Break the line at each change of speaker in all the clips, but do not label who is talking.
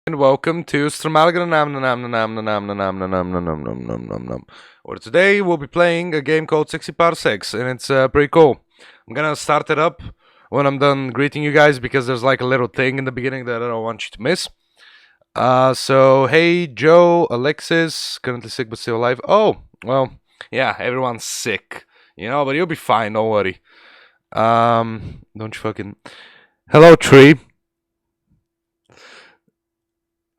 And welcome to where today we'll be playing a game called 60 Parsecs, and it's pretty cool. I'm gonna start it up when I'm done greeting you guys because there's like a little thing in the beginning that I don't want you to miss. So hey Joe, Alexis, currently sick but still alive. Oh, well, yeah, everyone's sick, but you'll be fine, don't worry. Don't you fucking hello Tree.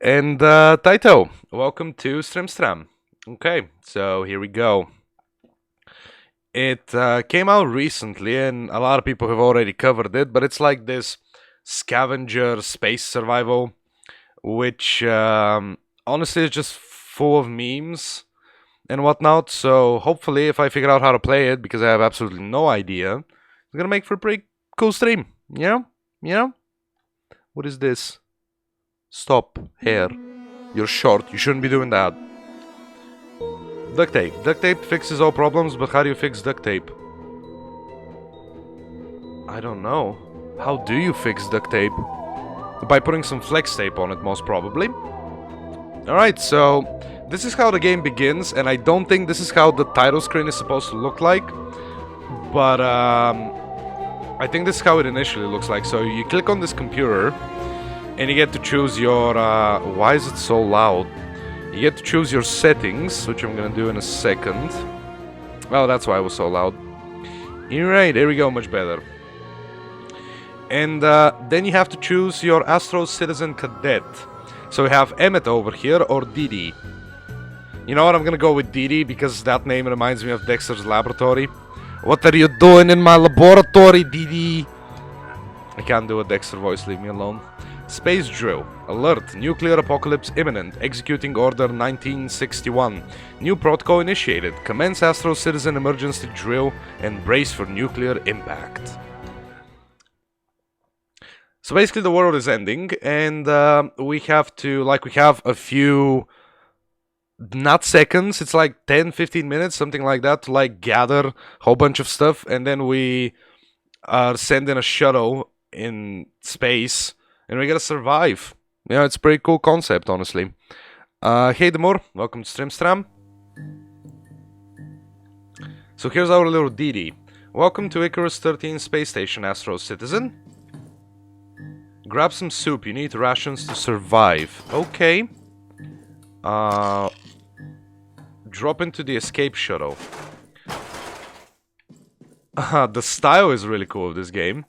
And Taito, welcome to Stram. Okay, so here we go. It came out recently, and a lot of people have already covered it, but it's like this scavenger space survival, which honestly is just full of memes and whatnot. So hopefully, if I figure out how to play it, because I have absolutely no idea, it's gonna make for a pretty cool stream. You know? What is this? Stop, hair. You're short, you shouldn't be doing that. Duct tape. Duct tape fixes all problems, but how do you fix duct tape? I don't know. How do you fix duct tape? By putting some flex tape on it, most probably. Alright, so this is how the game begins, and I don't think this is how the title screen is supposed to look like. But I think this is how it initially looks like. So you click on this computer, and you get to choose your, why is it so loud? You get to choose your settings, which I'm gonna do in a second. Well, that's why it was so loud. Alright, there we go, much better. And then you have to choose your Astro Citizen Cadet. So we have Emmet over here, or Didi. You know what, I'm gonna go with Didi, because that name reminds me of Dexter's Laboratory. What are you doing in my laboratory, Didi? I can't do a Dexter voice, leave me alone. Space drill. Alert. Nuclear apocalypse imminent. Executing order 1961. New protocol initiated. Commence Astro Citizen emergency drill and brace for nuclear impact. So basically the world is ending, and we have a few, not seconds, it's like 10-15 minutes, something like that, to like gather a whole bunch of stuff, and then we are sending a shuttle in space. And we gotta survive. Yeah, it's a pretty cool concept, honestly. Hey Demore, welcome to Stram. So here's our little Didi. Welcome to Icarus 13 Space Station, Astro Citizen. Grab some soup, you need rations to survive. Okay. Drop into the escape shuttle. The style is really cool of this game.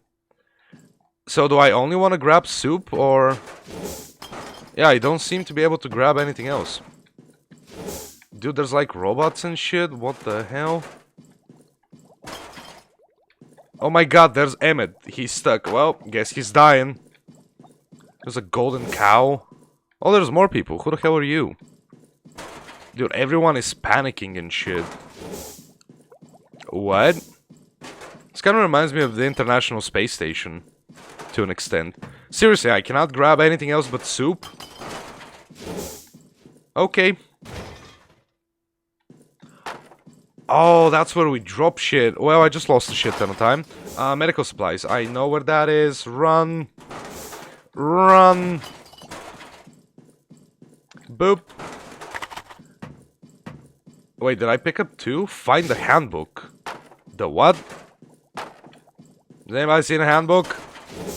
So do I only want to grab soup, or... Yeah, I don't seem to be able to grab anything else. Dude, there's like robots and shit, what the hell? Oh my god, there's Emmet, he's stuck. Well, guess he's dying. There's a golden cow. Oh, there's more people, who the hell are you? Dude, everyone is panicking and shit. What? This kind of reminds me of the International Space Station. To an extent. Seriously, I cannot grab anything else but soup? Okay. Oh, that's where we drop shit. Well, I just lost a shit ton of time. Medical supplies. I know where that is. Run. Run. Boop. Wait, did I pick up two? Find the handbook. The what? Has anybody seen a handbook?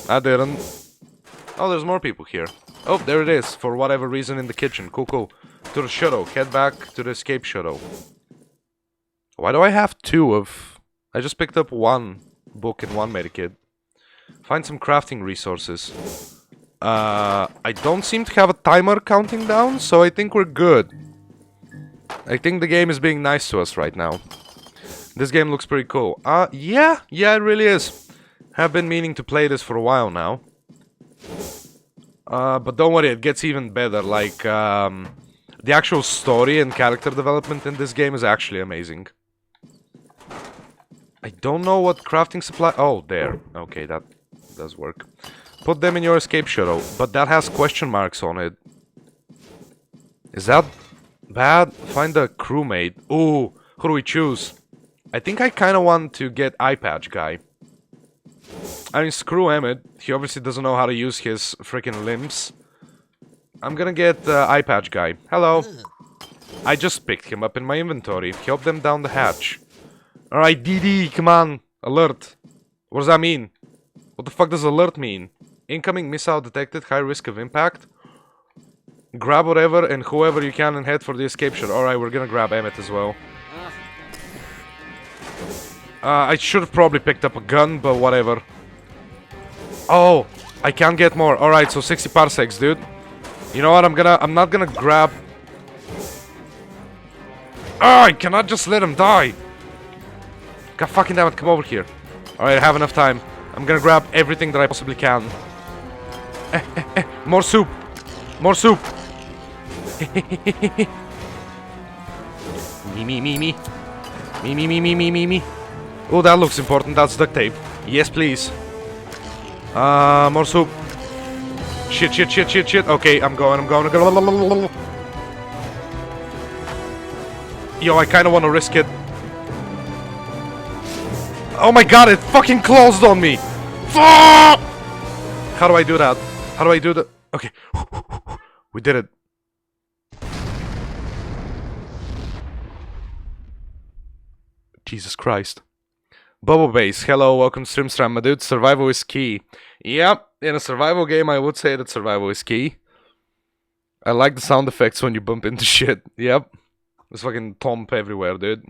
I didn't. Oh, there's more people here. Oh, there it is, for whatever reason in the kitchen. Cool, cool. To the shuttle. Head back to the escape shuttle. Why do I have two of... I just picked up one book and one medikit. Find some crafting resources. I don't seem to have a timer counting down, so I think we're good. I think the game is being nice to us right now. This game looks pretty cool. Yeah, it really is. Have been meaning to play this for a while now. But don't worry, it gets even better. Like, the actual story and character development in this game is actually amazing. I don't know what crafting supply... Oh, there. Okay, that does work. Put them in your escape shuttle, but that has question marks on it. Is that bad? Find a crewmate. Ooh, who do we choose? I think I kind of want to get Eye Patch Guy. I mean, screw Emmet. He obviously doesn't know how to use his freaking limbs. I'm gonna get eye patch guy. Hello. I just picked him up in my inventory. Help them down the hatch. Alright, DD, come on. Alert. What does that mean? What the fuck does alert mean? Incoming missile detected, high risk of impact. Grab whatever and whoever you can and head for the escape shot. Alright, we're gonna grab Emmett as well. I should have probably picked up a gun, but whatever. Oh, I can't get more. Alright, so 60 parsecs, dude. You know what, I'm not gonna grab... Ah, I cannot just let him die. God fucking damn it, come over here. Alright, I have enough time. I'm gonna grab everything that I possibly can. More soup! More soup! Me, me, me, me. Me, me, me, me, me, me, me. Oh, that looks important. That's duct tape. Yes, please. More soup. Shit, shit, shit, shit, shit. Okay, I'm going. Yo, I kind of want to risk it. Oh my god, it fucking closed on me! Fuck! How do I do that? How do I do that? Okay. We did it. Jesus Christ. Bubble Base, hello, welcome to StreamStram, my dude. Survival is key. Yep, in a survival game, I would say that survival is key. I like the sound effects when you bump into shit. Yep. There's fucking thump everywhere, dude.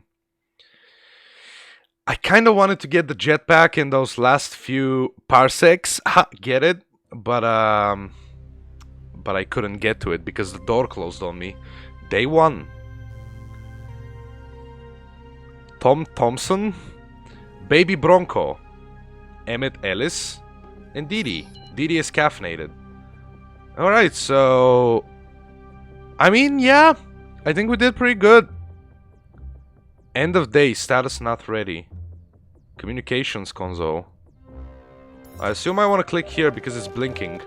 I kind of wanted to get the jetpack in those last few parsecs. Ha, get it? But I couldn't get to it because the door closed on me. Day 1. Tom Thompson, Baby Bronco, Emmett Ellis, and Didi. Didi is caffeinated. Alright, so... I mean, yeah. I think we did pretty good. End of day, status not ready. Communications console. I assume I want to click here because it's blinking.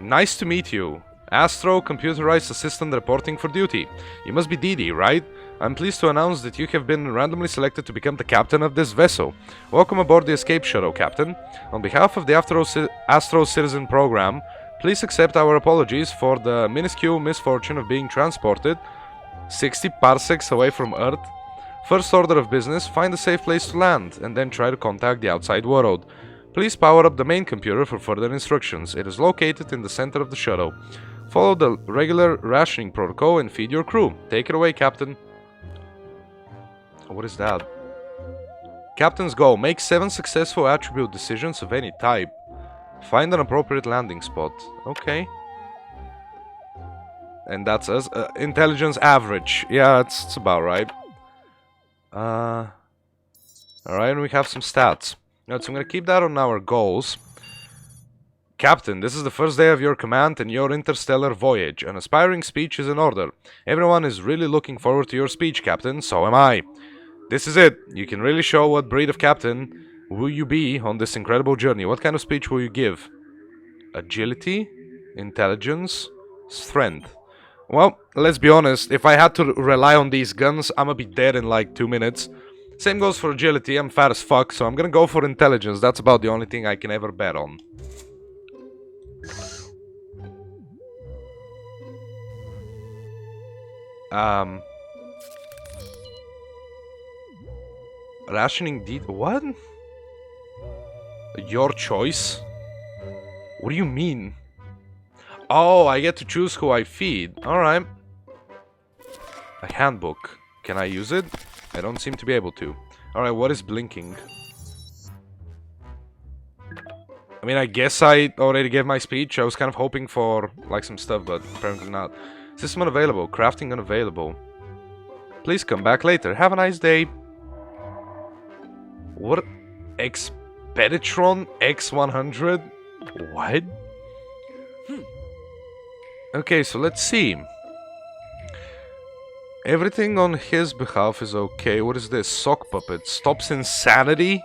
Nice to meet you. Astro, computerized assistant reporting for duty. You must be Didi, right? I'm pleased to announce that you have been randomly selected to become the captain of this vessel. Welcome aboard the Escape Shuttle, Captain. On behalf of the Astro Citizen Program, please accept our apologies for the minuscule misfortune of being transported 60 parsecs away from Earth. First order of business, find a safe place to land, and then try to contact the outside world. Please power up the main computer for further instructions. It is located in the center of the shuttle. Follow the regular rationing protocol and feed your crew. Take it away, Captain. What is that? Captain's goal. Make 7 successful attribute decisions of any type. Find an appropriate landing spot. Okay. And that's us. Intelligence average. Yeah, it's about right. Alright, and we have some stats. Now, so I'm gonna keep that on our goals. Captain, this is the first day of your command and your interstellar voyage. An aspiring speech is in order. Everyone is really looking forward to your speech, Captain. So am I. This is it. You can really show what breed of captain will you be on this incredible journey. What kind of speech will you give? Agility, intelligence, strength. Well, let's be honest. If I had to rely on these guns, I'm gonna be dead in like 2 minutes. Same goes for agility. I'm fat as fuck, so I'm gonna go for intelligence. That's about the only thing I can ever bet on. Rationing what? Your choice? What do you mean? Oh, I get to choose who I feed. Alright. A handbook. Can I use it? I don't seem to be able to. Alright, what is blinking? I mean, I guess I already gave my speech. I was kind of hoping for, like, some stuff, but apparently not. System unavailable. Crafting unavailable. Please come back later. Have a nice day. What? Expeditron X100? What? Okay, so let's see. Everything on his behalf is okay. What is this? Sock puppet. Stops insanity?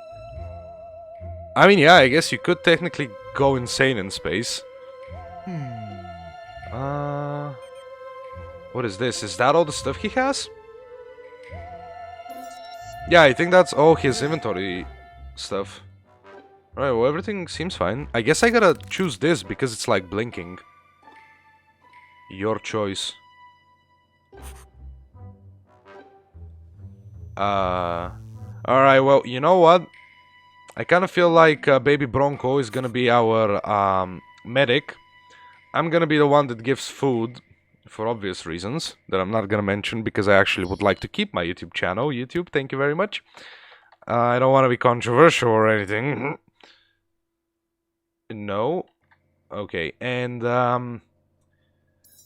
I mean, yeah, I guess you could technically go insane in space. What is this? Is that all the stuff he has? Yeah, I think that's all his inventory stuff. Alright, well, everything seems fine. I guess I gotta choose this because it's like blinking. Your choice. Alright, well, you know what? I kind of feel like Baby Bronco is gonna be our medic. I'm gonna be the one that gives food, for obvious reasons, that I'm not gonna mention because I actually would like to keep my YouTube channel. YouTube, thank you very much. I don't want to be controversial or anything. No. Okay, and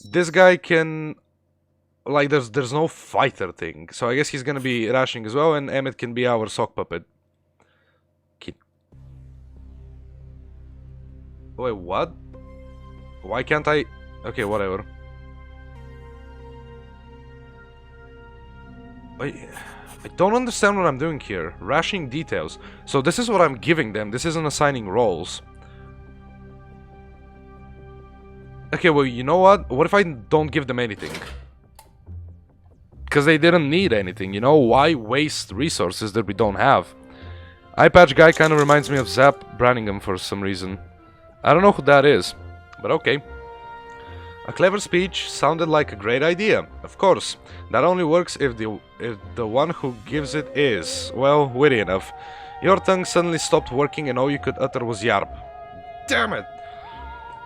this guy can... Like, there's no fighter thing, so I guess he's gonna be rationing as well, and Emmett can be our sock puppet. Wait, what? Why can't I... Okay, whatever. I don't understand what I'm doing here. Rationing details. So this is what I'm giving them. This isn't assigning roles. Okay, well, you know what? What if I don't give them anything? Because they didn't need anything, you know? Why waste resources that we don't have? Eye patch guy kind of reminds me of Zap Branningham for some reason. I don't know who that is, but okay. A clever speech sounded like a great idea. Of course, that only works if the one who gives it is, well, witty enough. Your tongue suddenly stopped working and all you could utter was yarp. Damn it!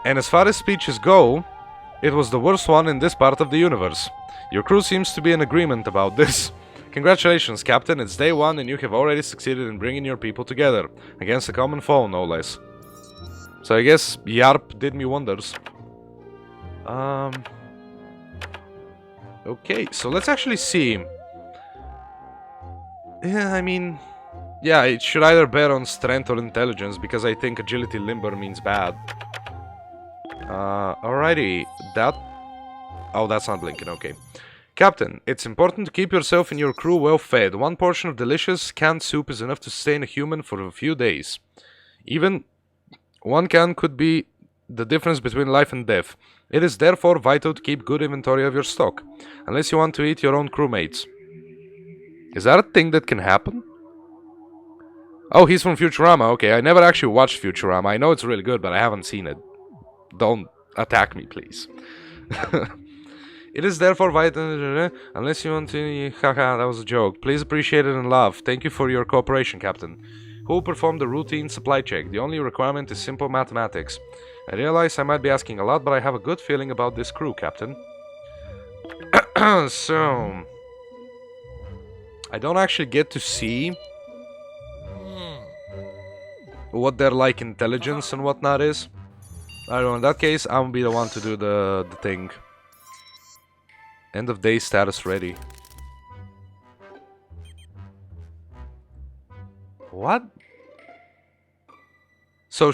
And as far as speeches go, it was the worst one in this part of the universe. Your crew seems to be in agreement about this. Congratulations, Captain, it's day one and you have already succeeded in bringing your people together. Against a common foe, no less. So I guess yarp did me wonders. Okay, so let's actually see. Yeah, I mean... Yeah, it should either bear on strength or intelligence, because I think agility limber means bad. Alrighty, that... Oh, that's not blinking, okay. Captain, it's important to keep yourself and your crew well fed. One portion of delicious canned soup is enough to sustain a human for a few days. Even one can could be the difference between life and death. It is therefore vital to keep good inventory of your stock, unless you want to eat your own crewmates. Is that a thing that can happen? Oh, he's from Futurama. Okay, I never actually watched Futurama. I know it's really good, but I haven't seen it. Don't attack me, please. It is therefore vital, unless you want to... Haha, that was a joke. Please appreciate it and love. Thank you for your cooperation, Captain. Who will perform the routine supply check? The only requirement is simple mathematics. I realize I might be asking a lot, but I have a good feeling about this crew, Captain. So... I don't actually get to see... what their, like, intelligence and whatnot is. I don't know, in that case, I'll be the one to do the thing. End of day status ready. What? So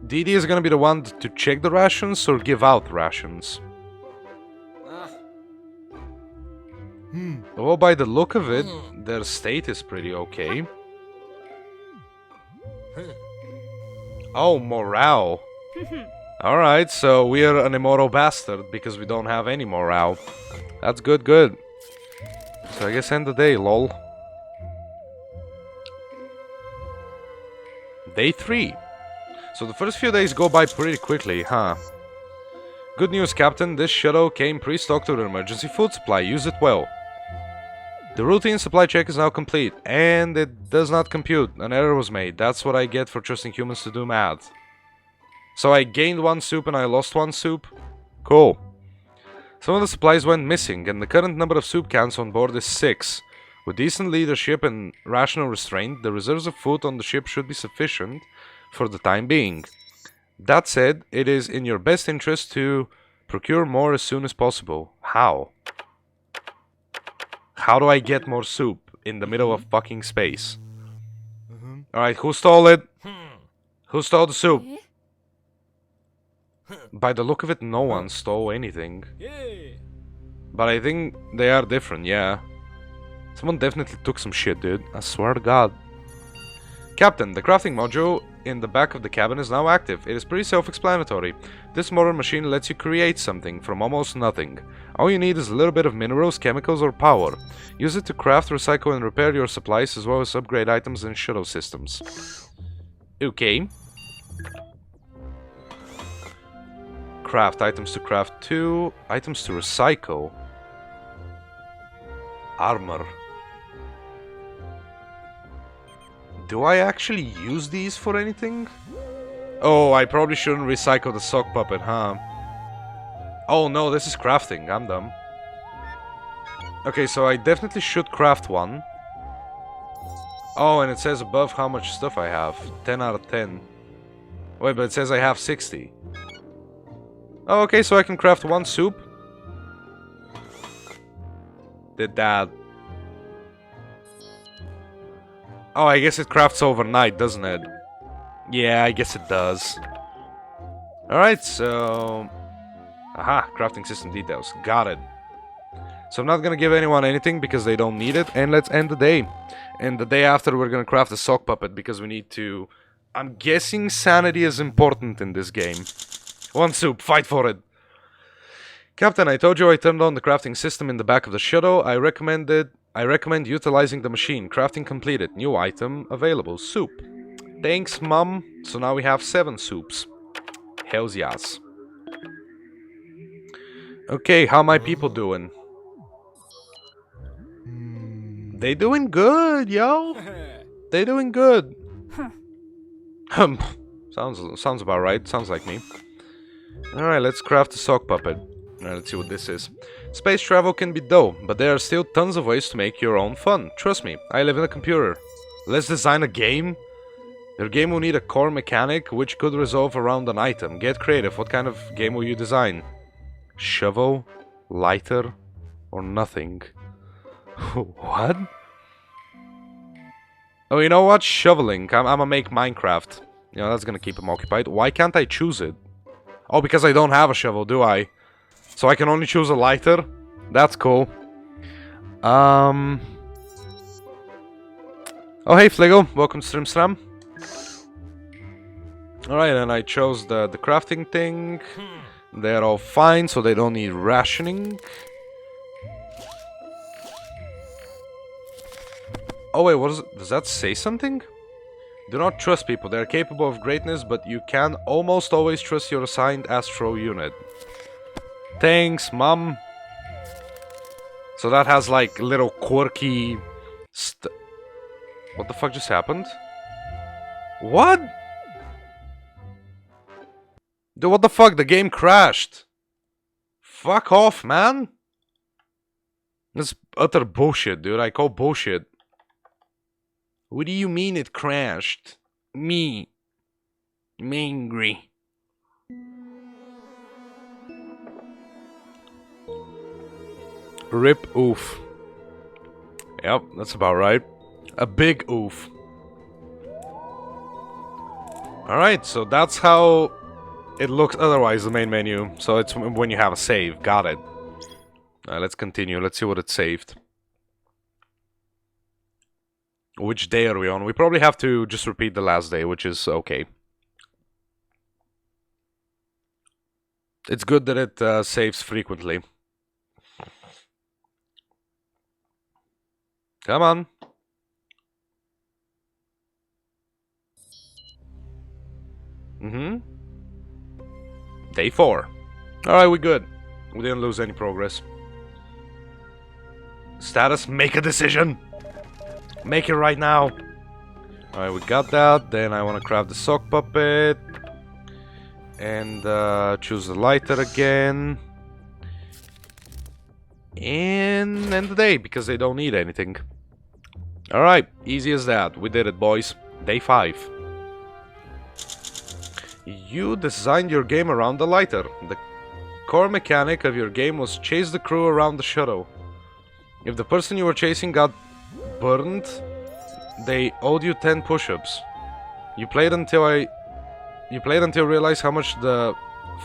Dee Dee is gonna be the one to check the rations or give out rations? Well, by the look of it, their state is pretty okay. Oh, morale. Alright, so we are an immoral bastard because we don't have any morale. That's good, good. So I guess end the day, lol. Day 3. So the first few days go by pretty quickly, huh? Good news, Captain. This shuttle came pre-stocked with an emergency food supply. Use it well. The routine supply check is now complete, and it does not compute. An error was made. That's what I get for trusting humans to do math. So I gained 1 soup and I lost 1 soup? Cool. Some of the supplies went missing, and the current number of soup cans on board is 6. With decent leadership and rational restraint, the reserves of food on the ship should be sufficient for the time being. That said, it is in your best interest to procure more as soon as possible. How? How do I get more soup in the middle of fucking space? Alright, who stole it? Who stole the soup? By the look of it, no one stole anything. But I think they are different, yeah. Someone definitely took some shit, dude. I swear to God. Captain, the crafting module in the back of the cabin is now active. It is pretty self-explanatory. This modern machine lets you create something from almost nothing. All you need is a little bit of minerals, chemicals, or power. Use it to craft, recycle, and repair your supplies, as well as upgrade items and shuttle systems. Okay. craft. Items to craft 2. Items to recycle. Armor. Do I actually use these for anything? Oh, I probably shouldn't recycle the sock puppet, huh? Oh no, this is crafting. I'm dumb. Okay, so I definitely should craft one. Oh, and it says above how much stuff I have. 10 out of 10. Wait, but it says I have 60. Oh, okay, so I can craft one soup. Did that. Oh, I guess it crafts overnight, doesn't it? Yeah, I guess it does. Alright, so... Aha, crafting system details. Got it. So I'm not gonna give anyone anything because they don't need it. And let's end the day. And the day after we're gonna craft a sock puppet because we need to... I'm guessing sanity is important in this game. One soup, fight for it. Captain, I told you I turned on the crafting system in the back of the shuttle. I recommend utilizing the machine. Crafting completed. New item available. Soup. Thanks, Mum. So now we have 7 soups. Hells yes. Okay, how my people doing? They doing good, yo. They doing good. Sounds about right. Sounds like me. Alright, let's craft a sock puppet. Alright, let's see what this is. Space travel can be dull, but there are still tons of ways to make your own fun. Trust me, I live in a computer. Let's design a game. Your game will need a core mechanic, which could resolve around an item. Get creative. What kind of game will you design? Shovel? Lighter? Or nothing? What? Oh, you know what? Shoveling. I'm gonna make Minecraft. You know, that's gonna keep him occupied. Why can't I choose it? Oh, because I don't have a shovel, do I? So I can only choose a lighter? That's cool. Oh, hey, Fliggle. Welcome to StreamStram. Alright, and I chose the crafting thing. They're all fine, so they don't need rationing. Oh wait, what is it? Does that say something? Do not trust people. They are capable of greatness, but you can almost always trust your assigned Astro unit. Thanks, Mom. So that has like little quirky What the fuck just happened? What? Dude, what the fuck? The game crashed. Fuck off, man. That's utter bullshit, dude. I call bullshit. What do you mean it crashed? I'm angry. Rip oof. Yep, that's about right. A big oof. Alright, so that's how it looks otherwise, the main menu. So it's when you have a save. Got it. Alright, let's continue. Let's see what it saved. Which day are we on? We probably have to just repeat the last day, which is okay. It's good that it saves frequently. Come on. Day 4. Alright, we're good. We didn't lose any progress. Status, make a decision. Make it right now. Alright, we got that. Then I want to craft the sock puppet. And choose the lighter again. And end the day, because they don't need anything. Alright, easy as that. We did it, boys. Day 5. You designed your game around the lighter. The core mechanic of your game was chase the crew around the shuttle. If the person you were chasing got burned, they owed you 10 push-ups. You played until you realized how much the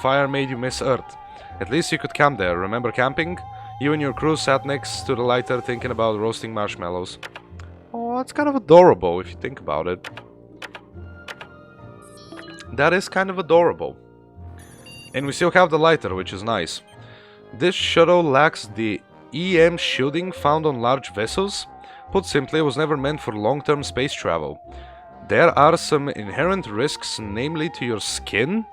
fire made you miss Earth. At least you could camp there. Remember camping? You and your crew sat next to the lighter thinking about roasting marshmallows. Oh, that's kind of adorable if you think about it. That is kind of adorable. And we still have the lighter, which is nice. This shuttle lacks the EM shielding found on large vessels. Put simply, it was never meant for long-term space travel. There are some inherent risks, namely to your skin.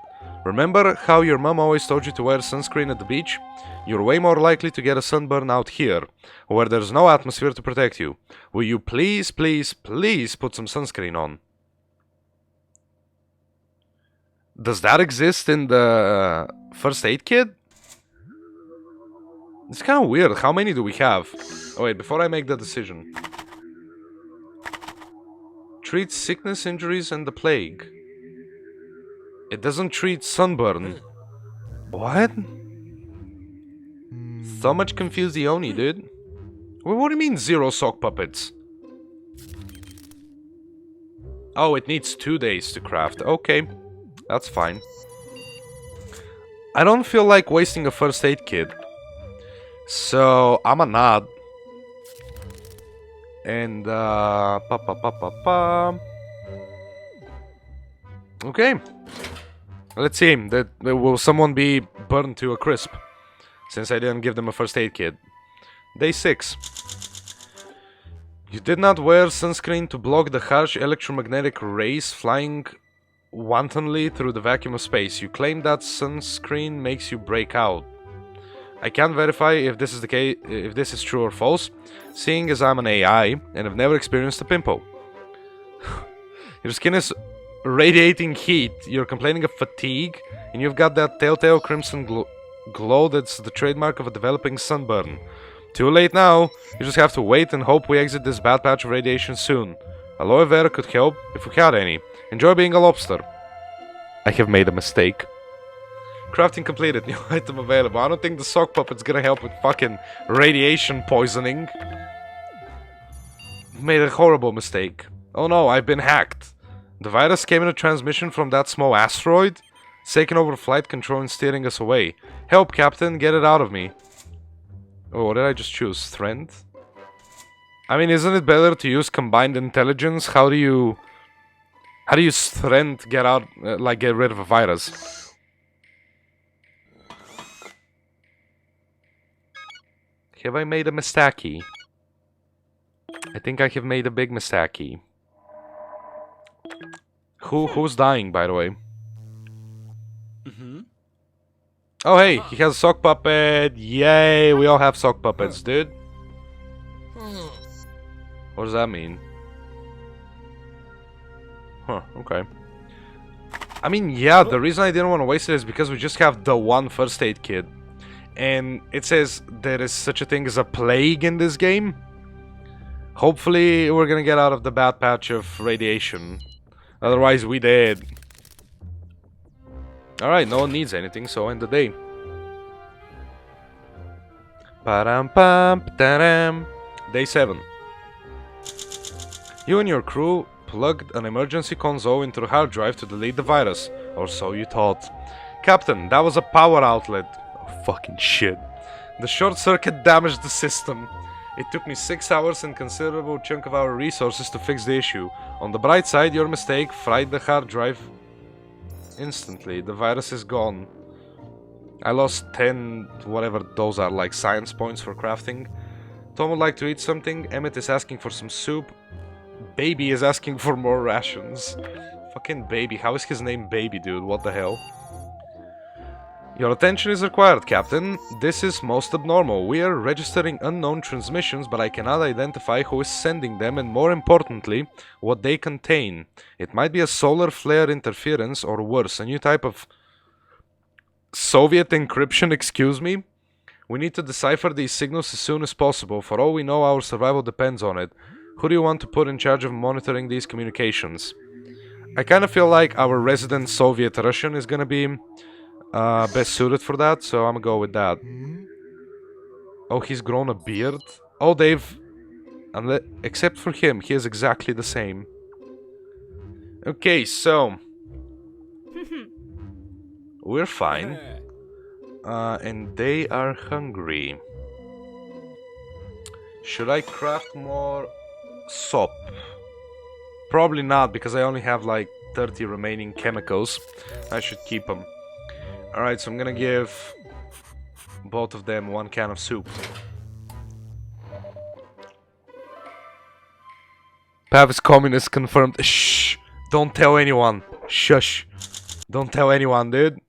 Remember how your mom always told you to wear sunscreen at the beach? You're way more likely to get a sunburn out here, where there's no atmosphere to protect you. Will you please, please, please put some sunscreen on? Does that exist in the first aid kit? It's kind of weird. How many do we have? Oh wait, before I make the decision. Treats sickness, injuries, and the plague. It doesn't treat sunburn. What? So much confused the Oni, dude. Well, what do you mean 0 sock puppets? Oh, it needs 2 days to craft. Okay, that's fine. I don't feel like wasting a first aid kit. So, I'm a nod. And, okay. Let's see. Will someone be burned to a crisp? Since I didn't give them a first aid kit. Day 6. You did not wear sunscreen to block the harsh electromagnetic rays flying wantonly through the vacuum of space. You claim that sunscreen makes you break out. I can't verify if this is the case, if this is true or false, seeing as I'm an AI and have never experienced a pimple. Your skin is radiating heat, you're complaining of fatigue, and you've got that telltale crimson glow that's the trademark of a developing sunburn. Too late now, you just have to wait and hope we exit this bad patch of radiation soon. Aloe vera could help, if we had any. Enjoy being a lobster. I have made a mistake. Crafting completed, new item available. I don't think the sock puppet's gonna help with fucking radiation poisoning. Made a horrible mistake. Oh no, I've been hacked. The virus came in a transmission from that small asteroid. It's taking over flight control and steering us away. Help, Captain, get it out of me. Oh, what did I just choose? Strength? I mean, isn't it better to use combined intelligence? How do you strength get out, get rid of a virus? Have I made a mistake? I think I have made a big mistake. Who's dying, by the way? Oh hey, he has a sock puppet! Yay, we all have sock puppets, dude. What does that mean? Huh, okay. I mean, yeah, the reason I didn't want to waste it is because we just have the one first aid kit. And it says there is such a thing as a plague in this game. Hopefully we're gonna get out of the bad patch of radiation. Otherwise we dead. Alright, no one needs anything, so end the day. Day 7. You and your crew plugged an emergency console into the hard drive to delete the virus. Or so you thought. Captain, that was a power outlet. Oh, fucking shit. The short circuit damaged the system. It took me 6 hours and considerable chunk of our resources to fix the issue. On the bright side, your mistake fried the hard drive instantly. The virus is gone. I lost 10, whatever those are, like science points for crafting. Tom would like to eat something. Emmett is asking for some soup. Baby is asking for more rations. Fucking Baby. How is his name Baby, dude? What the hell? Your attention is required, Captain. This is most abnormal. We are registering unknown transmissions, but I cannot identify who is sending them and, more importantly, what they contain. It might be a solar flare interference or worse, a new type of Soviet encryption, excuse me? We need to decipher these signals as soon as possible. For all we know, our survival depends on it. Who do you want to put in charge of monitoring these communications? I kind of feel like our resident Soviet Russian is gonna be best suited for that, so I'm gonna go with that. Oh, he's grown a beard? Oh, they've... except for him, he is exactly the same. Okay, so... we're fine. And they are hungry. Should I craft more soap? Probably not, because I only have like 30 remaining chemicals. I should keep them. Alright, so I'm gonna give both of them 1 can of soup. Pav is communist confirmed. Shh! Don't tell anyone. Shush. Don't tell anyone, dude.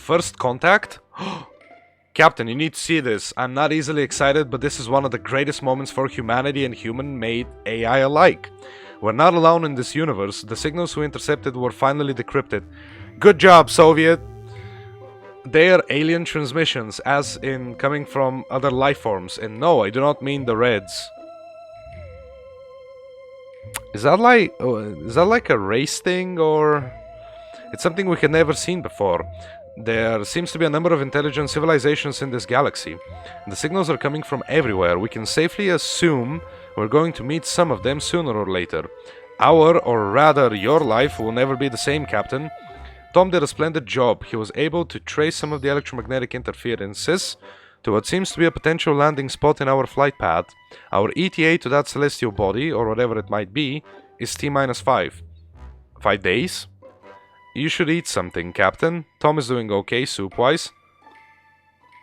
First contact? Captain, you need to see this. I'm not easily excited, but this is one of the greatest moments for humanity and human-made AI alike. We're not alone in this universe. The signals we intercepted were finally decrypted. Good job, Soviet! They are alien transmissions, as in coming from other life forms. And no, I do not mean the Reds. Is that like a race thing, or... It's something we had never seen before. There seems to be a number of intelligent civilizations in this galaxy. The signals are coming from everywhere. We can safely assume we're going to meet some of them sooner or later. Our, or rather your life, will never be the same, Captain. Tom did a splendid job. He was able to trace some of the electromagnetic interferences to what seems to be a potential landing spot in our flight path. Our ETA to that celestial body, or whatever it might be, is T-5. 5 days? You should eat something, Captain. Tom is doing okay, soup-wise.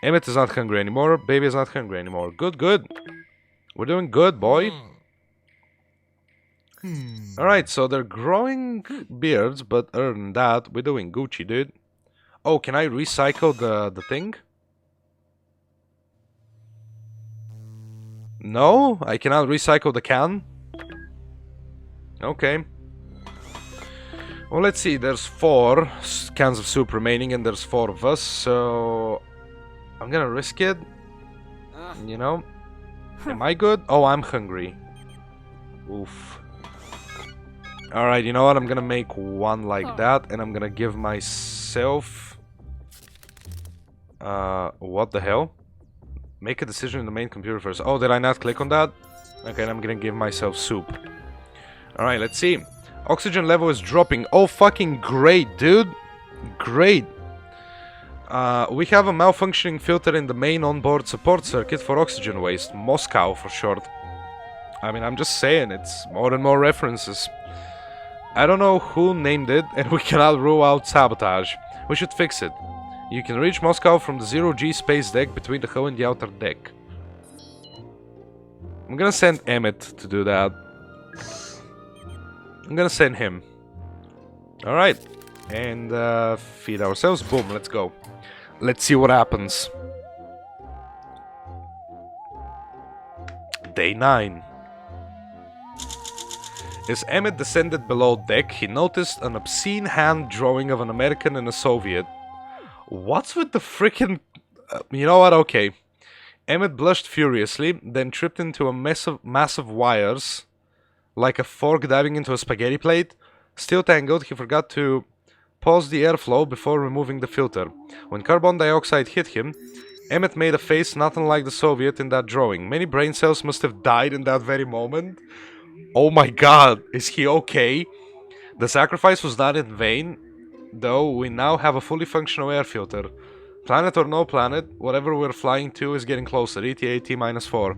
Emmett is not hungry anymore. Baby is not hungry anymore. Good, good. We're doing good, boy. Alright, so they're growing beards, but other than that, we're doing Gucci, dude. Oh, can I recycle the thing? No? I cannot recycle the can? Okay. Well, let's see. There's 4 cans of soup remaining, and there's 4 of us, so... I'm gonna risk it. You know? Am I good? Oh, I'm hungry. Oof. Alright, you know what? I'm gonna make one like that, and I'm gonna give myself... what the hell? Make a decision in the main computer first. Oh, did I not click on that? Okay, I'm gonna give myself soup. Alright, let's see. Oxygen level is dropping. Oh, fucking great, dude. Great. We have a malfunctioning filter in the main onboard support circuit for oxygen waste. Moscow, for short. I mean, I'm just saying, it's more and more references. I don't know who named it, and we cannot rule out sabotage. We should fix it. You can reach Moscow from the 0G space deck between the hull and the outer deck. I'm gonna send Emmett to do that. I'm gonna send him. Alright. And feed ourselves. Boom, let's go. Let's see what happens. Day 9. As Emmett descended below deck, he noticed an obscene hand drawing of an American and a Soviet. What's with the frickin'... you know what? Okay. Emmett blushed furiously, then tripped into a mess of massive wires, like a fork diving into a spaghetti plate. Still tangled, he forgot to pause the airflow before removing the filter. When carbon dioxide hit him, Emmett made a face not unlike the Soviet in that drawing. Many brain cells must have died in that very moment. Oh my god, is he okay? The sacrifice was not in vain, though we now have a fully functional air filter. Planet or no planet, whatever we're flying to is getting closer. ETA T-4.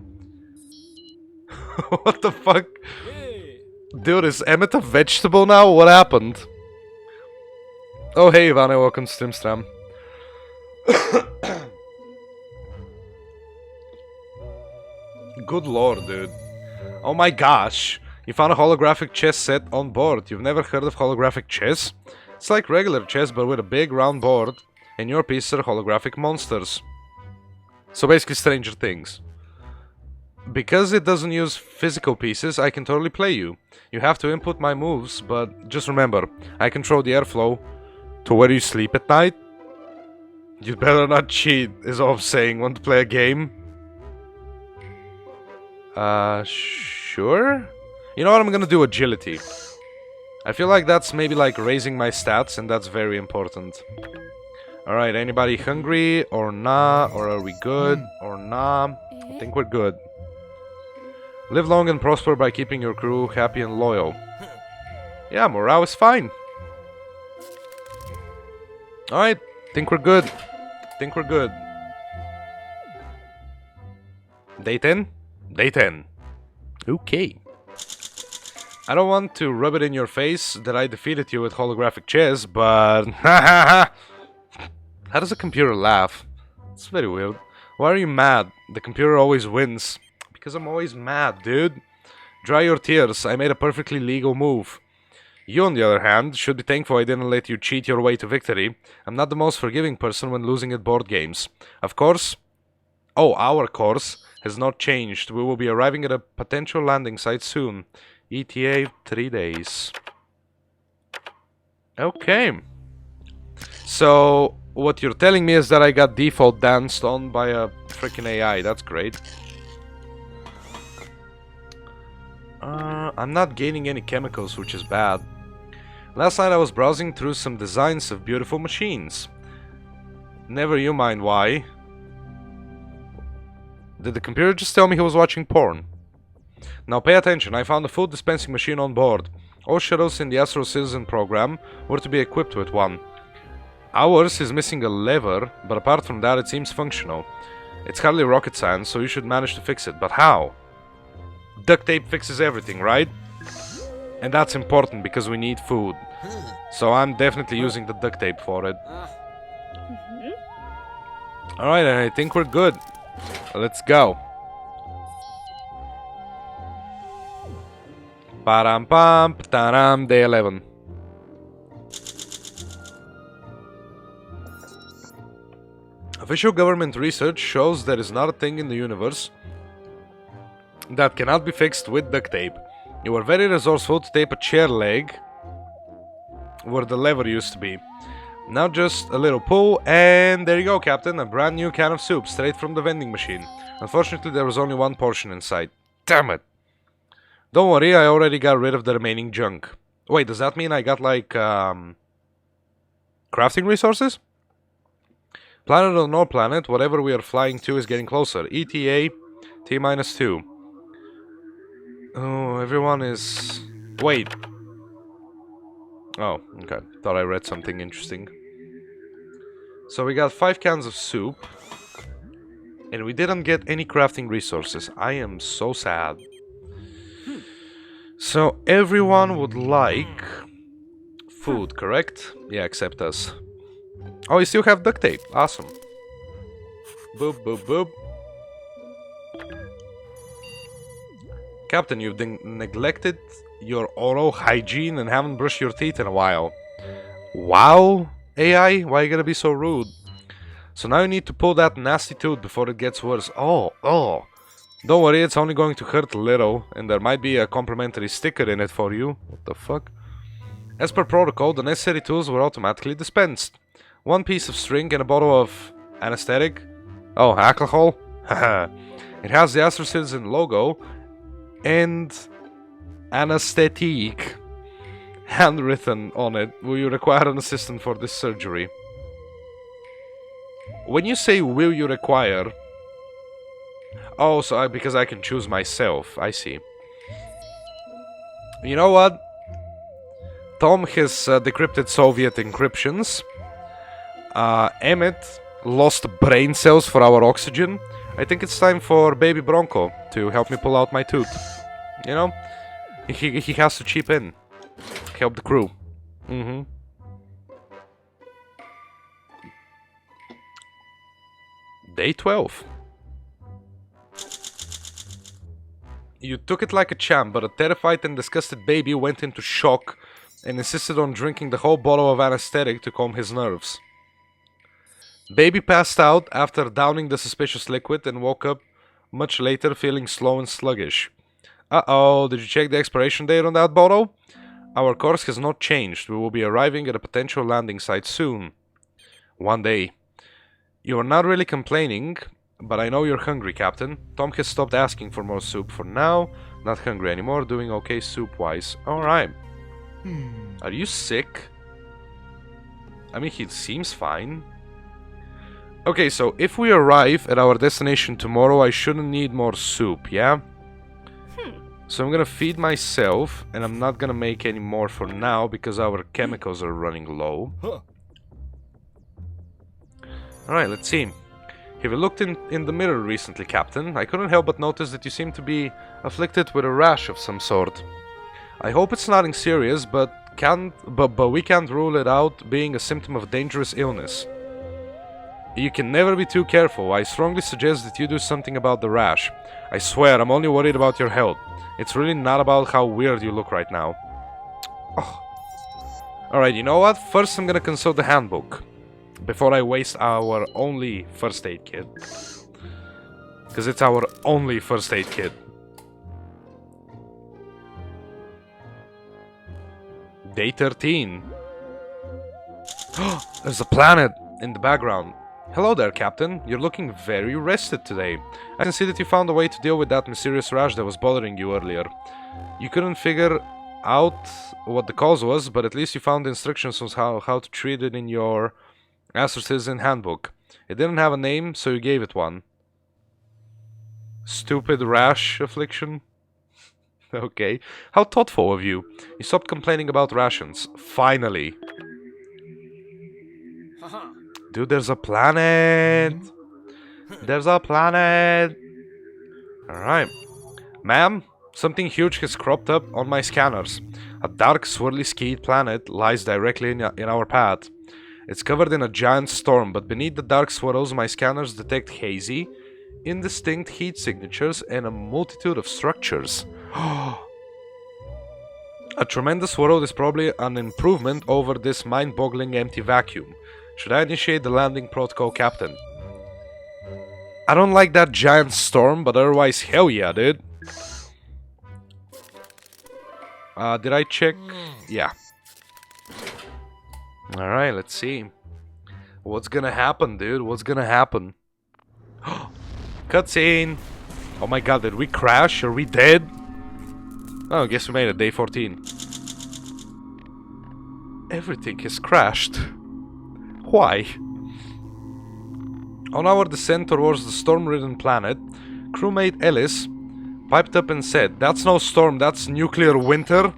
What the fuck? Dude, is Emmett a vegetable now? What happened? Oh hey Ivana, welcome to Stimstram. Good lord, dude. Oh my gosh. You found a holographic chess set on board. You've never heard of holographic chess? It's like regular chess, but with a big round board, and your pieces are holographic monsters. So basically Stranger Things. Because it doesn't use physical pieces, I can totally play you. You have to input my moves, but just remember, I control the airflow to where you sleep at night. You'd better not cheat, is all I'm saying. Want to play a game? Sure? You know what, I'm gonna do agility. I feel like that's maybe like raising my stats, and that's very important. Alright, anybody hungry or nah? Or are we good or nah? I think we're good. Live long and prosper by keeping your crew happy and loyal. Yeah, morale is fine. Alright, think we're good. Think we're good. Day 10? Day 10. Okay. I don't want to rub it in your face that I defeated you with holographic chess, but... How does a computer laugh? It's very weird. Why are you mad? The computer always wins. Because I'm always mad, dude. Dry your tears. I made a perfectly legal move. You, on the other hand, should be thankful I didn't let you cheat your way to victory. I'm not the most forgiving person when losing at board games. Of course... Oh, our course has not changed. We will be arriving at a potential landing site soon. ETA 3 days. Okay. So, what you're telling me is that I got default danced on by a freaking AI. That's great. I'm not gaining any chemicals, which is bad. Last night I was browsing through some designs of beautiful machines. Never you mind why. Did the computer just tell me he was watching porn? Now pay attention, I found a food dispensing machine on board. All shuttles in the Astro Citizen program were to be equipped with one. Ours is missing a lever, but apart from that it seems functional. It's hardly rocket science, so you should manage to fix it, but how? Duct tape fixes everything, right? And that's important because we need food. So I'm definitely using the duct tape for it. Alright, I think we're good. Let's go. Param pam taram, day 11. Official government research shows there is not a thing in the universe that cannot be fixed with duct tape. You were very resourceful to tape a chair leg where the lever used to be. Now just a little pull, and there you go, Captain. A brand new can of soup, straight from the vending machine. Unfortunately, there was only one portion inside. Damn it. Don't worry, I already got rid of the remaining junk. Wait, does that mean I got, like, crafting resources? Planet or no planet, whatever we are flying to is getting closer. ETA T-2. Oh, everyone is... Wait. Oh, okay. Thought I read something interesting. So we got 5 cans of soup. And we didn't get any crafting resources. I am so sad. So everyone would like food, correct? Yeah, except us. Oh, you still have duct tape. Awesome. Boop, boop, boop. Captain, you've neglected your oral hygiene and haven't brushed your teeth in a while. Wow, AI? Why are you gonna be so rude? So now you need to pull that nasty tooth before it gets worse. Oh. Don't worry, it's only going to hurt a little, and there might be a complimentary sticker in it for you. What the fuck? As per protocol, the necessary tools were automatically dispensed. 1 piece of string and a bottle of anesthetic. Oh, alcohol? Haha. It has the Astro Citizen logo and anesthetic handwritten on it. Will you require an assistant for this surgery? When you say will you require... Oh, so because I can choose myself. I see. You know what? Tom has decrypted Soviet encryptions. Emmett lost brain cells for our oxygen. I think it's time for Baby Bronco to help me pull out my tooth. You know? He has to chip in. Help the crew. Day 12. You took it like a champ, but a terrified and disgusted baby went into shock and insisted on drinking the whole bottle of anesthetic to calm his nerves. Baby passed out after downing the suspicious liquid and woke up much later feeling slow and sluggish. Uh-oh, did you check the expiration date on that bottle? Our course has not changed. We will be arriving at a potential landing site soon. 1 day. You are not really complaining, but I know you're hungry, Captain. Tom has stopped asking for more soup for now. Not hungry anymore, doing okay soup-wise. Alright. Are you sick? I mean, he seems fine. Okay, so if we arrive at our destination tomorrow, I shouldn't need more soup, yeah? So I'm gonna feed myself, and I'm not gonna make any more for now, because our chemicals are running low. Alright, let's see. Have you looked in the mirror recently, Captain? I couldn't help but notice that you seem to be afflicted with a rash of some sort. I hope it's nothing serious, but we can't rule it out being a symptom of dangerous illness. You can never be too careful. I strongly suggest that you do something about the rash. I swear, I'm only worried about your health. It's really not about how weird you look right now. Oh, Alright, you know what? First I'm gonna consult the handbook. Before I waste our only first aid kit. Because it's our only first aid kit. Day 13. There's a planet in the background. Hello there, Captain. You're looking very rested today. I can see that you found a way to deal with that mysterious rash that was bothering you earlier. You couldn't figure out what the cause was, but at least you found instructions on how to treat it in your Astrocytizin handbook. It didn't have a name, so you gave it one. Stupid rash affliction? Okay. How thoughtful of you. You stopped complaining about rations. Finally. Dude, there's a planet. There's a planet. Alright. Ma'am, something huge has cropped up on my scanners. A dark, swirly skied planet lies directly in our path. It's covered in a giant storm, but beneath the dark swirls, my scanners detect hazy, indistinct heat signatures and a multitude of structures. A tremendous world is probably an improvement over this mind-boggling empty vacuum. Should I initiate the landing protocol, Captain? I don't like that giant storm, but otherwise, hell yeah, dude. Did I check? Yeah. Alright, let's see. What's gonna happen, dude? What's gonna happen? Cutscene! Oh my god, did we crash? Are we dead? Oh, I guess we made it, day 14. Everything has crashed. Why? On our descent towards the storm-ridden planet, crewmate Ellis piped up and said, "That's no storm, that's nuclear winter."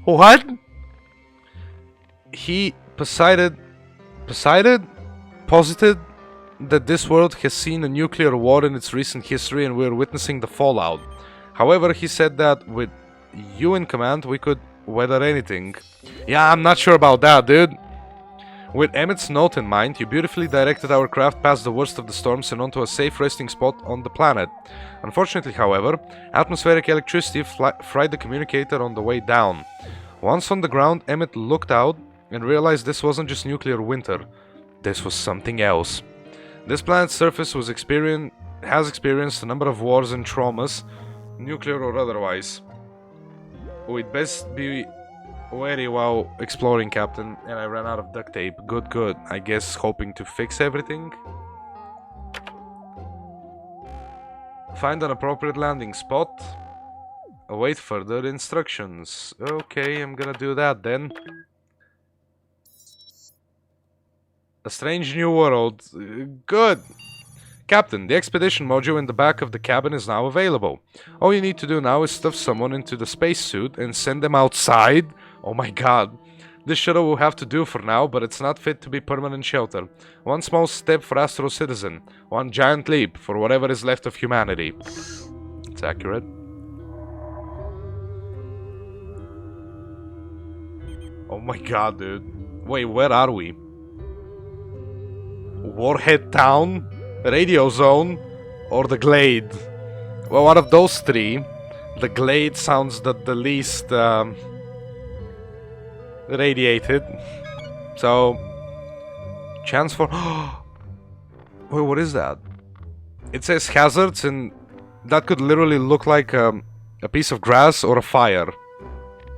What? He posited that this world has seen a nuclear war in its recent history and we're witnessing the fallout. However, he said that with you in command, we could weather anything. Yeah, I'm not sure about that, dude. With Emmett's note in mind, you beautifully directed our craft past the worst of the storms and onto a safe resting spot on the planet. Unfortunately, however, atmospheric electricity fried the communicator on the way down. Once on the ground, Emmett looked out and realized this wasn't just nuclear winter. This was something else. This planet's surface has experienced a number of wars and traumas, nuclear or otherwise. We'd best be wary while exploring, Captain. And I ran out of duct tape. Good, good. I guess hoping to fix everything. Find an appropriate landing spot. Await further instructions. Okay, I'm gonna do that then. A strange new world. Good. Captain, the expedition module in the back of the cabin is now available. All you need to do now is stuff someone into the spacesuit and send them outside. Oh my god. This shuttle will have to do for now, but it's not fit to be permanent shelter. One small step for Astro Citizen. One giant leap for whatever is left of humanity. It's accurate. Oh my god, dude. Wait, where are we? Warhead Town, Radio Zone, or the Glade? Well, out of those three, the Glade sounds the least radiated. So, chance for... Wait, what is that? It says hazards, and that could literally look like a piece of grass or a fire.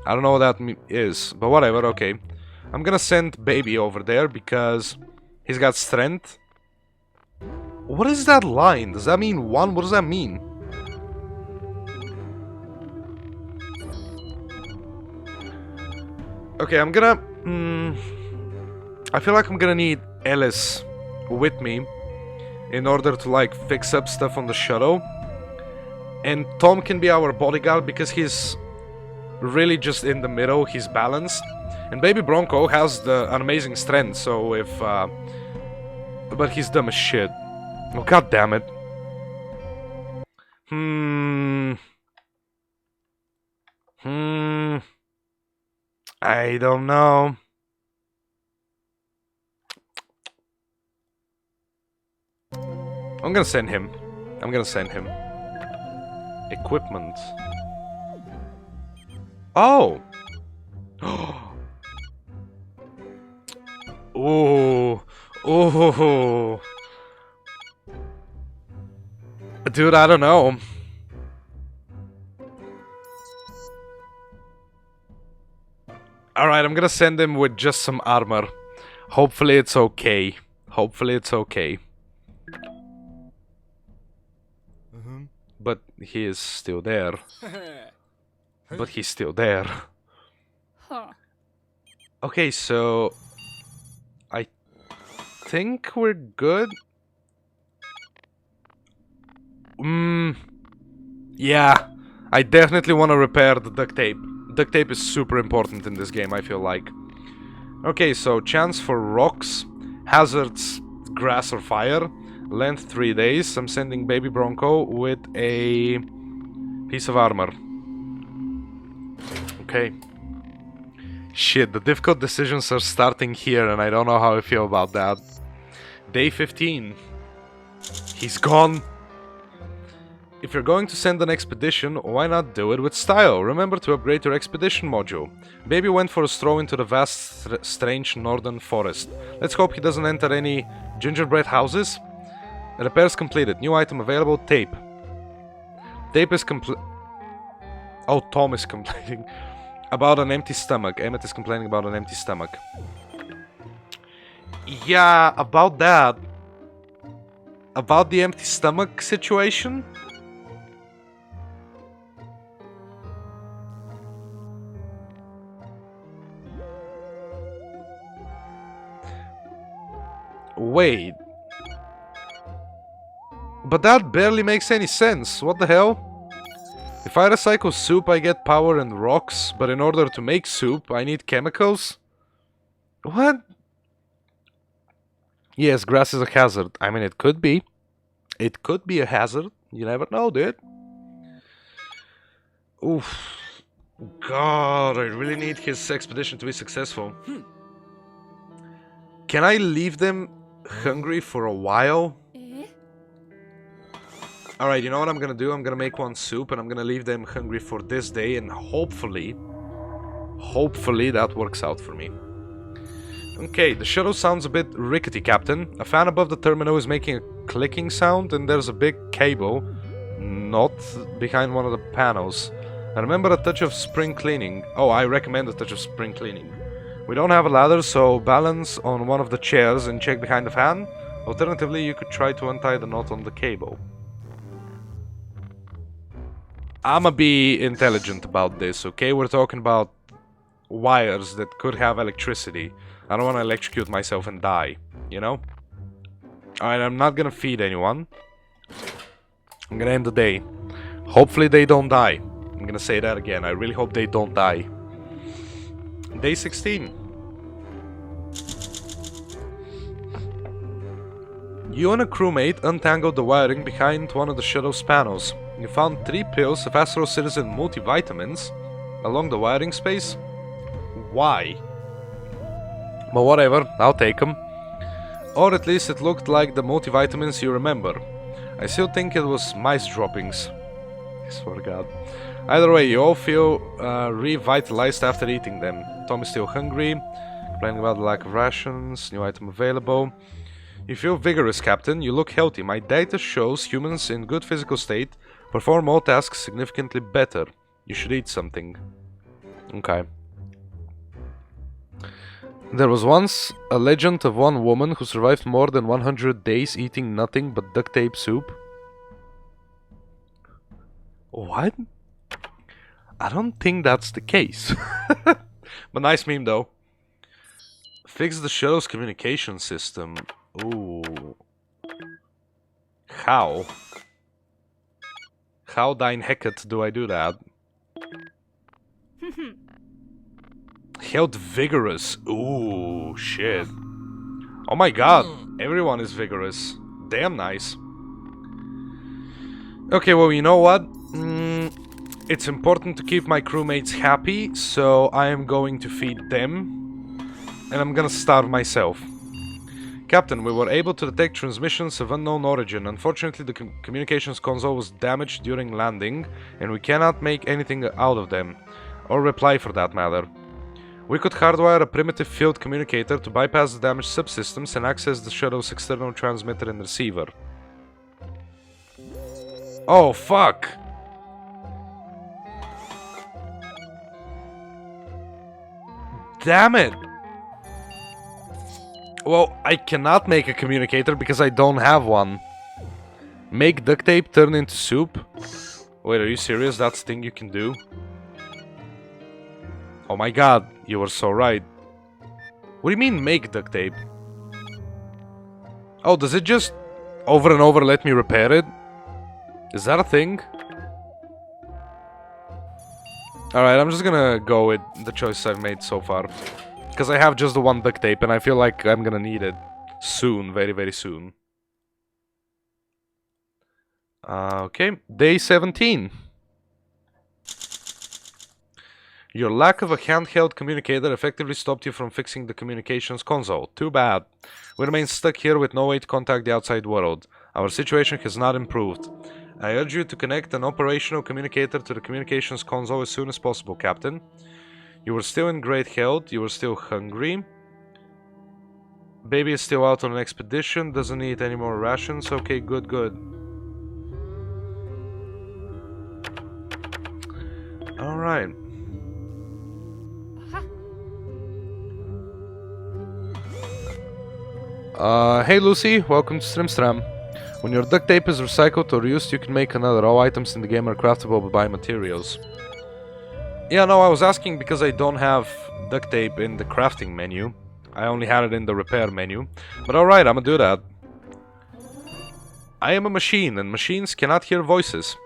I don't know what that is, but whatever, okay. I'm gonna send Baby over there because he's got strength. What is that line? Does that mean one? What does that mean? Okay, I'm gonna... I feel like I'm gonna need Ellis with me in order to, like, fix up stuff on the shuttle. And Tom can be our bodyguard because he's really just in the middle, he's balanced. And Baby Bronco has an amazing strength, so if... But he's dumb as shit. Oh, god damn it. I don't know. I'm gonna send him. Equipment. Oh! Ooh. Ooh. Dude, I don't know. Alright, I'm gonna send him with just some armor. Hopefully it's okay. Hopefully it's okay. But he is still there. But he's still there. Okay, so... I think we're good. Yeah. I definitely want to repair the duct tape. Duct tape is super important in this game, I feel like. Okay, so chance for rocks, hazards, grass or fire, length 3 days. I'm sending Baby Bronco with a piece of armor. Okay. Shit, the difficult decisions are starting here and I don't know how I feel about that. Day 15. He's gone. If you're going to send an expedition, why not do it with style? Remember to upgrade your expedition module. Baby went for a stroll into the vast, strange northern forest. Let's hope he doesn't enter any gingerbread houses. Repairs completed. New item available, tape. Tape is complete. Oh, Tom is complaining about an empty stomach. Emmett is complaining about an empty stomach. Yeah, about that. About the empty stomach situation. Wait. But that barely makes any sense. What the hell? If I recycle soup, I get power and rocks, but in order to make soup, I need chemicals? What? Yes, grass is a hazard. I mean, it could be. It could be a hazard. You never know, dude. Oof. God, I really need his expedition to be successful. Can I leave them hungry for a while? Alright, you know what I'm gonna do? I'm gonna make one soup and I'm gonna leave them hungry for this day and hopefully that works out for me. Okay, the shuttle sounds a bit rickety, Captain. A fan above the terminal is making a clicking sound and there's a big cable knot behind one of the panels. And remember a touch of spring cleaning. Oh, I recommend a touch of spring cleaning. We don't have a ladder, so balance on one of the chairs and check behind the fan. Alternatively, you could try to untie the knot on the cable. I'ma be intelligent about this, okay? We're talking about wires that could have electricity. I don't want to electrocute myself and die, you know? Alright, I'm not gonna feed anyone. I'm gonna end the day. Hopefully they don't die. I'm gonna say that again. I really hope they don't die. Day 16. You and a crewmate untangled the wiring behind one of the shuttle's panels. You found 3 pills of Astro Citizen multivitamins along the wiring space. Why? But whatever, I'll take them. Or at least it looked like the multivitamins you remember. I still think it was mice droppings. I swear to God. Either way, you all feel revitalized after eating them. Tom is still hungry, complaining about the lack of rations, new item available. You feel vigorous, Captain. You look healthy. My data shows humans in good physical state perform all tasks significantly better. You should eat something. Okay. There was once a legend of one woman who survived more than 100 days eating nothing but duct tape soup. What? I don't think that's the case. But nice meme though. Fix the shuttle's communication system. Ooh. How? How thine hecket do I do that? Held vigorous. Ooh, shit. Oh my god, everyone is vigorous. Damn nice. Okay, well, you know what? It's important to keep my crewmates happy, so I am going to feed them. And I'm gonna starve myself. Captain, we were able to detect transmissions of unknown origin. Unfortunately, the communications console was damaged during landing, and we cannot make anything out of them. Or reply for that matter. We could hardwire a primitive field communicator to bypass the damaged subsystems and access the shuttle's external transmitter and receiver. Oh, fuck! Damn it! Well, I cannot make a communicator because I don't have one. Make duct tape turn into soup? Wait, are you serious? That's the thing you can do? Oh my god, you were so right. What do you mean make duct tape? Oh, does it just over and over let me repair it? Is that a thing? Alright, I'm just gonna go with the choices I've made so far. Because I have just the one duct tape and I feel like I'm gonna need it soon, very, very soon. Okay, day 17. Your lack of a handheld communicator effectively stopped you from fixing the communications console. Too bad. We remain stuck here with no way to contact the outside world. Our situation has not improved. I urge you to connect an operational communicator to the communications console as soon as possible, Captain. You were still in great health, you were still hungry. Baby is still out on an expedition, doesn't need any more rations. Okay, good, good. Alright. Hey Lucy, welcome to Streamstram. When your duct tape is recycled or used, you can make another. All items in the game are craftable by materials. Yeah, no, I was asking because I don't have duct tape in the crafting menu. I only had it in the repair menu. But alright, I'm gonna do that. I am a machine, and machines cannot hear voices.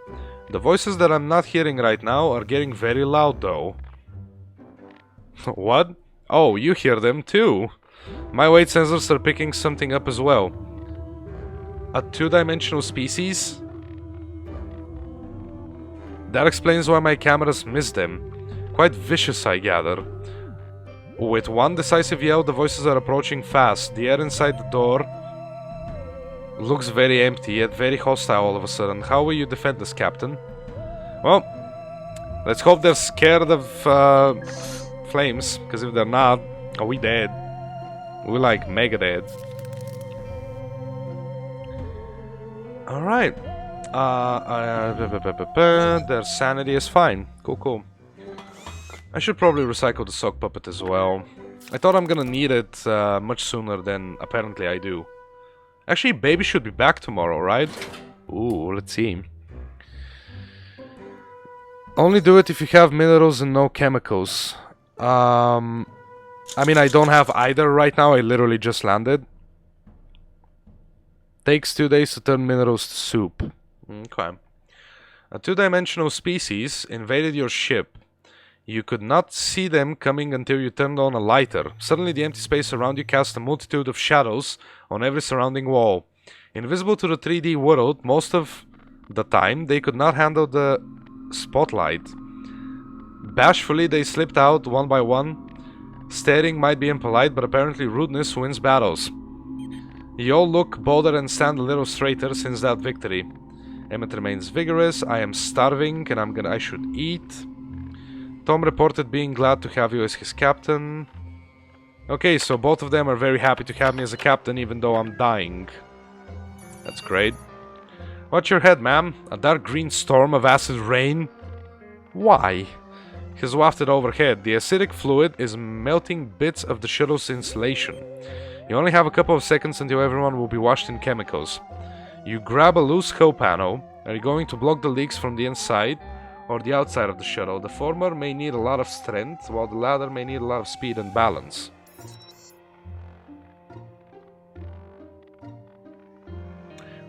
The voices that I'm not hearing right now are getting very loud, though. What? Oh, you hear them too. My weight sensors are picking something up as well. A two-dimensional species? That explains why my cameras miss them. Quite vicious, I gather. With one decisive yell, the voices are approaching fast. The air inside the door looks very empty, yet very hostile all of a sudden. How will you defend this, Captain? Well, let's hope they're scared of flames, because if they're not, are we dead? We're like mega dead. Alright. Their sanity is fine. Cool, cool. I should probably recycle the sock puppet as well. I thought I'm gonna need it much sooner than apparently I do. Actually, baby should be back tomorrow, right? Ooh, let's see. Only do it if you have minerals and no chemicals. I mean, I don't have either right now. I literally just landed. Takes 2 days to turn minerals to soup. Okay. A two-dimensional species invaded your ship. You could not see them coming until you turned on a lighter. Suddenly the empty space around you cast a multitude of shadows on every surrounding wall. Invisible to the 3D world, most of the time, they could not handle the spotlight. Bashfully, they slipped out one by one. Staring might be impolite, but apparently rudeness wins battles. You all look bolder and stand a little straighter since that victory. Emmett remains vigorous. I am starving and I should eat. Tom reported being glad to have you as his captain. Okay, so both of them are very happy to have me as a captain even though I'm dying. That's great. Watch your head, ma'am. A dark green storm of acid rain? Why? Has wafted overhead. The acidic fluid is melting bits of the shuttle's insulation. You only have a couple of seconds until everyone will be washed in chemicals. You grab a loose hull panel. Are you going to block the leaks from the inside or the outside of the shuttle? The former may need a lot of strength, while the latter may need a lot of speed and balance.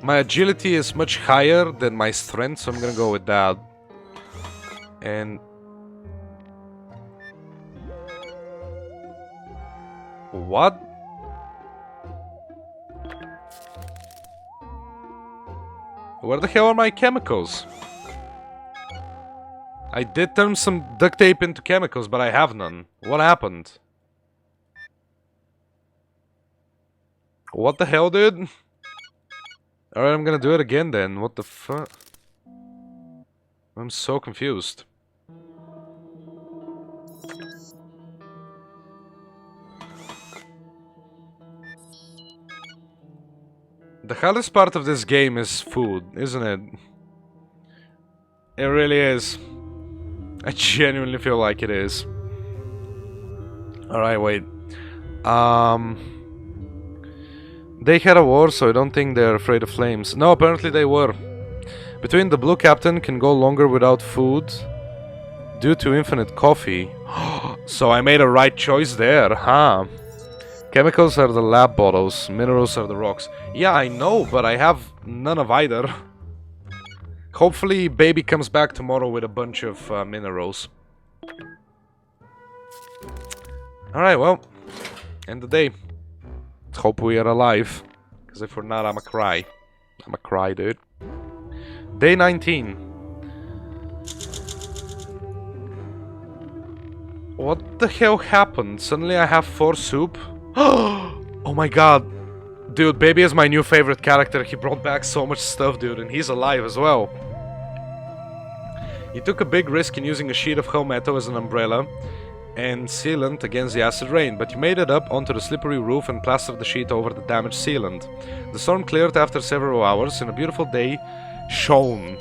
My agility is much higher than my strength, so I'm gonna go with that. And... what? Where the hell are my chemicals? I did turn some duct tape into chemicals, but I have none. What happened? What the hell, dude? Alright, I'm gonna do it again then. What the fuck? I'm so confused. The hardest part of this game is food, isn't it? It really is. I genuinely feel like it is. Alright, wait. They had a war, so I don't think they're afraid of flames. No, apparently they were. Between the blue captain can go longer without food due to infinite coffee. So I made a right choice there, huh? Chemicals are the lab bottles, minerals are the rocks. Yeah, I know, but I have none of either. Hopefully, baby comes back tomorrow with a bunch of minerals. Alright, well, end the day. Let's hope we are alive. Because if we're not, I'ma cry. I'ma cry, dude. Day 19. What the hell happened? Suddenly I have 4 soup? Oh my god. Dude, baby is my new favorite character. He brought back so much stuff, dude, and he's alive as well. You took a big risk in using a sheet of Helmetto as an umbrella and sealant against the acid rain, but you made it up onto the slippery roof and plastered the sheet over the damaged sealant. The storm cleared after several hours, and a beautiful day shone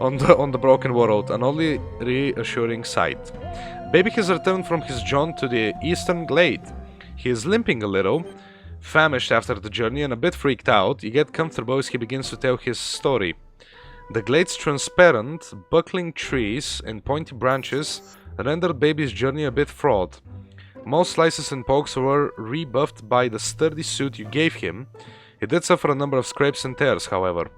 on the broken world, an only reassuring sight. Baby has returned from his jaunt to the eastern glade. He is limping a little, famished after the journey and a bit freaked out. You get comfortable as he begins to tell his story. The glade's transparent, buckling trees and pointy branches rendered Baby's journey a bit fraught. Most slices and pokes were rebuffed by the sturdy suit you gave him. He did suffer a number of scrapes and tears, however.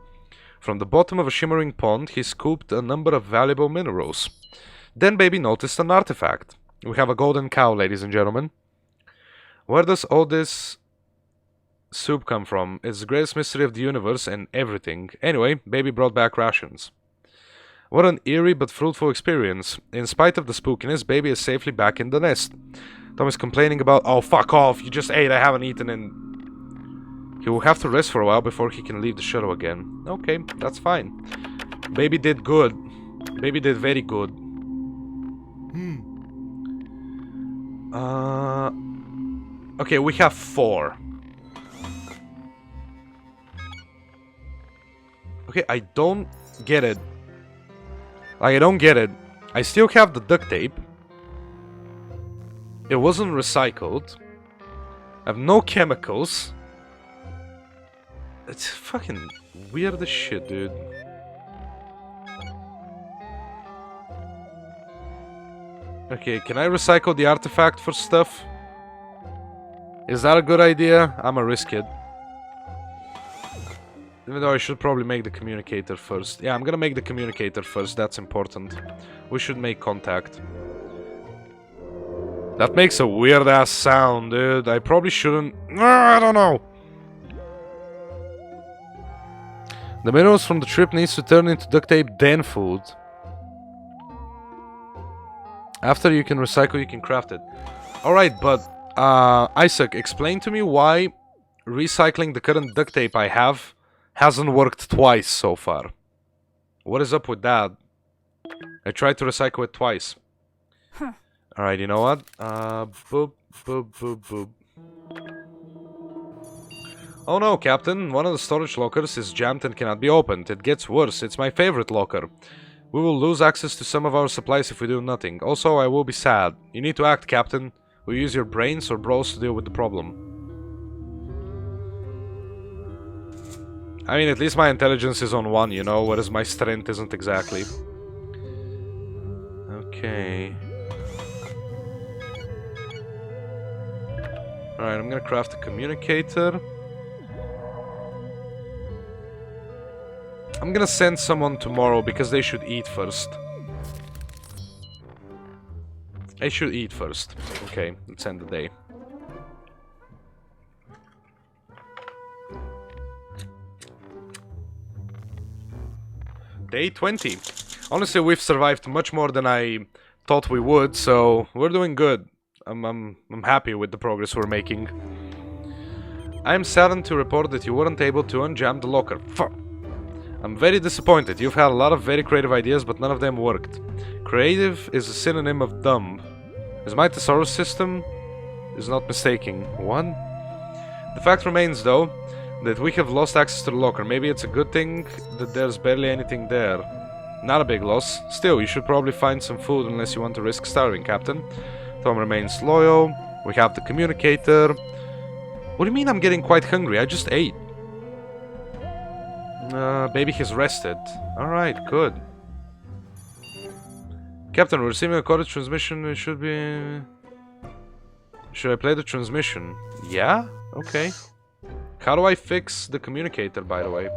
From the bottom of a shimmering pond, he scooped a number of valuable minerals. Then Baby noticed an artifact. We have a golden cow, ladies and gentlemen. Where does all this soup come from? It's the greatest mystery of the universe and everything. Anyway, Baby brought back rations. What an eerie but fruitful experience. In spite of the spookiness, Baby is safely back in the nest. Tom is complaining about, oh fuck off, you just ate, I haven't eaten, and he will have to rest for a while before he can leave the shuttle again. Okay, that's fine. Baby did good. Baby did very good. Okay, we have 4. Okay, I don't get it. Like, I don't get it. I still have the duct tape. It wasn't recycled. I have no chemicals. It's fucking weird as shit, dude. Okay, can I recycle the artifact for stuff? Is that a good idea? I'ma risk it. Even though I should probably make the communicator first. Yeah, I'm gonna make the communicator first, that's important. We should make contact. That makes a weird ass sound, dude. I probably shouldn't... I don't know. The minerals from the trip needs to turn into duct tape, then food. After you can recycle, you can craft it. Alright, but... Isaac, explain to me why recycling the current duct tape I have hasn't worked twice so far. What is up with that? I tried to recycle it twice. Huh. Alright, you know what? Boop, boop, boop, boop. Oh no, Captain. One of the storage lockers is jammed and cannot be opened. It gets worse. It's my favorite locker. We will lose access to some of our supplies if we do nothing. Also, I will be sad. You need to act, Captain. Will you use your brains or bros to deal with the problem? I mean, at least my intelligence is on 1, you know, whereas my strength isn't exactly. Okay. Alright, I'm gonna craft a communicator. I'm gonna send someone tomorrow because they should eat first. They should eat first. Okay, let's end the day. Day 20. Honestly, we've survived much more than I thought we would, so we're doing good. I'm happy with the progress we're making. I am saddened to report that you weren't able to unjam the locker. Fuck. I'm very disappointed. You've had a lot of very creative ideas, but none of them worked. Creative is a synonym of dumb. As my thesaurus system is not mistaking. What? The fact remains, though, that we have lost access to the locker. Maybe it's a good thing that there's barely anything there. Not a big loss. Still, you should probably find some food unless you want to risk starving, Captain. Tom remains loyal. We have the communicator. What do you mean I'm getting quite hungry? I just ate. Baby has rested. Alright, good. Captain, we're receiving a coded transmission. It should be... Should I play the transmission? Yeah? Okay. How do I fix the communicator, by the way?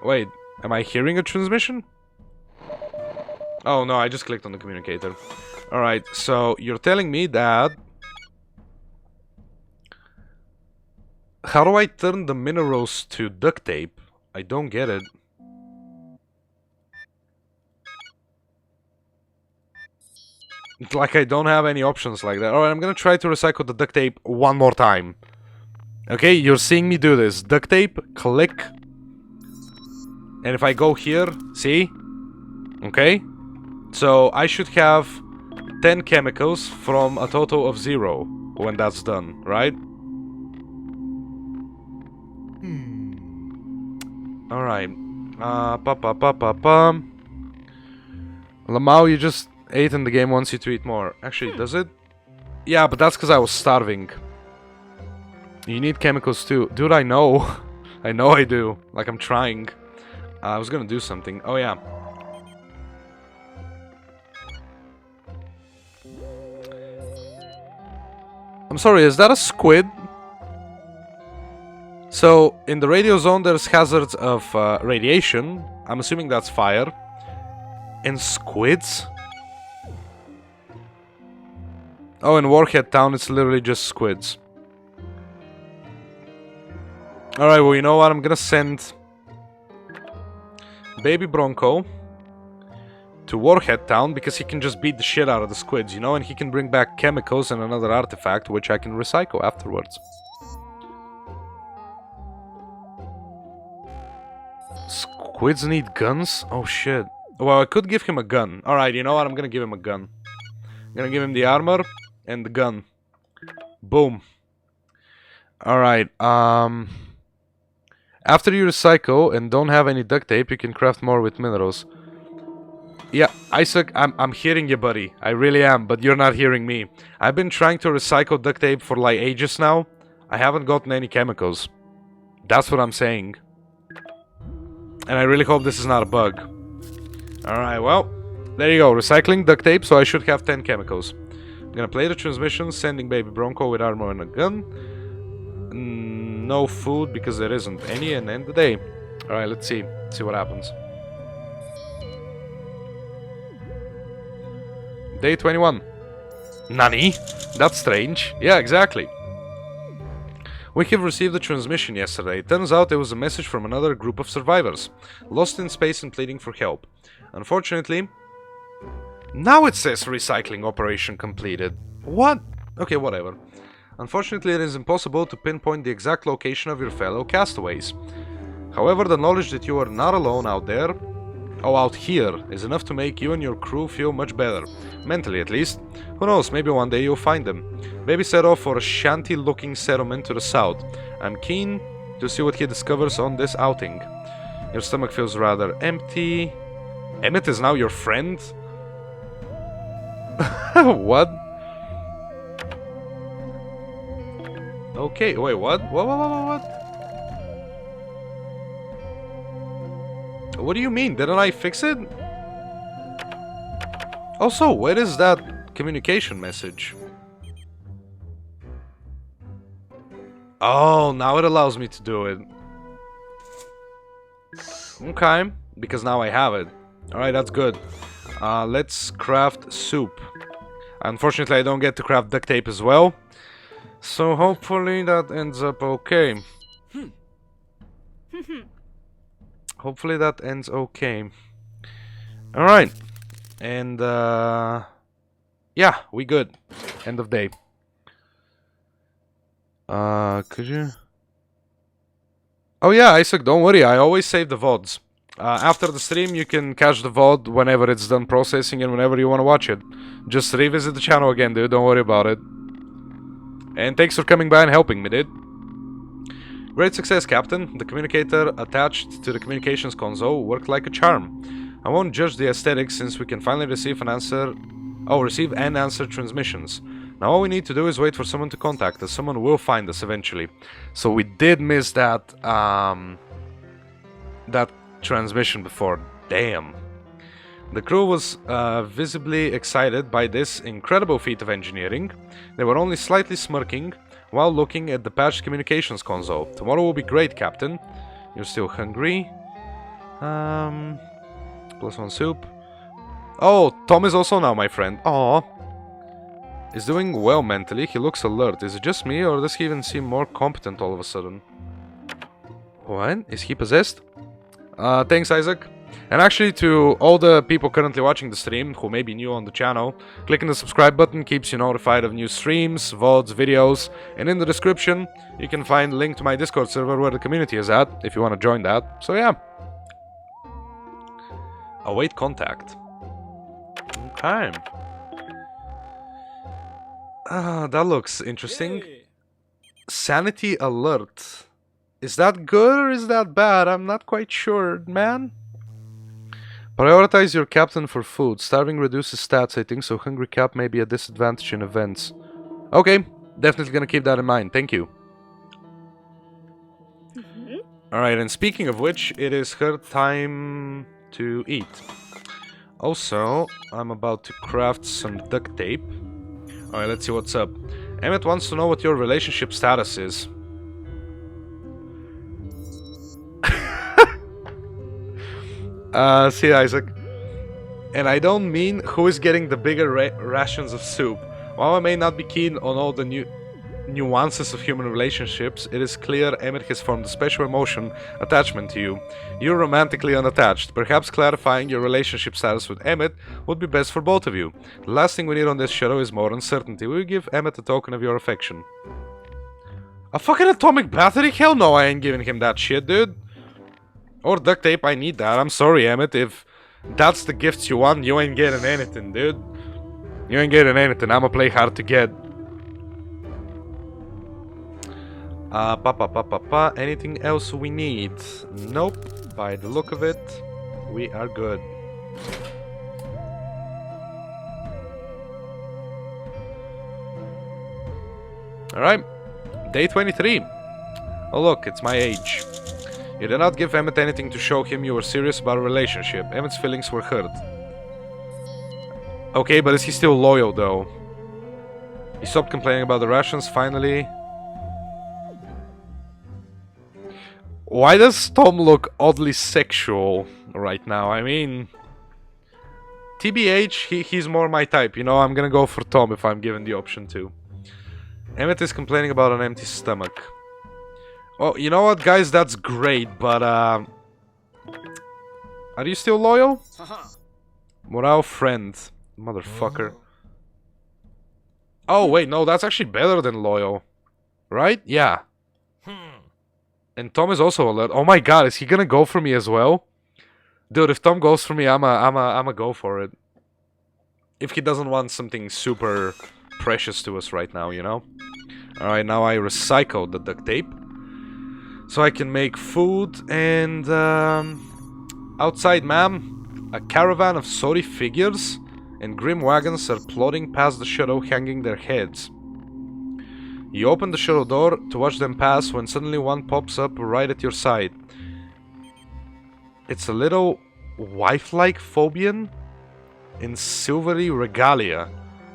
Wait, am I hearing a transmission? Oh no, I just clicked on the communicator. Alright, so you're telling me that... How do I turn the minerals to duct tape? I don't get it. It's like I don't have any options like that. Alright, I'm gonna try to recycle the duct tape one more time. Okay, you're seeing me do this. Duct tape, click. And if I go here, see? Okay? So I should have 10 chemicals from a total of 0 when that's done, right? Alright. Lamau, you just ate and the game wants you to eat more. Actually, does it? Yeah, but that's because I was starving. You need chemicals too. Dude, I know. I know I do. Like, I'm trying. I was gonna do something. Oh, yeah. I'm sorry, is that a squid? So, in the radio zone, there's hazards of radiation. I'm assuming that's fire. And squids? Oh, in Warhead Town, it's literally just squids. Alright, well, you know what? I'm gonna send Baby Bronco to Warhead Town because he can just beat the shit out of the squids, you know? And he can bring back chemicals and another artifact, which I can recycle afterwards. Squids need guns? Oh, shit. Well, I could give him a gun. Alright, you know what? I'm gonna give him a gun. I'm gonna give him the armor and the gun. Boom. Alright, after you recycle and don't have any duct tape, you can craft more with minerals. Yeah, Isaac, I'm hearing you, buddy. I really am, but you're not hearing me. I've been trying to recycle duct tape for like ages now. I haven't gotten any chemicals. That's what I'm saying. And I really hope this is not a bug. Alright, well, there you go. Recycling duct tape, so I should have 10 chemicals. I'm gonna play the transmission, sending Baby Bronco with armor and a gun. No food, because there isn't any, and end the day. Alright, let's see. See what happens. Day 21. Nani? That's strange. Yeah, exactly. We have received a transmission yesterday. It turns out it was a message from another group of survivors, lost in space and pleading for help. Unfortunately, now it says recycling operation completed. What? Okay, whatever. Unfortunately, it is impossible to pinpoint the exact location of your fellow castaways. However, the knowledge that you are not alone out there, out here, is enough to make you and your crew feel much better. Mentally, at least. Who knows, maybe one day you'll find them. Baby set off for a shanty-looking settlement to the south. I'm keen to see what he discovers on this outing. Your stomach feels rather empty. Emmett is now your friend? What? Okay, wait, what? What? What do you mean? Didn't I fix it? Also, where is that communication message? Oh, now it allows me to do it. Okay, because now I have it. Alright, that's good. Let's craft soup. Unfortunately, I don't get to craft duct tape as well. So hopefully that ends up okay. Hopefully that ends okay. Alright. And yeah, we good. End of day. Could you? Oh yeah, Isaac, don't worry, I always save the VODs. After the stream, you can catch the VOD whenever it's done processing and whenever you want to watch it. Just revisit the channel again, dude, don't worry about it. And thanks for coming by and helping me, dude. Great success, Captain. The communicator attached to the communications console worked like a charm. I won't judge the aesthetics since we can finally receive and answer transmissions. Now all we need to do is wait for someone to contact us. Someone will find us eventually. So we did miss that that transmission before. Damn. The crew was visibly excited by this incredible feat of engineering. They were only slightly smirking while looking at the patched communications console. Tomorrow will be great, Captain. You're still hungry? +1 soup. Oh, Tom is also now my friend. Aww. He's doing well mentally. He looks alert. Is it just me, or does he even seem more competent all of a sudden? What? Is he possessed? Thanks, Isaac. And actually, to all the people currently watching the stream, who may be new on the channel, clicking the subscribe button keeps you notified of new streams, VODs, videos, and in the description, you can find a link to my Discord server where the community is at, if you want to join that. So yeah. Await contact. Okay. That looks interesting. Sanity alert. Is that good or is that bad? I'm not quite sure, man. Prioritize your captain for food. Starving reduces stats, I think, so hungry cap may be a disadvantage in events. Okay, definitely gonna keep that in mind. Thank you. Alright, and speaking of which, it is her time to eat. Also, I'm about to craft some duct tape. Alright, let's see what's up. Emmett wants to know what your relationship status is. See, Isaac. And I don't mean who is getting the bigger rations of soup. While I may not be keen on all the nuances of human relationships, it is clear Emmett has formed a special emotion attachment to you. You're romantically unattached. Perhaps clarifying your relationship status with Emmett would be best for both of you. The last thing we need on this show is more uncertainty. Will you give Emmett a token of your affection? A fucking atomic battery? Hell no, I ain't giving him that shit, dude. Or duct tape, I need that. I'm sorry, Emmett. If that's the gifts you want, you ain't getting anything, dude. You ain't getting anything. I'ma play hard to get. Anything else we need? Nope. By the look of it, we are good. Alright. Day 23. Oh look, it's my age. You did not give Emmett anything to show him you were serious about a relationship. Emmett's feelings were hurt. Okay, but is he still loyal though? He stopped complaining about the rations finally. Why does Tom look oddly sexual right now? I mean, TBH, he's more my type. You know, I'm gonna go for Tom if I'm given the option to. Emmett is complaining about an empty stomach. Oh, you know what, guys? That's great, but, are you still loyal? Morale friend. Motherfucker. Oh, wait, no, that's actually better than loyal. Right? Yeah. And Tom is also alert. Oh my god, is he gonna go for me as well? Dude, if Tom goes for me, I'ma go for it. If he doesn't want something super precious to us right now, you know? Alright, now I recycled the duct tape. So I can make food and... outside, ma'am, a caravan of sorry figures and grim wagons are plodding past the shuttle, hanging their heads. You open the shuttle door to watch them pass when suddenly one pops up right at your side. It's a little wife-like Phobian in silvery regalia.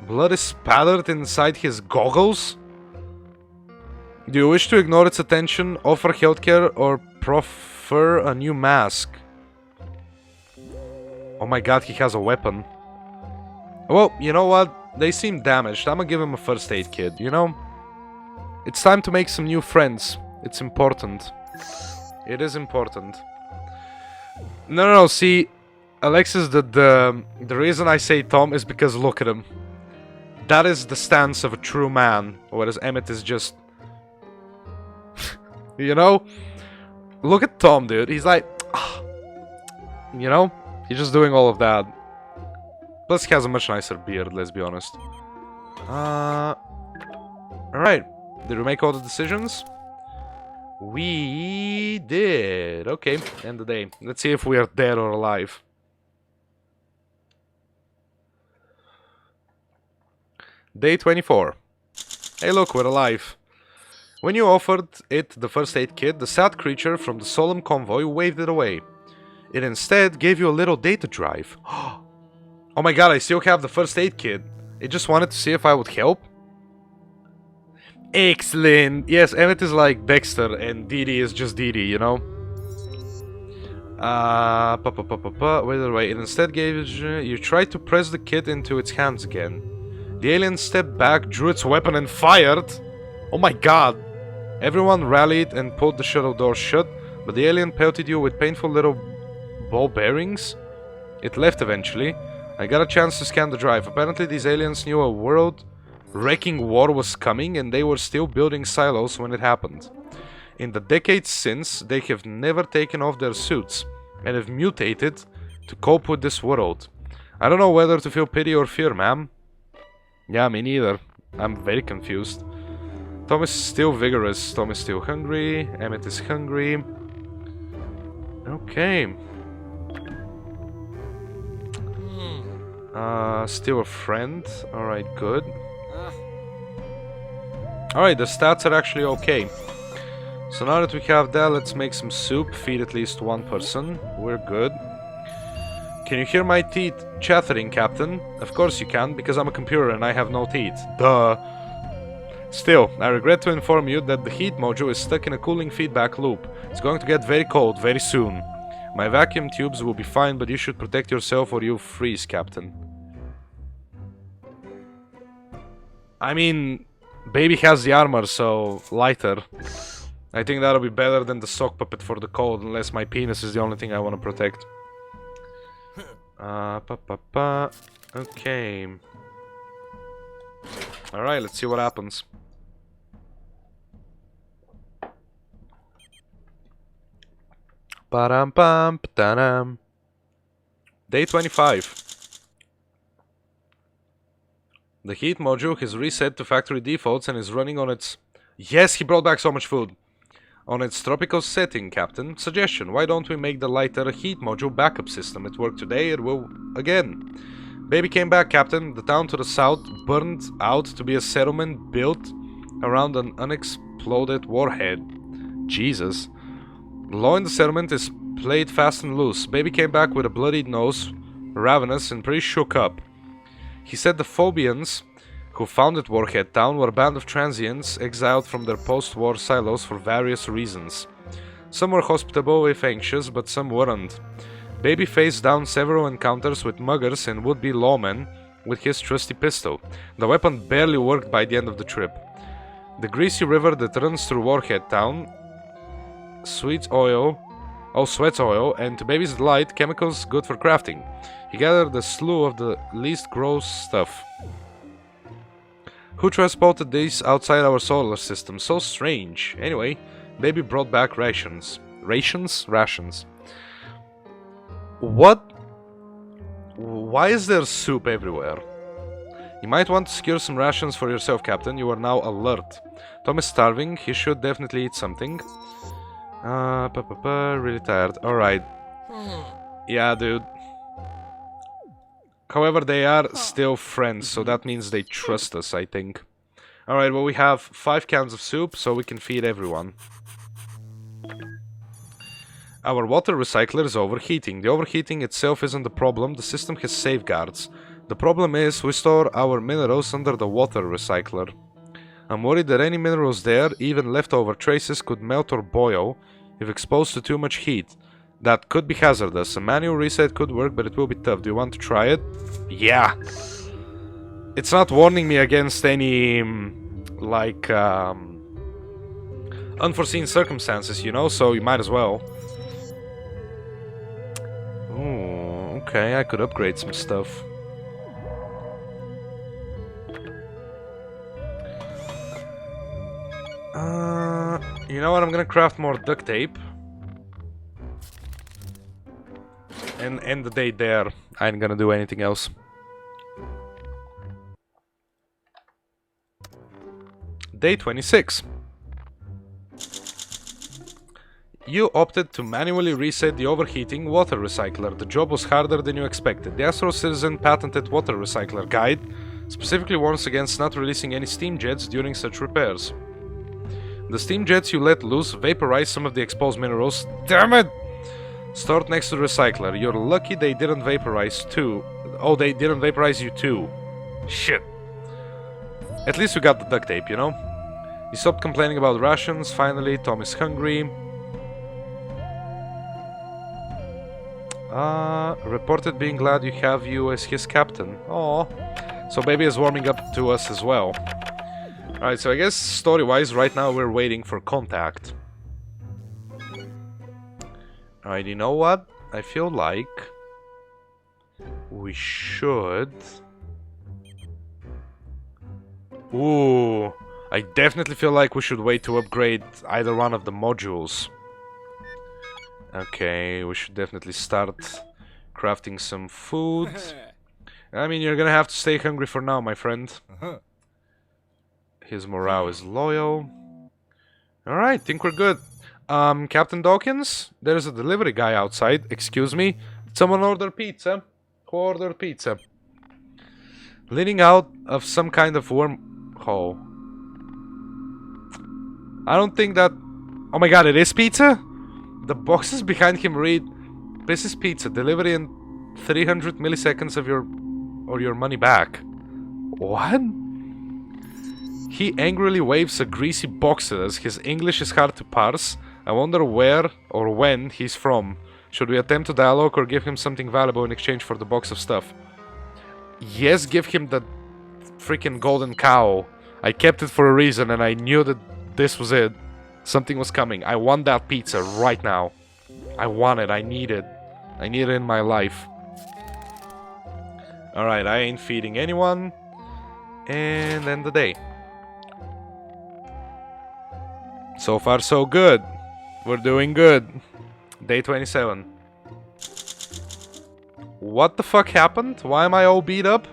Blood is spattered inside his goggles. Do you wish to ignore its attention, offer healthcare, or prefer a new mask? Oh my god, he has a weapon. Well, you know what? They seem damaged. I'm gonna give him a first aid kit, you know? It's time to make some new friends. It's important. It is important. No, see, Alexis, the reason I say Tom is because look at him. That is the stance of a true man, whereas Emmett is just... you know? Look at Tom, dude. He's like... you know? He's just doing all of that. Plus, he has a much nicer beard, let's be honest. Alright. Did we make all the decisions? We did. Okay, end the day. Let's see if we are dead or alive. Day 24. Hey look, we're alive. When you offered it the first aid kit, the sad creature from the solemn convoy waved it away. It instead gave you a little data drive. Oh my god, I still have the first aid kit. It just wanted to see if I would help. Excellent. Yes, Emmett is like Dexter and Dee Dee is just Dee Dee, you know? Wait, wait. It instead gave you tried to press the kit into its hands again. The alien stepped back, drew its weapon and fired. Oh my god. Everyone rallied and pulled the shuttle door shut, but the alien pelted you with painful little ball bearings. It left eventually. I got a chance to scan the drive. Apparently these aliens knew a world-wrecking war was coming and they were still building silos when it happened. In the decades since, they have never taken off their suits and have mutated to cope with this world. I don't know whether to feel pity or fear, ma'am. Yeah, me neither. I'm very confused. Tom is still vigorous. Tom is still hungry. Emmett is hungry. Okay. Still a friend. Alright, good. Alright, the stats are actually okay. So now that we have that, let's make some soup. Feed at least one person. We're good. Can you hear my teeth chattering, Captain? Of course you can, because I'm a computer and I have no teeth. Duh. Still, I regret to inform you that the heat module is stuck in a cooling feedback loop. It's going to get very cold very soon. My vacuum tubes will be fine, but you should protect yourself or you'll freeze, Captain. I mean, baby has the armor, so lighter. I think that'll be better than the sock puppet for the cold, unless my penis is the only thing I want to protect. Okay. Alright, let's see what happens. Ba-dum-bum-ba-dum. Day 25. The heat module has reset to factory defaults and is running on its... Yes, he brought back so much food. On its tropical setting, Captain. Suggestion, why don't we make the lighter a heat module backup system? It worked today, it will again. Baby came back, Captain. The town to the south burned out to be a settlement built around an unexploded warhead. Jesus. The law in the settlement is played fast and loose. Baby came back with a bloodied nose, ravenous and pretty shook up. He said the Phobians who founded Warhead Town were a band of transients exiled from their post-war silos for various reasons. Some were hospitable if anxious, but some weren't. Baby faced down several encounters with muggers and would-be lawmen with his trusty pistol. The weapon barely worked by the end of the trip. The greasy river that runs through Warhead Town sweats oil, and to Baby's delight, chemicals good for crafting. He gathered a slew of the least gross stuff. Who transported these outside our solar system? So strange. Anyway, Baby brought back rations. Rations? Rations. What? Why is there soup everywhere? You might want to secure some rations for yourself, Captain. You are now alert. Tom is starving. He should definitely eat something. Really tired. Alright. Yeah, dude. However, they are still friends, so that means they trust us, I think. Alright, well, we have 5 cans of soup, so we can feed everyone. Our water recycler is overheating. The overheating itself isn't the problem, the system has safeguards. The problem is, we store our minerals under the water recycler. I'm worried that any minerals there, even leftover traces, could melt or boil if exposed to too much heat. That could be hazardous. A manual reset could work, but it will be tough. Do you want to try it? Yeah! It's not warning me against any, like, unforeseen circumstances, you know, so you might as well. Ooh, okay, I could upgrade some stuff. You know what, I'm gonna craft more duct tape. And end the day there. I ain't gonna do anything else. Day 26. You opted to manually reset the overheating water recycler. The job was harder than you expected. The Astro Citizen patented water recycler guide specifically warns against not releasing any steam jets during such repairs. The steam jets you let loose vaporize some of the exposed minerals. Damn it! Stored next to the recycler. You're lucky they didn't vaporize too. Oh, they didn't vaporize you too. Shit. At least we got the duct tape, you know? He stopped complaining about rations. Finally, Tom is hungry. Reported being glad you have you as his captain. Oh, so baby is warming up to us as well. Alright, so I guess story-wise, right now we're waiting for contact. Alright, you know what? I feel like we should... Ooh, I definitely feel like we should wait to upgrade either one of the modules. Okay, we should definitely start crafting some food. I mean, you're gonna have to stay hungry for now, my friend. His morale is loyal. Alright, think we're good. Captain Dawkins, there's a delivery guy outside. Excuse me? Did someone order pizza? Who ordered pizza? Leaning out of some kind of wormhole. I don't think that... Oh my god, it is pizza? The boxes behind him read, "This is pizza, delivery in 300 milliseconds of your money back." What? He angrily waves a greasy box at us. His English is hard to parse. I wonder where or when he's from. Should we attempt a dialogue or give him something valuable in exchange for the box of stuff? Yes, give him the freaking golden cow. I kept it for a reason and I knew that this was it. Something was coming. I want that pizza right now. I want it. I need it. I need it in my life. Alright, I ain't feeding anyone. And end the day. So far, so good. We're doing good. Day 27. What the fuck happened? Why am I all beat up?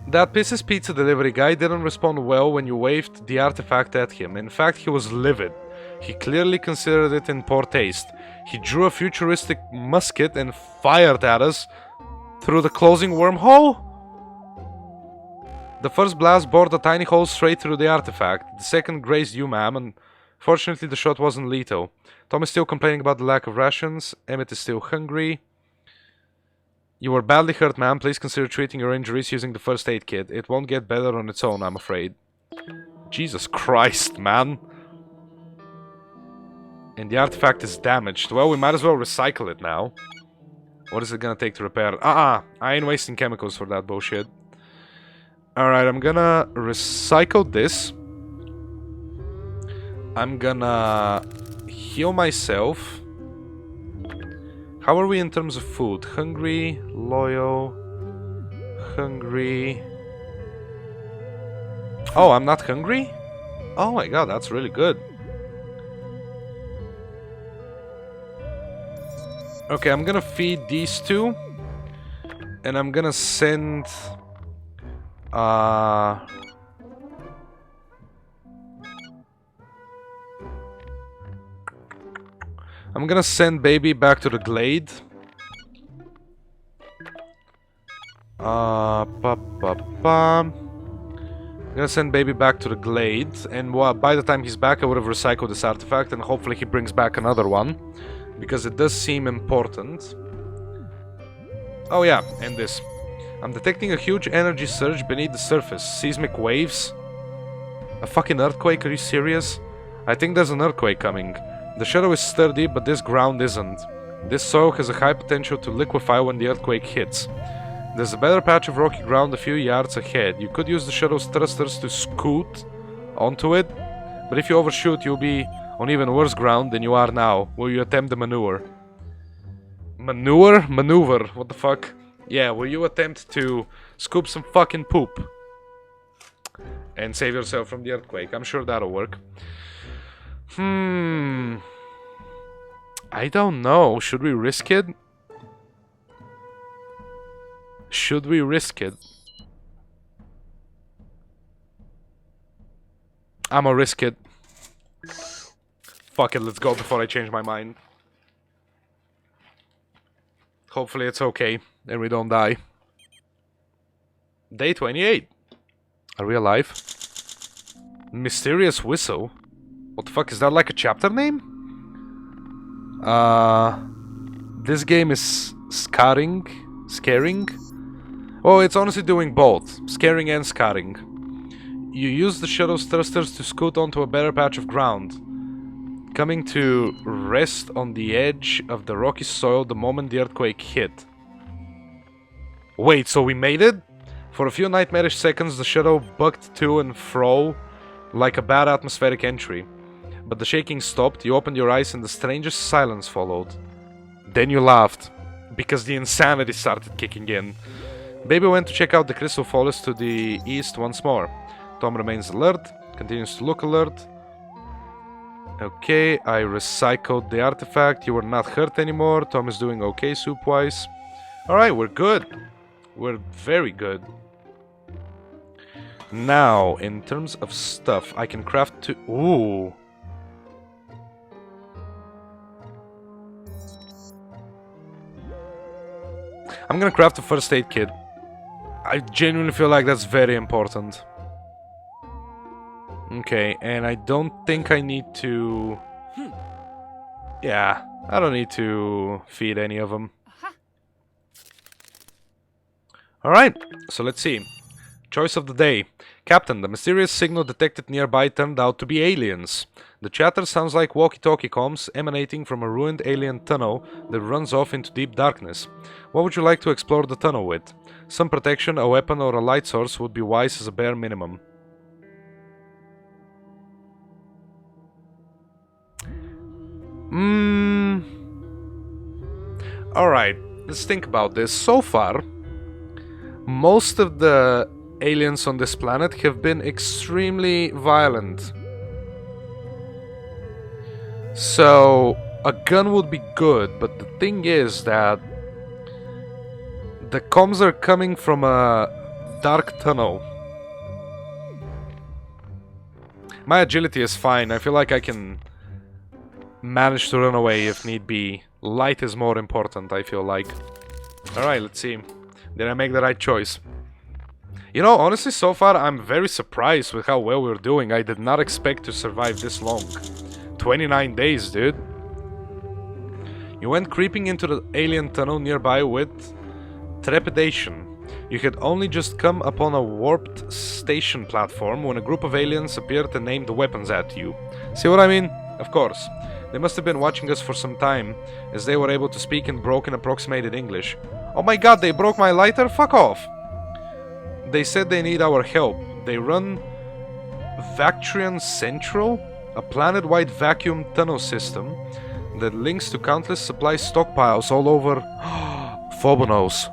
That Pisses Pizza delivery guy didn't respond well when you waved the artifact at him. In fact, he was livid. He clearly considered it in poor taste. He drew a futuristic musket and fired at us through the closing wormhole? The first blast bored a tiny hole straight through the artifact. The second grazed you, ma'am, and fortunately the shot wasn't lethal. Tom is still complaining about the lack of rations. Emmett is still hungry. You were badly hurt, ma'am. Please consider treating your injuries using the first aid kit. It won't get better on its own, I'm afraid. Jesus Christ, man. And the artifact is damaged. Well, we might as well recycle it now. What is it gonna take to repair? I ain't wasting chemicals for that bullshit. Alright, I'm gonna recycle this. I'm gonna heal myself. How are we in terms of food? Hungry, loyal, hungry. Oh, I'm not hungry? Oh my god, that's really good. Okay, I'm gonna feed these two. And I'm gonna send... I'm gonna send baby back to the glade. I'm gonna send baby back to the glade, and by the time he's back I would have recycled this artifact, and hopefully he brings back another one, because it does seem important. Oh yeah, and this. I'm detecting a huge energy surge beneath the surface. Seismic waves? A fucking earthquake? Are you serious? I think there's an earthquake coming. The shadow is sturdy, but this ground isn't. This soil has a high potential to liquefy when the earthquake hits. There's a better patch of rocky ground a few yards ahead. You could use the shadow's thrusters to scoot onto it, but if you overshoot, you'll be on even worse ground than you are now. Will you attempt the maneuver? Maneuver? Maneuver. What the fuck? Yeah, will you attempt to scoop some fucking poop and save yourself from the earthquake? I'm sure that'll work. I don't know. Should we risk it? Should we risk it? I'ma risk it. Fuck it, let's go before I change my mind. Hopefully it's okay, and we don't die. Day 28. Are we alive? Mysterious Whistle? What the fuck, is that like a chapter name? This game is scaring? Oh, it's honestly doing both. Scaring and scarring. You use the shadow's thrusters to scoot onto a better patch of ground, coming to rest on the edge of the rocky soil the moment the earthquake hit. Wait, so we made it? For a few nightmarish seconds, the shadow bucked to and fro like a bad atmospheric entry. But the shaking stopped, you opened your eyes and the strangest silence followed. Then you laughed, because the insanity started kicking in. Baby went to check out the crystal forest to the east once more. Tom remains alert, continues to look alert. Okay, I recycled the artifact. You were not hurt anymore. Tom is doing okay soup-wise. Alright, we're good. We're very good. Now, in terms of stuff, I can craft two... Ooh. I'm gonna craft a first aid kit. I genuinely feel like that's very important. Okay, and I don't think I need to... Yeah, I don't need to feed any of them. Alright, so let's see. Choice of the day. Captain, the mysterious signal detected nearby turned out to be aliens. The chatter sounds like walkie-talkie comms emanating from a ruined alien tunnel that runs off into deep darkness. What would you like to explore the tunnel with? Some protection, a weapon, or a light source would be wise as a bare minimum. Alright, let's think about this. So far, most of the aliens on this planet have been extremely violent. So, a gun would be good, but the thing is that the comms are coming from a dark tunnel. My agility is fine. I feel like I can manage to run away if need be. Light is more important, I feel like. Alright, let's see. Did I make the right choice? You know, honestly, so far I'm very surprised with how well we're doing. I did not expect to survive this long. 29 days, dude. You went creeping into the alien tunnel nearby with trepidation. You had only just come upon a warped station platform when a group of aliens appeared and aimed weapons at you. See what I mean? Of course. They must have been watching us for some time, as they were able to speak in broken approximated English. Oh my god, they broke my lighter? Fuck off! They said they need our help. They run Vactrian Central, a planet-wide vacuum tunnel system that links to countless supply stockpiles all over Phobonos.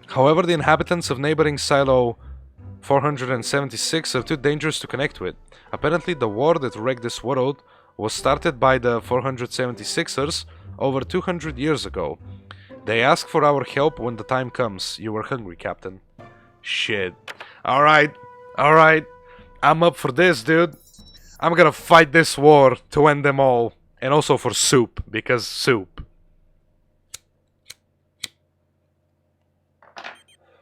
However, the inhabitants of neighboring Silo 476 are too dangerous to connect with. Apparently, the war that wrecked this world was started by the 476ers over 200 years ago. They ask for our help when the time comes. You were hungry, Captain. Shit. Alright. Alright. I'm up for this, dude. I'm gonna fight this war to end them all. And also for soup, because soup.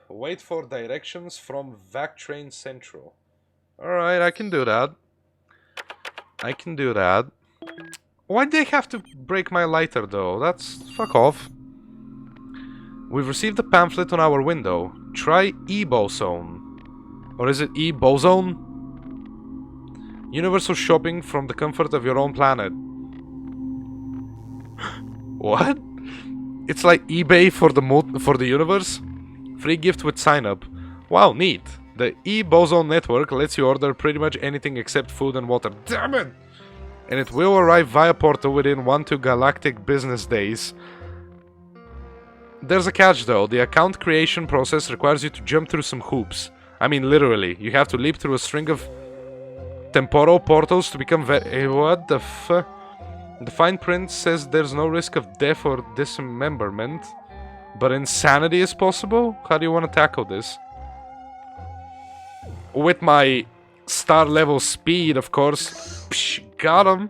Wait for directions from Vactrain Central. Alright, I can do that. I can do that. Why'd they have to break my lighter, though? That's... fuck off. We've received a pamphlet on our window. Try E-Bozone. Or is it E-Bozone? Universal shopping from the comfort of your own planet. What? It's like eBay for the universe? Free gift with sign up. Wow, neat. The E-Bozone network lets you order pretty much anything except food and water. Damn it! And it will arrive via portal within 1-2 galactic business days. There's a catch though. The account creation process requires you to jump through some hoops. I mean literally. You have to leap through a string of temporal portals to become what the fuck? The fine print says there's no risk of death or dismemberment. But insanity is possible? How do you want to tackle this? With my star level speed, of course. Psh, got him.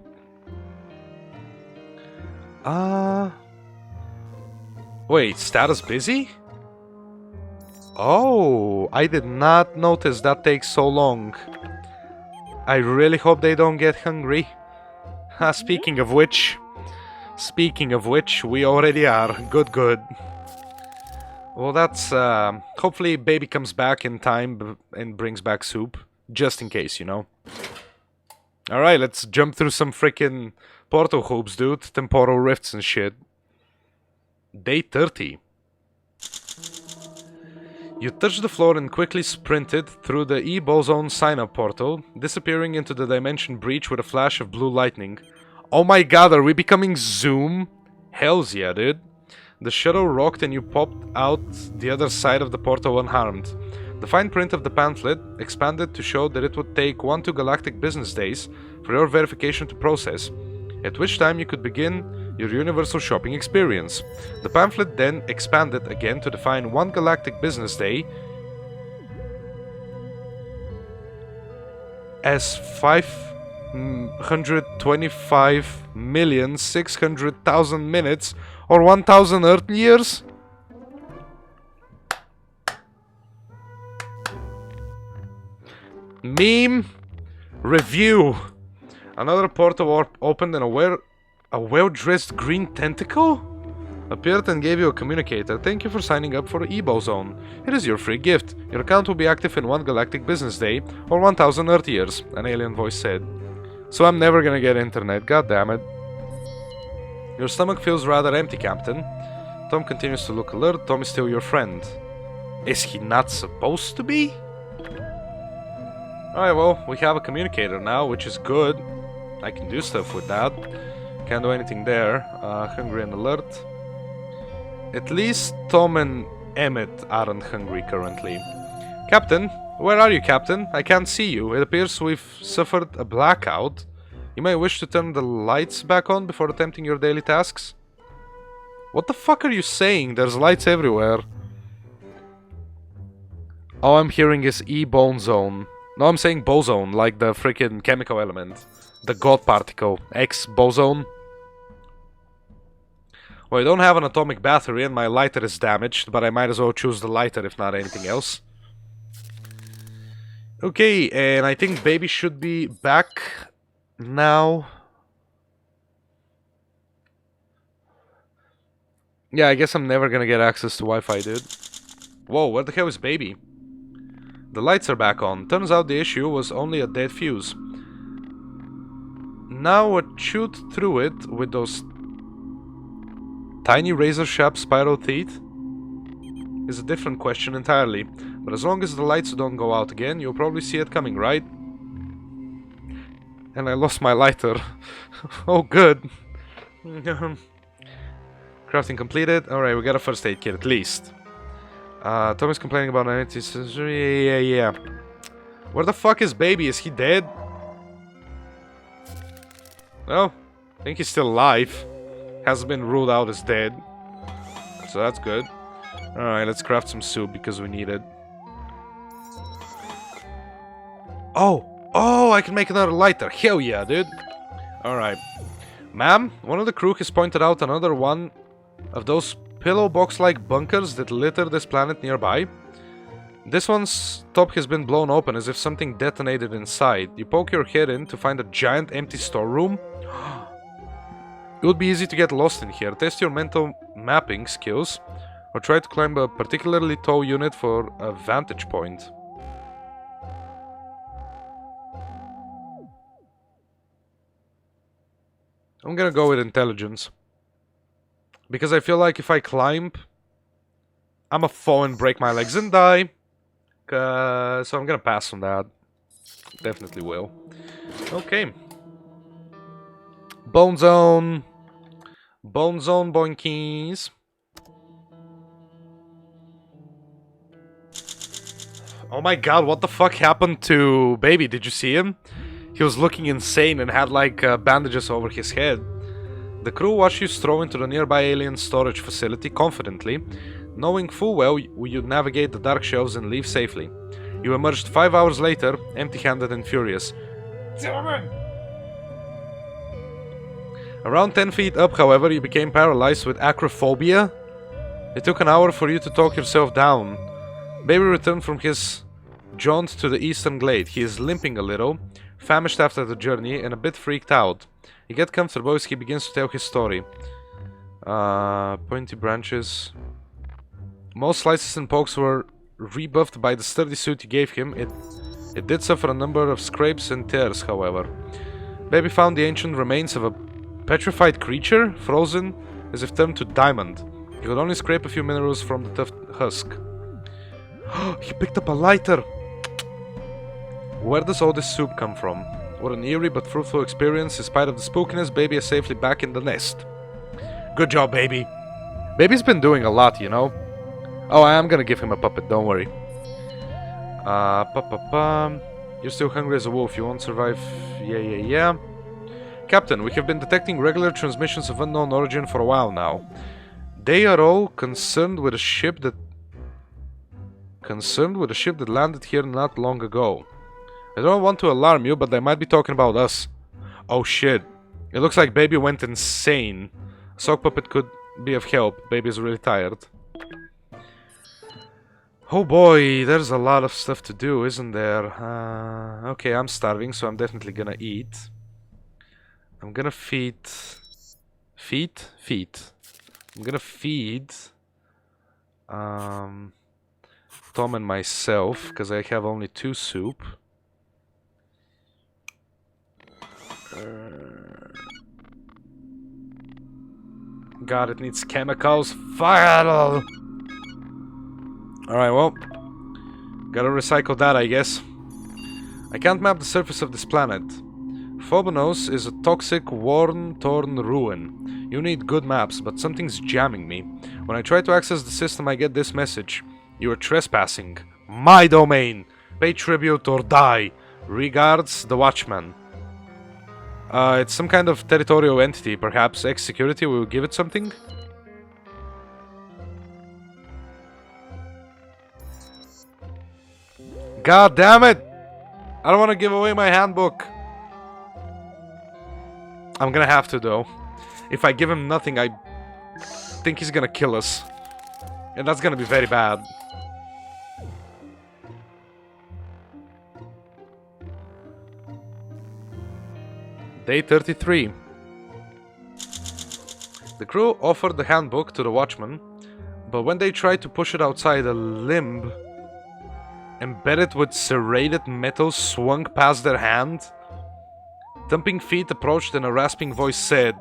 Wait, status busy? Oh, I did not notice that takes so long. I really hope they don't get hungry. Speaking of which, we already are. Good, good. Well, that's, hopefully baby comes back in time and brings back soup. Just in case, you know. Alright, let's jump through some freaking portal hoops, dude. Temporal rifts and shit. Day 30. You touched the floor and quickly sprinted through the E-Bozone sign-up portal, disappearing into the dimension breach with a flash of blue lightning. Oh my god, are we becoming Zoom? Hells yeah, dude. The shuttle rocked and you popped out the other side of the portal unharmed. The fine print of the pamphlet expanded to show that it would take 1 to galactic business days for your verification to process, at which time you could begin your universal shopping experience. The pamphlet then expanded again to define 1 galactic business day as 525,600,000 minutes or 1,000 Earth years? Meme review. Another portal opened and a well-dressed green tentacle appeared and gave you a communicator. Thank you for signing up for E-Bozone. It is your free gift. Your account will be active in 1 galactic business day or 1,000 Earth years, an alien voice said. So I'm never gonna get internet, god damn it. Your stomach feels rather empty, Captain. Tom continues to look alert. Tom is still your friend. Is he not supposed to be? Alright, well, we have a communicator now, which is good. I can do stuff with that. Can't do anything there. Hungry and alert. At least Tom and Emmett aren't hungry currently. Captain? Where are you, Captain? I can't see you. It appears we've suffered a blackout. You may wish to turn the lights back on before attempting your daily tasks. What the fuck are you saying? There's lights everywhere. All I'm hearing is E-Bozone. No, I'm saying boson, like the freaking chemical element. The God particle. X-boson. Well, I don't have an atomic battery and my lighter is damaged, but I might as well choose the lighter if not anything else. Okay, and I think baby should be back now. Yeah, I guess I'm never gonna get access to Wi-Fi, dude. Whoa, where the hell is baby? The lights are back on. Turns out the issue was only a dead fuse. Now what chewed through it with those tiny razor-sharp spiral teeth is a different question entirely. But as long as the lights don't go out again, you'll probably see it coming, right? And I lost my lighter. Oh, good. Crafting completed. Alright, we got a first aid kit at least. Tom is complaining about an anti-surgery. Yeah. Where the fuck is baby? Is he dead? No. I think he's still alive. Hasn't been ruled out as dead. So that's good. Alright, let's craft some soup because we need it. Oh! Oh, I can make another lighter. Hell yeah, dude. Alright. Ma'am, one of the crew has pointed out another one of those pillow box-like bunkers that litter this planet nearby. This one's top has been blown open as if something detonated inside. You poke your head in to find a giant empty storeroom. It would be easy to get lost in here. Test your mental mapping skills or try to climb a particularly tall unit for a vantage point. I'm gonna go with intelligence. Because I feel like if I climb, I'ma fall and break my legs and die. So I'm gonna pass on that. Definitely will. Okay. Bone zone. Bone zone boinkies. Oh my god, what the fuck happened to baby? Did you see him? He was looking insane and had like bandages over his head. The crew watched you stroll into the nearby alien storage facility confidently, knowing full well you'd navigate the dark shelves and leave safely. You emerged 5 hours later, empty-handed and furious. Around 10 feet up, however, you became paralyzed with acrophobia. It took an hour for you to talk yourself down. Baby returned from his jaunt to the eastern glade. He is limping a little, famished after the journey, and a bit freaked out. You get comfortable as he begins to tell his story. Pointy branches. Most slices and pokes were rebuffed by the sturdy suit you gave him. It did suffer a number of scrapes and tears, however. Baby found the ancient remains of a petrified creature, frozen as if turned to diamond. He could only scrape a few minerals from the tough husk. He picked up a lighter! Where does all this soup come from? What an eerie but fruitful experience. In spite of the spookiness, Baby is safely back in the nest. Good job, Baby. Baby's been doing a lot, you know. Oh, I am gonna give him a puppet, don't worry. You're still hungry as a wolf, you won't survive. Yeah. Captain, we have been detecting regular transmissions of unknown origin for a while now. They are all concerned with a ship that landed here not long ago. I don't want to alarm you, but they might be talking about us. Oh shit. It looks like Baby went insane. A sock puppet could be of help. Baby's really tired. Oh boy, there's a lot of stuff to do, isn't there? Okay, I'm starving, so I'm definitely gonna eat. I'm gonna feed... I'm gonna feed... Tom and myself, because I have only 2 soup. God, it needs chemicals. Fire! Alright, well, gotta recycle that, I guess. I can't map the surface of this planet. Phobonos is a toxic, worn-torn ruin. You need good maps, but something's jamming me. When I try to access the system, I get this message. You are trespassing. My domain! Pay tribute or die. Regards, the Watchman. It's some kind of territorial entity, perhaps. X-Security will give it something? God damn it! I don't want to give away my handbook. I'm gonna have to, though. If I give him nothing, I think he's gonna kill us. And that's gonna be very bad. Day 33. The crew offered the handbook to the Watchman, but when they tried to push it outside, a limb embedded with serrated metal swung past their hand. Thumping feet approached and a rasping voice said,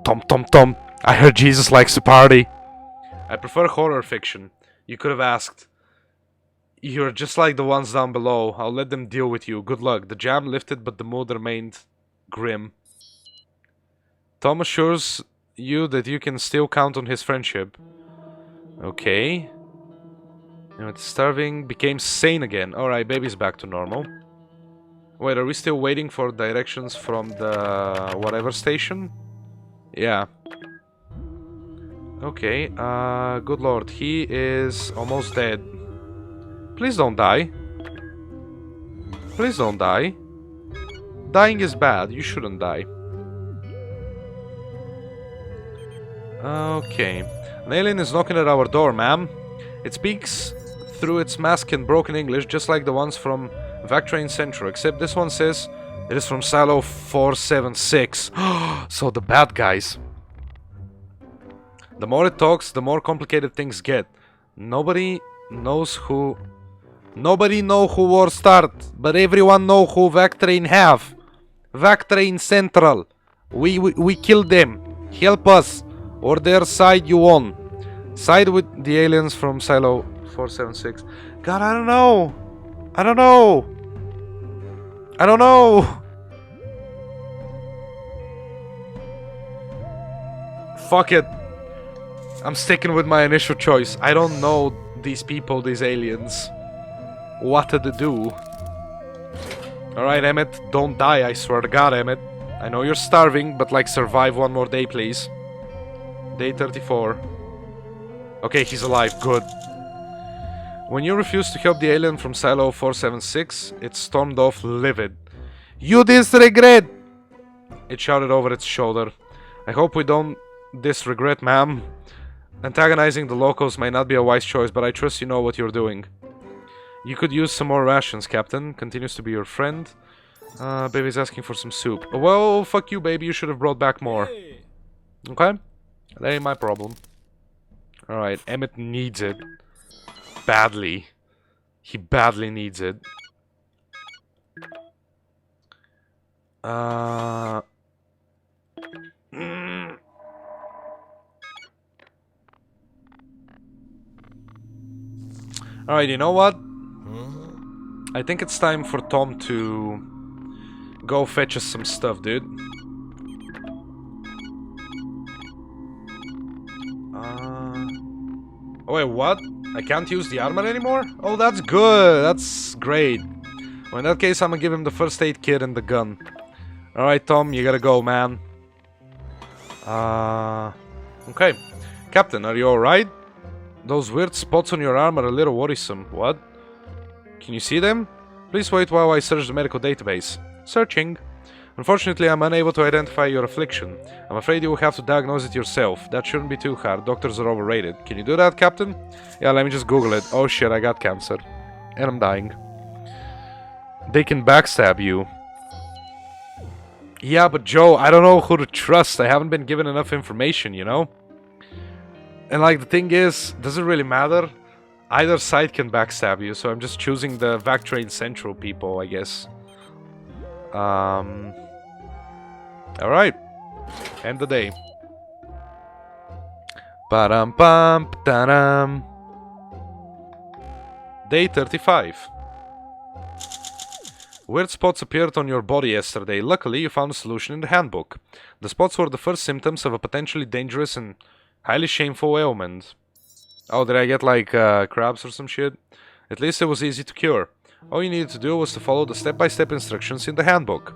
Tom, Tom, Tom, I heard Jesus likes to party. I prefer horror fiction. You could have asked. You're just like the ones down below. I'll let them deal with you. Good luck. The jam lifted, but the mood remained grim. Tom assures you that you can still count on his friendship. Okay. And it's starving, became sane again. Alright, Baby's back to normal. Wait, are we still waiting for directions from the whatever station? Yeah. Okay, good lord, he is almost dead. Please don't die. Please don't die. Dying is bad, you shouldn't die. Okay. An alien is knocking at our door, ma'am. It speaks through its mask in broken English, just like the ones from Vactrain Central, except this one says it is from Silo 476. So the bad guys. The more it talks, the more complicated things get. Nobody know who war start, but everyone know who Vactrain have. Vactrain Central. We kill them. Help us, or their side you on. Side with the aliens from Silo 476. God, I don't know. I don't know. I don't know. Fuck it. I'm sticking with my initial choice. I don't know these people, these aliens. What to do? Alright, Emmett. Don't die, I swear to God, Emmett. I know you're starving, but like survive one more day, please. Day 34. Okay, he's alive. Good. When you refused to help the alien from Silo 476, it stormed off livid. You disregret! It shouted over its shoulder. I hope we don't regret, ma'am. Antagonizing the locals may not be a wise choice, but I trust you know what you're doing. You could use some more rations, Captain. Continues to be your friend. Baby's asking for some soup. Well, fuck you, baby. You should have brought back more. Okay? That ain't my problem. Alright, Emmett needs it. Badly. He badly needs it. Alright, you know what? I think it's time for Tom to go fetch us some stuff, dude. Oh wait, what? I can't use the armor anymore? Oh, that's good. That's great. Well, in that case, I'm gonna give him the first aid kit and the gun. Alright, Tom, you gotta go, man. Okay. Captain, are you alright? Those weird spots on your arm are a little worrisome. What? Can you see them? Please wait while I search the medical database. Searching. Unfortunately, I'm unable to identify your affliction. I'm afraid you will have to diagnose it yourself. That shouldn't be too hard. Doctors are overrated. Can you do that, Captain? Yeah, let me just Google it. Oh shit, I got cancer. And I'm dying. They can backstab you. Yeah, but Joe, I don't know who to trust. I haven't been given enough information, you know? And like, the thing is, does it really matter? Either side can backstab you, so I'm just choosing the Vactrain Central people, I guess. Alright. End the day. Ba-dum-bum-da-dum. Day 35. Weird spots appeared on your body yesterday. Luckily, you found a solution in the handbook. The spots were the first symptoms of a potentially dangerous and highly shameful ailment. Oh, did I get like crabs or some shit? At least it was easy to cure. All you needed to do was to follow the step-by-step instructions in the handbook.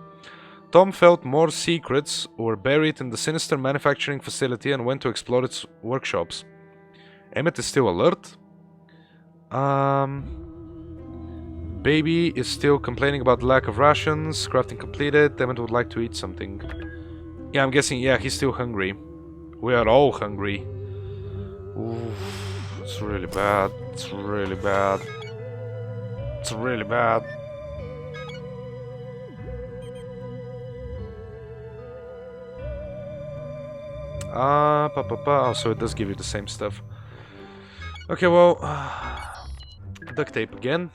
Tom felt more secrets were buried in the sinister manufacturing facility and went to explore its workshops. Emmett is still alert. Baby is still complaining about the lack of rations. Crafting completed. Emmett would like to eat something. Yeah, I'm guessing, yeah, he's still hungry. We are all hungry. Oof, it's really bad. It's really bad. It's really bad. Oh, so it does give you the same stuff. Okay, well, duct tape again.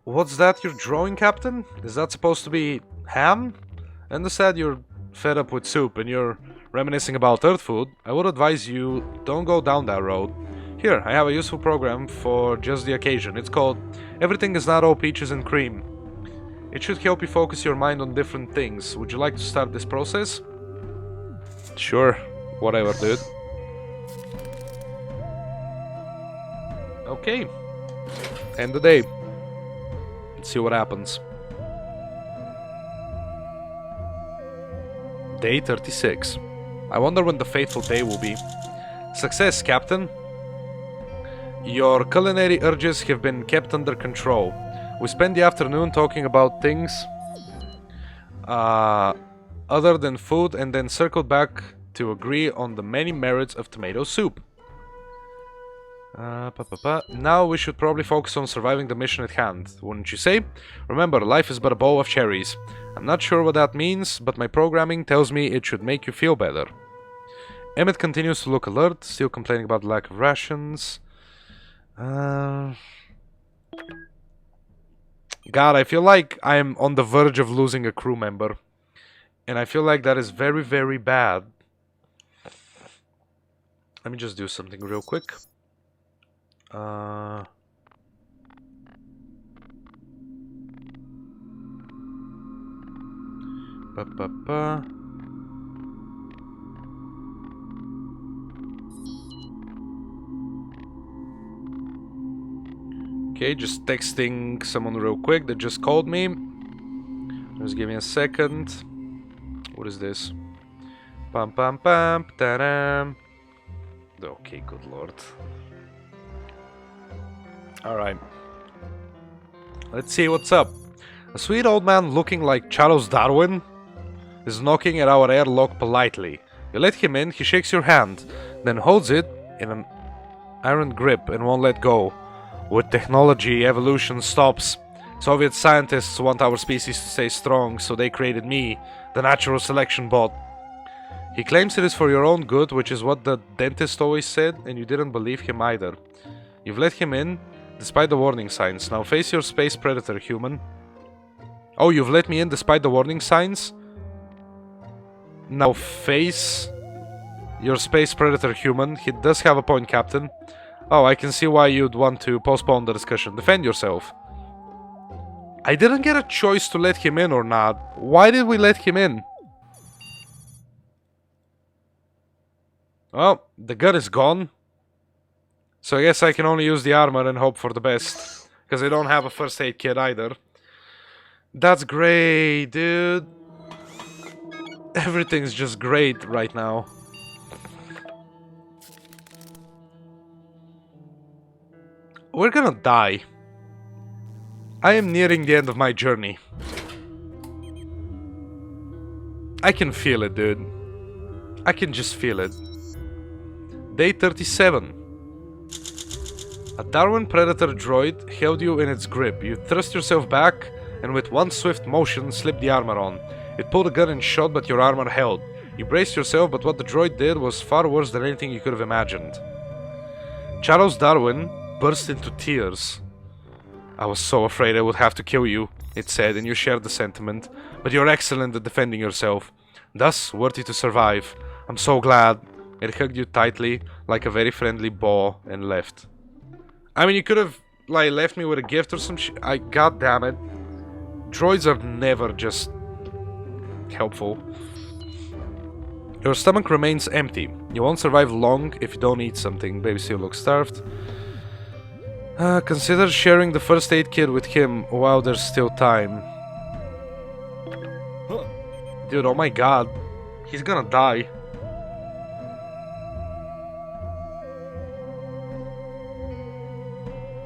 What's that you're drawing, Captain? Is that supposed to be ham? And instead you're fed up with soup and you're reminiscing about Earth food. I would advise you don't go down that road. Here, I have a useful program for just the occasion. It's called Everything is Not All Peaches and Cream. It should help you focus your mind on different things. Would you like to start this process? Sure. Whatever, dude. Okay. End the day. Let's see what happens. Day 36. I wonder when the fateful day will be. Success, Captain. Your culinary urges have been kept under control. We spent the afternoon talking about things other than food and then circled back to agree on the many merits of tomato soup. Now we should probably focus on surviving the mission at hand, wouldn't you say? Remember, life is but a bowl of cherries. I'm not sure what that means, but my programming tells me it should make you feel better. Emmett continues to look alert, still complaining about the lack of rations. God, I feel like I'm on the verge of losing a crew member. And I feel like that is very, very bad. Let me just do something real quick. Okay, just texting someone real quick that just called me. Just give me a second. What is this? Pam pam pam ta-dam. Okay, good lord. Alright. Let's see what's up. A sweet old man looking like Charles Darwin. is knocking at our airlock politely. You let him in, he shakes your hand, then holds it in an iron grip and won't let go. With technology, evolution stops. Soviet scientists want our species to stay strong, so they created me, the natural selection bot. He claims it is for your own good, which is what the dentist always said, and you didn't believe him either. You've let him in, despite the warning signs. Now face your space predator, human. Oh, you've let me in despite the warning signs? Now face your space predator, human. He does have a point, Captain. Oh, I can see why you'd want to postpone the discussion. Defend yourself. I didn't get a choice to let him in or not. Why did we let him in? Well, the gun is gone. So I guess I can only use the armor and hope for the best. Because I don't have a first aid kit either. That's great, dude. Everything's just great right now. We're gonna die. I am nearing the end of my journey. I can feel it, dude. I can just feel it. Day 37. A Darwin Predator droid held you in its grip. You thrust yourself back and with one swift motion slipped the armor on. It pulled a gun and shot, but your armor held. You braced yourself, but what the droid did was far worse than anything you could have imagined. Charles Darwin burst into tears. I was so afraid I would have to kill you, it said, and you shared the sentiment. But you're excellent at defending yourself. Thus, worthy to survive. I'm so glad. It hugged you tightly, like a very friendly paw, and left. I mean, you could have, like, left me with a gift or some shit. God damn it. Droids are never just helpful. Your stomach remains empty. You won't survive long if you don't eat something. Baby still looks starved. Consider sharing the first aid kit with him while there's still time. Dude, oh my god. He's gonna die.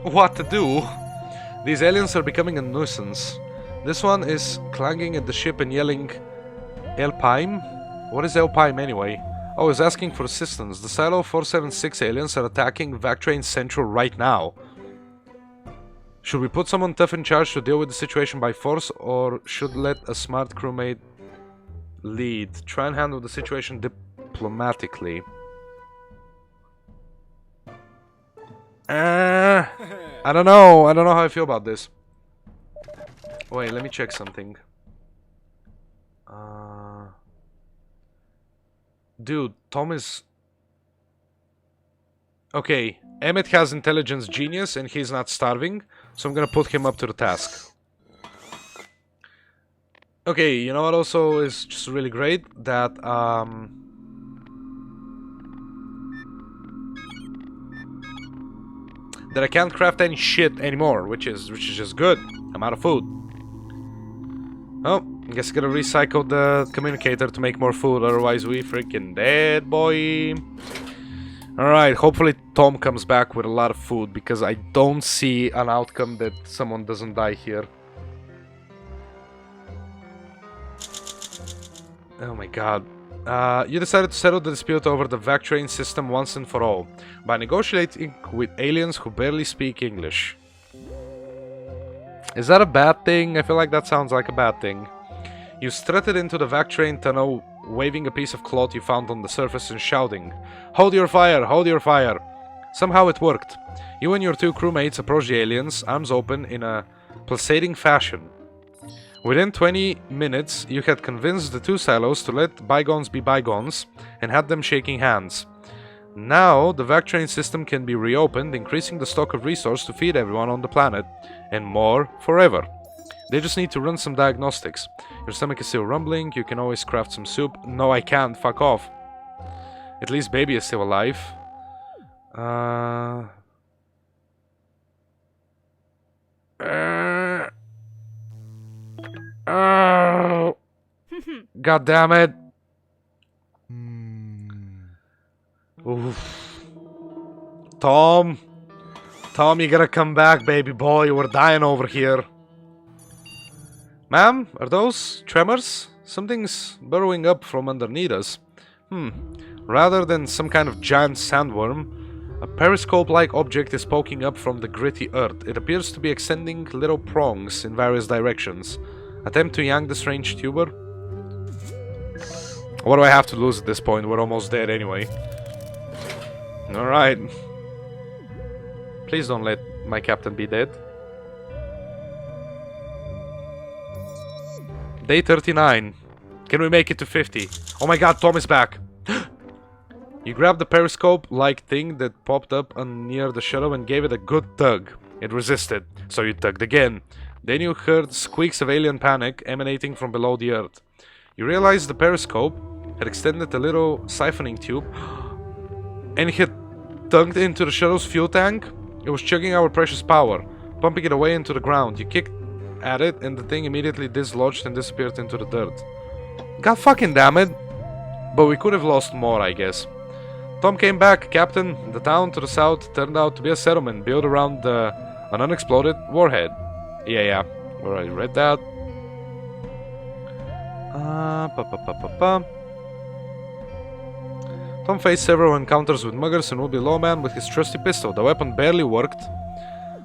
What to do? These aliens are becoming a nuisance. This one is clanging at the ship and yelling, El Paim? What is El Paim anyway? Oh, he's asking for assistance. The Silo 476 aliens are attacking Vactrain Central right now. Should we put someone tough in charge to deal with the situation by force, or should let a smart crewmate lead? Try and handle the situation diplomatically. I don't know. I don't know how I feel about this. Wait, let me check something. Dude, Tom is... Okay, Emmett has intelligence genius and he's not starving, so I'm gonna put him up to the task. Okay, you know what also is just really great? That, that I can't craft any shit anymore, which is just good. I'm out of food. Oh, I guess I gotta recycle the communicator to make more food, otherwise we freaking dead, boy. Alright, hopefully Tom comes back with a lot of food, because I don't see an outcome that someone doesn't die here. Oh my god. You decided to settle the dispute over the Vactrain system once and for all, by negotiating with aliens who barely speak English. Is that a bad thing? I feel like that sounds like a bad thing. You strutted into the Vactrain tunnel, waving a piece of cloth you found on the surface and shouting, "Hold your fire! Hold your fire!" Somehow it worked. You and your two crewmates approached the aliens, arms open, in a pulsating fashion. Within 20 minutes, you had convinced the two silos to let bygones be bygones, and had them shaking hands. Now, the Vactrain system can be reopened, increasing the stock of resource to feed everyone on the planet, and more forever. They just need to run some diagnostics. Your stomach is still rumbling, you can always craft some soup. No, I can't, fuck off. At least baby is still alive. God damn it. Oof. Tom, you gotta come back, baby boy. We're dying over here. Ma'am, are those tremors? Something's burrowing up from underneath us. Rather than some kind of giant sandworm, a periscope-like object is poking up from the gritty earth. It appears to be extending little prongs in various directions. Attempt to yank the strange tuber? What do I have to lose at this point? We're almost dead anyway. Alright. Please don't let my captain be dead. Day 39. Can we make it to 50? Oh my god, Tom is back. You grabbed the periscope-like thing that popped up near the shuttle and gave it a good tug. It resisted, so you tugged again. Then you heard squeaks of alien panic emanating from below the earth. You realized the periscope had extended a little siphoning tube and it had tugged into the shuttle's fuel tank. It was chugging our precious power, pumping it away into the ground. You kicked at it and the thing immediately dislodged and disappeared into the dirt. God fucking damn it. But we could have lost more, I guess. Tom came back, Captain. The town to the south turned out to be a settlement built around an unexploded warhead. Yeah. Already read that. Tom faced several encounters with muggers and would-be lawman with his trusty pistol. The weapon barely worked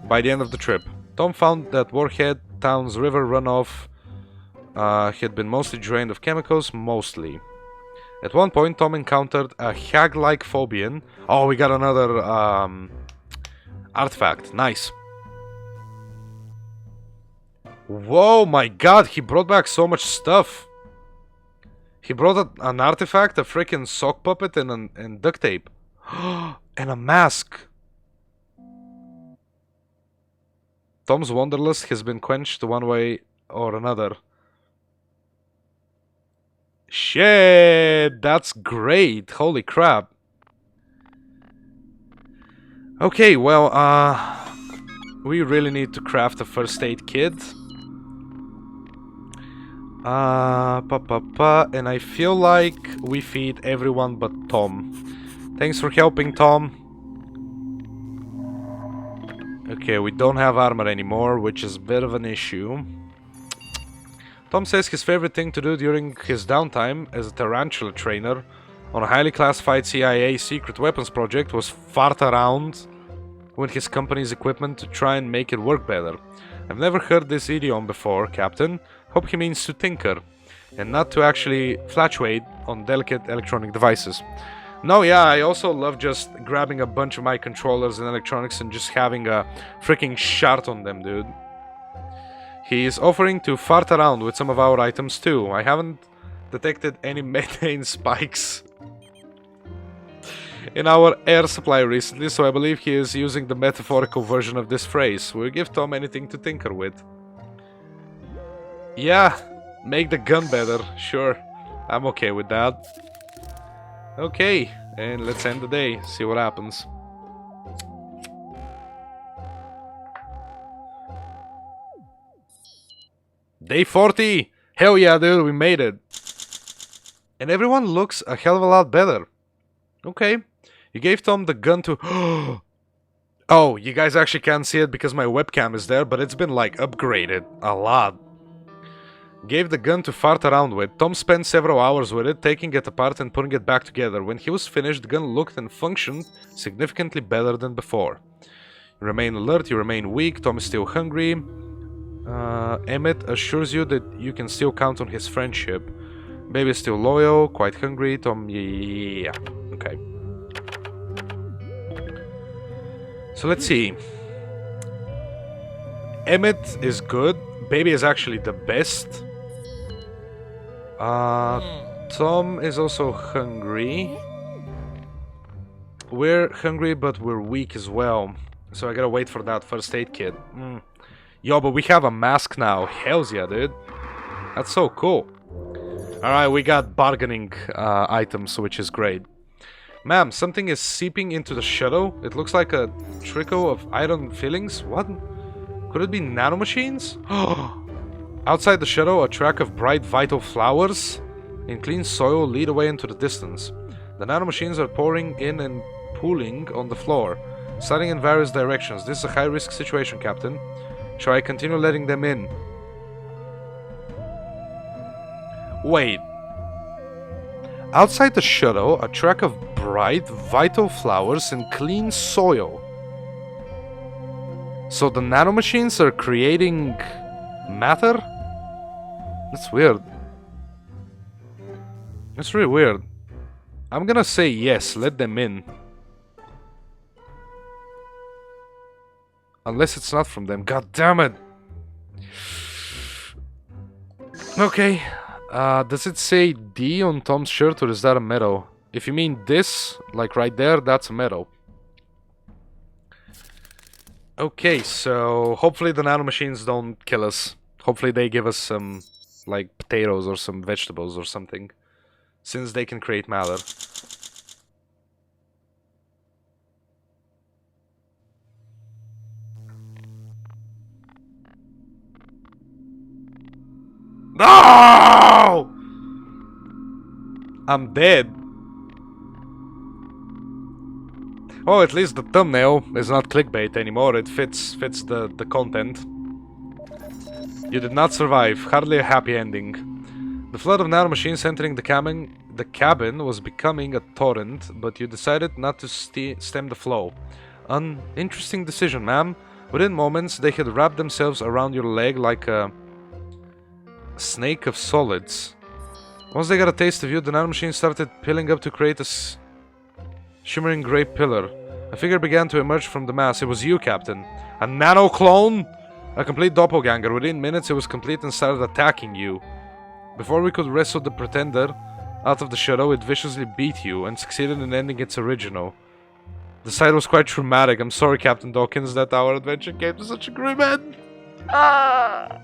by the end of the trip. Tom found that Warhead Town's river runoff had been mostly drained of chemicals, mostly. At one point, Tom encountered a hag-like phobian. Oh, we got another artifact. Nice. Whoa, my god, he brought back so much stuff. He brought an artifact, a freaking sock puppet, and duct tape. And a mask. Tom's wanderlust has been quenched one way or another. Shit, that's great. Holy crap. Okay, well, we really need to craft a first aid kit. And I feel like we feed everyone but Tom. Thanks for helping, Tom. Okay, we don't have armor anymore, which is a bit of an issue. Tom says his favorite thing to do during his downtime as a tarantula trainer on a highly classified CIA secret weapons project was fart around with his company's equipment to try and make it work better. I've never heard this idiom before, Captain. Hope he means to tinker, and not to actually fluctuate on delicate electronic devices. No, yeah, I also love just grabbing a bunch of my controllers and electronics and just having a freaking shart on them, dude. He is offering to fart around with some of our items too. I haven't detected any methane spikes in our air supply recently, so I believe he is using the metaphorical version of this phrase. We'll give Tom anything to tinker with. Yeah, make the gun better, sure. I'm okay with that. Okay, and let's end the day, see what happens. Day 40! Hell yeah, dude, we made it. And everyone looks a hell of a lot better. Okay, you gave Tom the gun to... Oh, you guys actually can't see it because my webcam is there, but it's been like upgraded a lot. Gave the gun to fart around with. Tom spent several hours with it, taking it apart and putting it back together. When he was finished, the gun looked and functioned significantly better than before. You remain alert, you remain weak, Tom is still hungry. Emmett assures you that you can still count on his friendship. Baby is still loyal, quite hungry. Tom, yeah, okay. So let's see. Emmett is good. Baby is actually the best. Tom is also hungry. We're hungry, but we're weak as well. So I gotta wait for that first aid kit. Yo, but we have a mask now. Hells yeah, dude. That's so cool. Alright, we got bargaining items, which is great. Ma'am, something is seeping into the shuttle. It looks like a trickle of iron fillings. What? Could it be nanomachines? Outside the shuttle, a track of bright vital flowers in clean soil lead away into the distance. The nanomachines are pouring in and pooling on the floor, sliding in various directions. This is a high-risk situation, Captain. Shall I continue letting them in? Wait. Outside the shuttle, a track of bright, vital flowers and clean soil. So the nanomachines are creating matter? That's weird. That's really weird. I'm gonna say yes, let them in. Unless it's not from them. God damn it! Okay. Does it say D on Tom's shirt or is that a meadow? If you mean this, like right there, that's a meadow. Okay, so hopefully the nanomachines don't kill us. Hopefully they give us some, like, potatoes or some vegetables or something. Since they can create matter. No! I'm dead. Oh, at least the thumbnail is not clickbait anymore. It fits the content. You did not survive. Hardly a happy ending. The flood of nanomachines entering the cabin was becoming a torrent, but you decided not to stem the flow. An interesting decision, ma'am. Within moments, they had wrapped themselves around your leg like a snake of solids. Once they got a taste of you, the nanomachine started piling up to create a shimmering grey pillar. A figure began to emerge from the mass. It was you, Captain. A nano-clone? A complete doppelganger. Within minutes, it was complete and started attacking you. Before we could wrestle the pretender out of the shadow, it viciously beat you and succeeded in ending its original. The sight was quite traumatic. I'm sorry, Captain Dawkins, that our adventure came to such a grim end. Ah!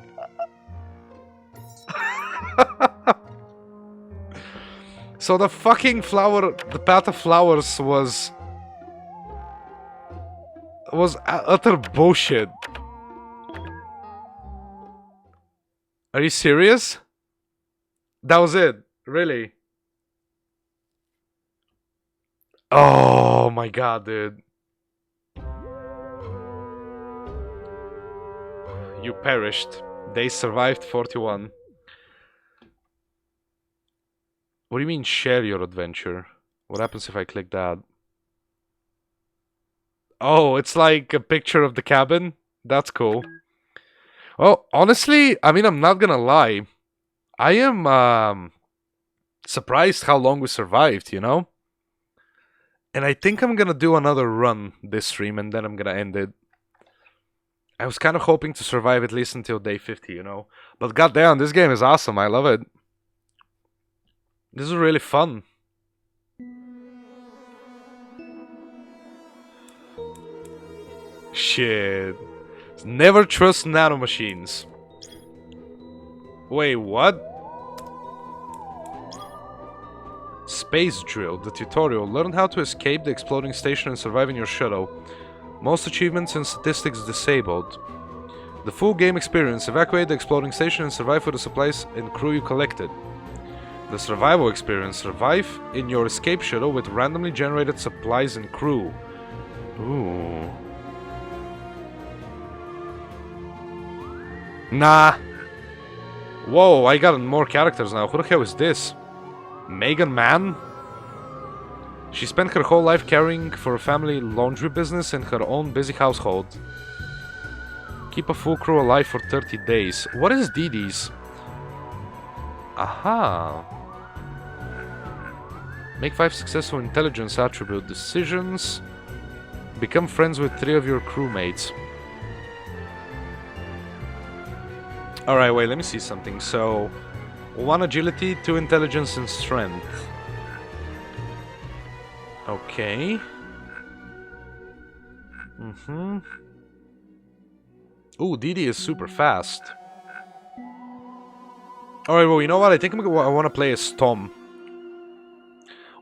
So the fucking flower, the path of flowers was utter bullshit. Are you serious? That was it? Really? Oh my god, dude. You perished. They survived 41. What do you mean share your adventure? What happens if I click that? Oh, it's like a picture of the cabin? That's cool. Well, honestly, I mean, I'm not gonna lie. I am surprised how long we survived, you know? And I think I'm gonna do another run this stream and then I'm gonna end it. I was kind of hoping to survive at least until day 50, you know? But goddamn, this game is awesome. I love it. This is really fun. Shit. Never trust nanomachines. Wait, what? Space Drill, the tutorial. Learn how to escape the exploding station and survive in your shuttle. Most achievements and statistics disabled. The full game experience. Evacuate the exploding station and survive with the supplies and crew you collected. The survival experience. Survive in your escape shuttle with randomly generated supplies and crew. Ooh. Nah. Whoa, I got more characters now. Who the hell is this? Megan Mann? She spent her whole life caring for a family laundry business and her own busy household. Keep a full crew alive for 30 days. What is DD's? Aha. Make 5 successful intelligence attribute decisions. Become friends with 3 of your crewmates. Alright, wait, let me see something. So, 1 agility, 2 intelligence and strength. Okay. Ooh, Didi is super fast. Alright, well, you know what? I think I want to play as Tom.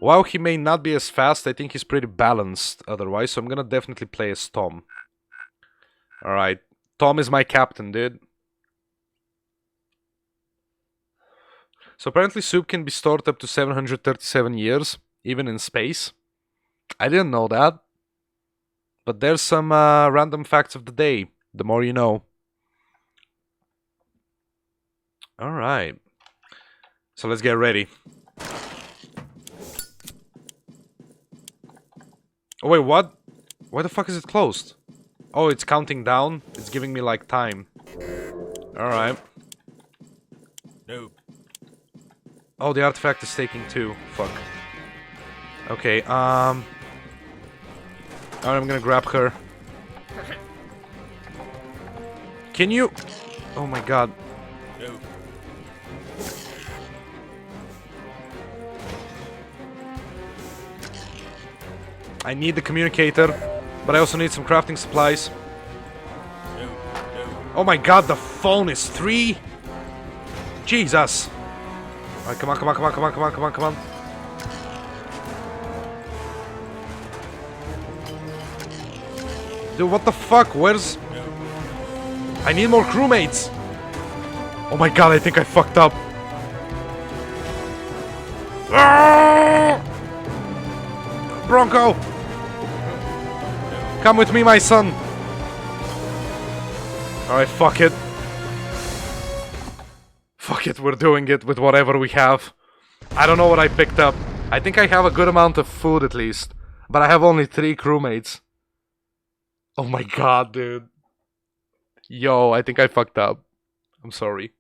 While he may not be as fast, I think he's pretty balanced otherwise, so I'm gonna definitely play as Tom. Alright. Tom is my captain, dude. So apparently soup can be stored up to 737 years, even in space. I didn't know that. But there's some random facts of the day. The more you know. Alright. So let's get ready. Oh wait, what? Why the fuck is it closed? Oh, it's counting down. It's giving me like time. Alright.
No.
Oh, the artifact is taking 2. Fuck. Okay, alright, I'm gonna grab her. Can you... Oh my god.
No.
I need the communicator, but I also need some crafting supplies.
No. No.
Oh my god, the phone is 3? Jesus. Alright, come on, come on, come on, come on, come on, come on, come on. Dude, what the fuck? Where's... I need more crewmates! Oh my god, I think I fucked up. Ah! Bronco! Come with me, my son! Alright, fuck it. Fuck it, we're doing it with whatever we have. I don't know what I picked up. I think I have a good amount of food at least. But I have only 3 crewmates. Oh my god, dude. Yo, I think I fucked up. I'm sorry.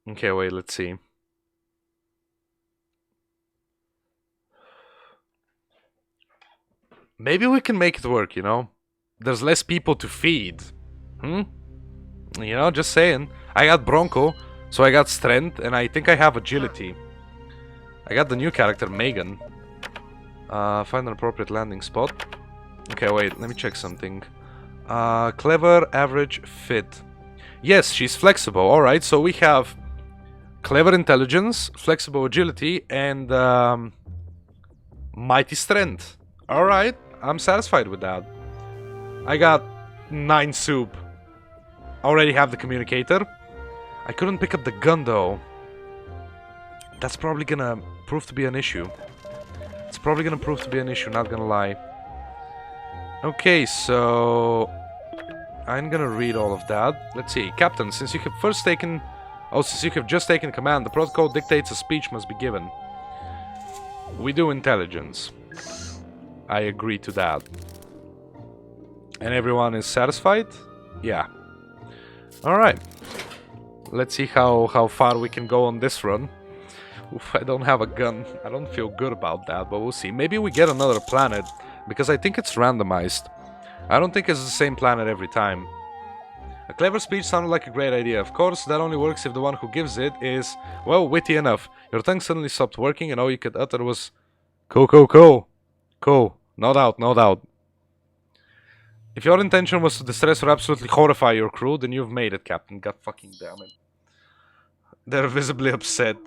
Okay, wait, let's see. Maybe we can make it work, you know? There's less people to feed. You know, just saying. I got Bronco, so I got Strength, and I think I have Agility. I got the new character, Megan. Find an appropriate landing spot. Okay, wait, let me check something. Clever, average, fit. Yes, she's flexible. Alright, so we have clever intelligence, flexible agility, and mighty strength. Alright, I'm satisfied with that. I got 9 soup. Already have the communicator. I couldn't pick up the gun though. That's probably gonna prove to be an issue. It's probably gonna prove to be an issue, not gonna lie. Okay, so... I'm gonna read all of that. Let's see. Captain, since you have since you have just taken command, the protocol dictates a speech must be given. We do intelligence. I agree to that. And everyone is satisfied? Yeah. Alright. Let's see how far we can go on this run. Oof, I don't have a gun. I don't feel good about that, but we'll see. Maybe we get another planet, because I think it's randomized. I don't think it's the same planet every time. A clever speech sounded like a great idea. Of course, that only works if the one who gives it is, well, witty enough. Your tongue suddenly stopped working and all you could utter was, cool, cool, cool. Cool. No doubt, no doubt. If your intention was to distress or absolutely horrify your crew, then you've made it, Captain. God fucking damn it. They're visibly upset.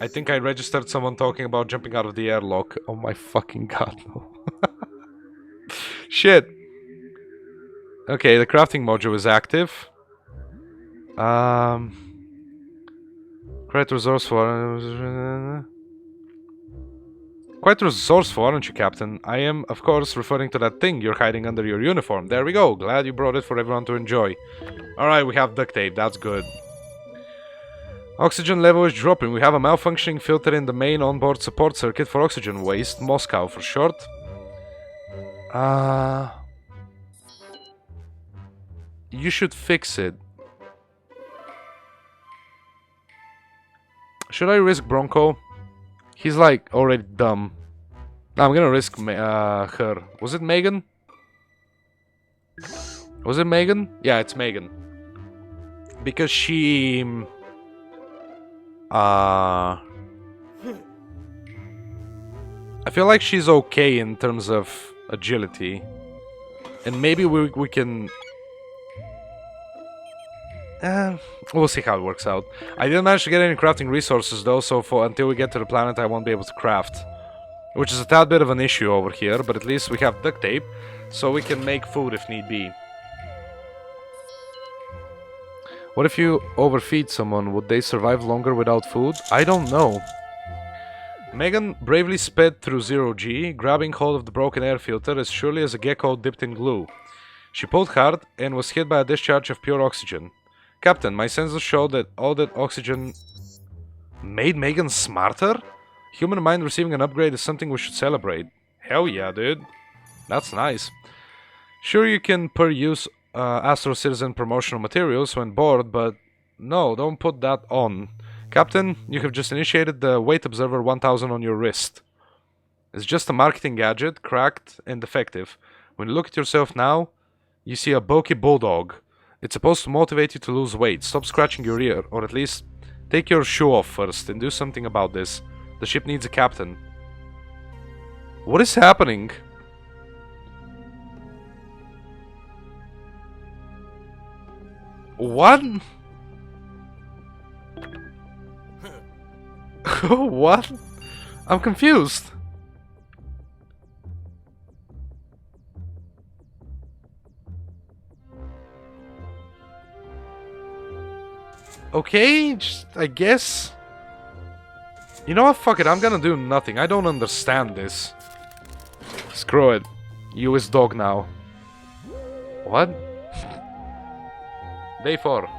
I think I registered someone talking about jumping out of the airlock. Oh my fucking god, no. Shit. Okay, the crafting module is active. Quite resourceful. Quite resourceful, aren't you, Captain? I am, of course, referring to that thing you're hiding under your uniform. There we go. Glad you brought it for everyone to enjoy. Alright, we have duct tape. That's good. Oxygen level is dropping. We have a malfunctioning filter in the main onboard support circuit for oxygen waste. Moscow for short. You should fix it. Should I risk Bronco? He's like already dumb. No, I'm gonna risk her. Was it Megan? Was it Megan? Yeah, it's Megan. Because she... I feel like she's okay in terms of agility. And maybe we can... we'll see how it works out. I didn't manage to get any crafting resources though, so until we get to the planet I won't be able to craft. Which is a tad bit of an issue over here, but at least we have duct tape, so we can make food if need be. What if you overfeed someone? Would they survive longer without food? I don't know. Megan bravely sped through 0G, grabbing hold of the broken air filter as surely as a gecko dipped in glue. She pulled hard and was hit by a discharge of pure oxygen. Captain, my sensors show that all that oxygen made Megan smarter? Human mind receiving an upgrade is something we should celebrate. Hell yeah, dude. That's nice. Sure, you can per use Astro Citizen promotional materials when bored, but no, don't put that on. Captain, you have just initiated the Weight Observer 1000 on your wrist. It's just a marketing gadget, cracked and defective. When you look at yourself now, you see a bulky bulldog. It's supposed to motivate you to lose weight. Stop scratching your ear, or at least take your shoe off first and do something about this. The ship needs a captain. What is happening? What? What? I'm confused. Okay, just, I guess. You know what? Fuck it, I'm gonna do nothing. I don't understand this. Screw it. You is dog now. What? Day 4.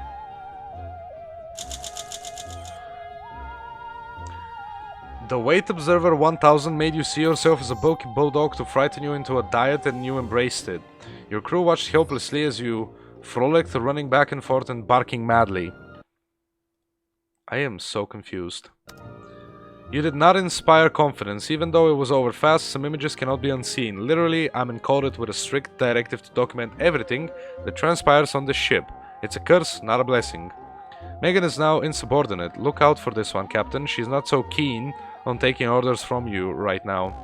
The Weight Observer 1000 made you see yourself as a bulky bulldog to frighten you into a diet, and you embraced it. Your crew watched helplessly as you frolicked, running back and forth and barking madly. I am so confused. You did not inspire confidence. Even though it was over fast, some images cannot be unseen. Literally, I'm encoded with a strict directive to document everything that transpires on this ship. It's a curse, not a blessing. Megan is now insubordinate. Look out for this one, Captain. She's not so keen on taking orders from you right now.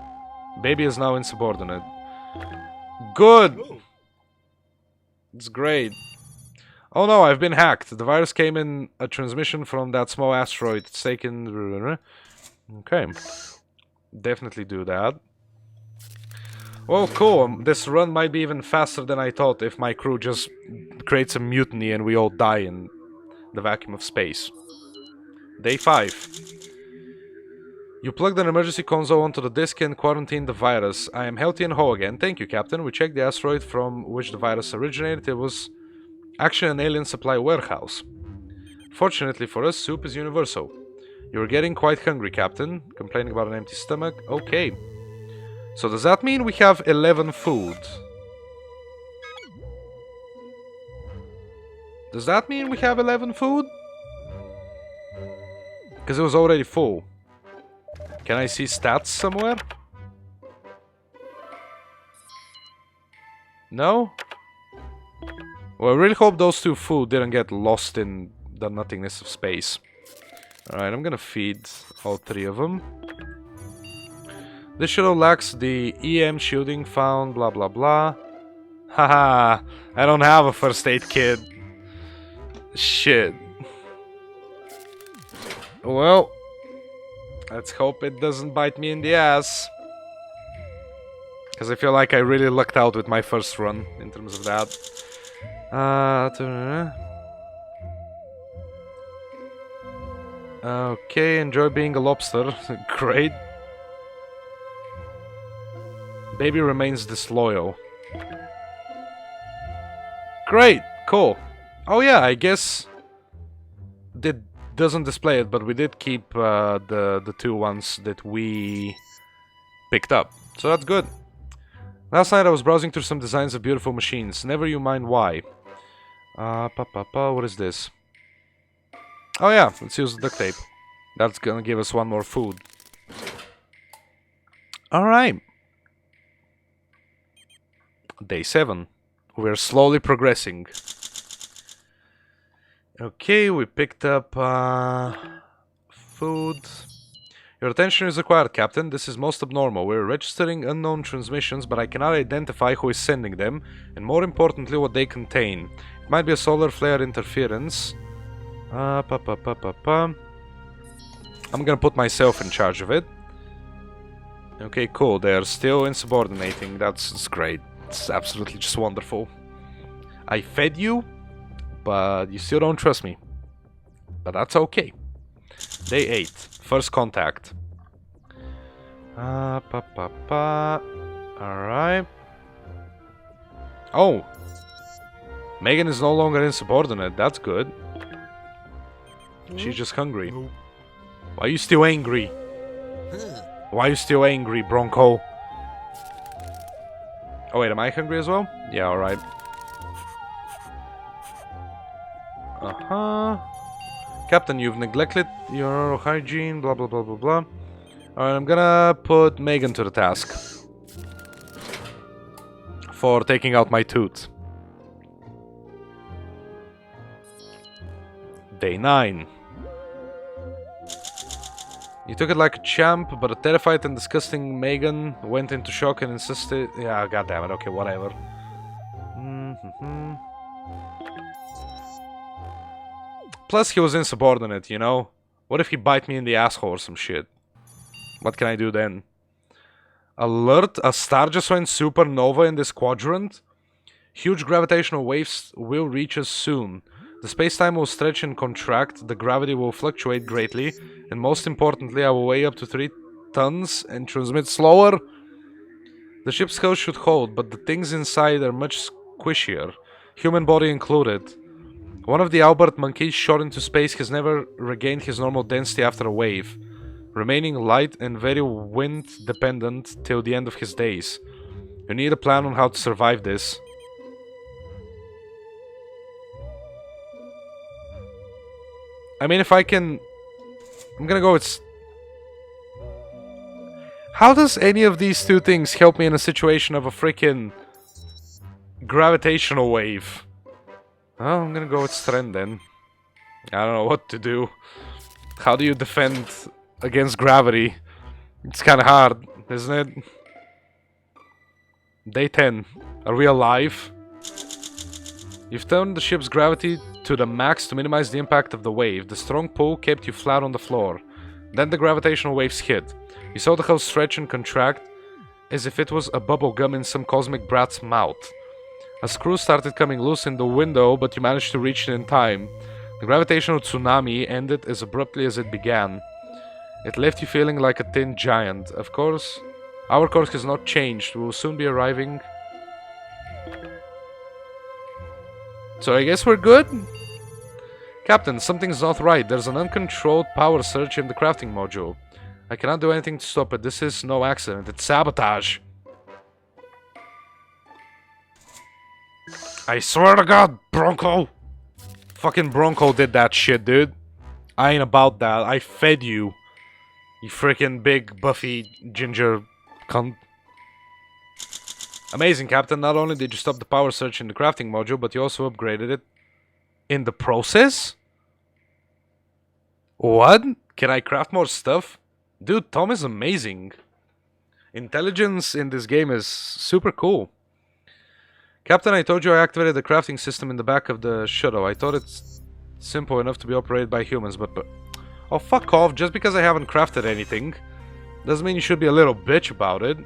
Baby is now insubordinate. Good! It's great. Oh no, I've been hacked. The virus came in a transmission from that small asteroid. It's taken... Okay. Definitely do that. Well, cool. This run might be even faster than I thought if my crew just creates a mutiny and we all die in the vacuum of space. Day 5. You plugged an emergency console onto the disk and quarantined the virus. I am healthy and whole again. Thank you, Captain. We checked the asteroid from which the virus originated. It was actually an alien supply warehouse. Fortunately for us, soup is universal. You're getting quite hungry, Captain. Complaining about an empty stomach? Okay. So does that mean we have 11 food? Does that mean we have 11 food? Because it was already full. Can I see stats somewhere? No? Well, I really hope those 2 food didn't get lost in the nothingness of space. Alright, I'm gonna feed all 3 of them. This shuttle lacks the EM shielding found, blah blah blah. Haha, I don't have a first aid kit. Shit. Well, let's hope it doesn't bite me in the ass. Because I feel like I really lucked out with my first run in terms of that. Okay, enjoy being a lobster. Great. Baby remains disloyal. Great, cool. Oh yeah, I guess it doesn't display it, but we did keep the 2 ones that we picked up. So that's good. Last night I was browsing through some designs of beautiful machines. Never you mind why. What is this? Oh yeah, let's use duct tape. That's gonna give us 1 more food. Alright. Day 7. We're slowly progressing. Okay, we picked up food. Your attention is required, Captain. This is most abnormal. We're registering unknown transmissions, but I cannot identify who is sending them, and more importantly, what they contain. It might be a solar flare interference. I'm gonna put myself in charge of it. Okay, cool. They're still insubordinating. That's great. It's absolutely just wonderful. I fed you, but you still don't trust me. But that's okay. Day 8. First contact. Alright. Oh. Megan is no longer insubordinate. That's good. She's just hungry. Why are you still angry? Why are you still angry, Bronco? Oh wait, am I hungry as well? Yeah, alright. Uh-huh. Captain, you've neglected your hygiene, blah blah blah blah blah. Alright, I'm gonna put Megan to the task. For taking out my tooth. Day 9. You took it like a champ, but a terrified and disgusting Megan went into shock and insisted... Yeah, goddammit, okay, whatever. Plus, he was insubordinate, you know? What if he bite me in the asshole or some shit? What can I do then? Alert, a star just went supernova in this quadrant. Huge gravitational waves will reach us soon. The space-time will stretch and contract, the gravity will fluctuate greatly, and most importantly, I will weigh up to 3 tons and transmit slower. The ship's hull should hold, but the things inside are much squishier, human body included. One of the Albert monkeys shot into space has never regained his normal density after a wave, remaining light and very wind-dependent till the end of his days. You need a plan on how to survive this. I mean, if I can... I'm gonna go with... How does any of these two things help me in a situation of a freaking gravitational wave? Oh, I'm gonna go with strength then. I don't know what to do. How do you defend against gravity? It's kinda hard, isn't it? Day 10. Are we alive? You've turned the ship's gravity to the max to minimize the impact of the wave. The strong pull kept you flat on the floor. Then the gravitational waves hit. You saw the hull stretch and contract as if it was a bubble gum in some cosmic brat's mouth. A screw started coming loose in the window, but you managed to reach it in time. The gravitational tsunami ended as abruptly as it began. It left you feeling like a tin giant. Of course, our course has not changed. We will soon be arriving. So I guess we're good? Captain, something's not right. There's an uncontrolled power surge in the crafting module. I cannot do anything to stop it. This is no accident. It's sabotage. I swear to God, Bronco! Fucking Bronco did that shit, dude. I ain't about that. I fed you. You freaking big, buffy, ginger cunt. Amazing, Captain. Not only did you stop the power surge in the crafting module, but you also upgraded it in the process? What? Can I craft more stuff? Dude, Tom is amazing. Intelligence in this game is super cool. Captain, I told you I activated the crafting system in the back of the shuttle. I thought it's simple enough to be operated by humans, but... Oh, fuck off. Just because I haven't crafted anything doesn't mean you should be a little bitch about it.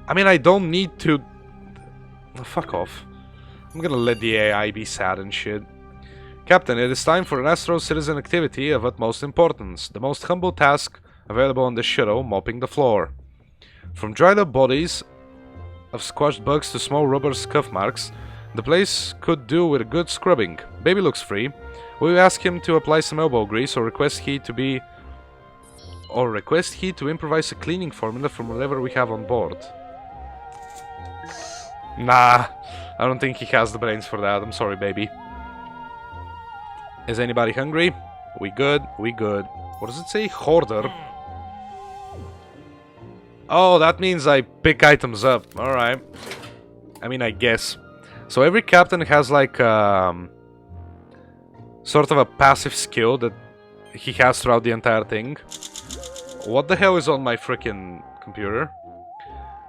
I mean, I don't need to... Oh, fuck off. I'm gonna let the AI be sad and shit. Captain, it is time for an Astro citizen activity of utmost importance. The most humble task available on the shuttle, mopping the floor. From dried up bodies of squashed bugs to small rubber scuff marks, the place could do with a good scrubbing. Baby looks free. Will you ask him to apply some elbow grease or request he to improvise a cleaning formula from whatever we have on board? Nah, I don't think he has the brains for that. I'm sorry, baby. Is anybody hungry? We good? We good. What does it say? Hoarder. Oh, that means I pick items up. Alright. I mean, I guess. So every captain has like sort of a passive skill that he has throughout the entire thing. What the hell is on my freaking computer?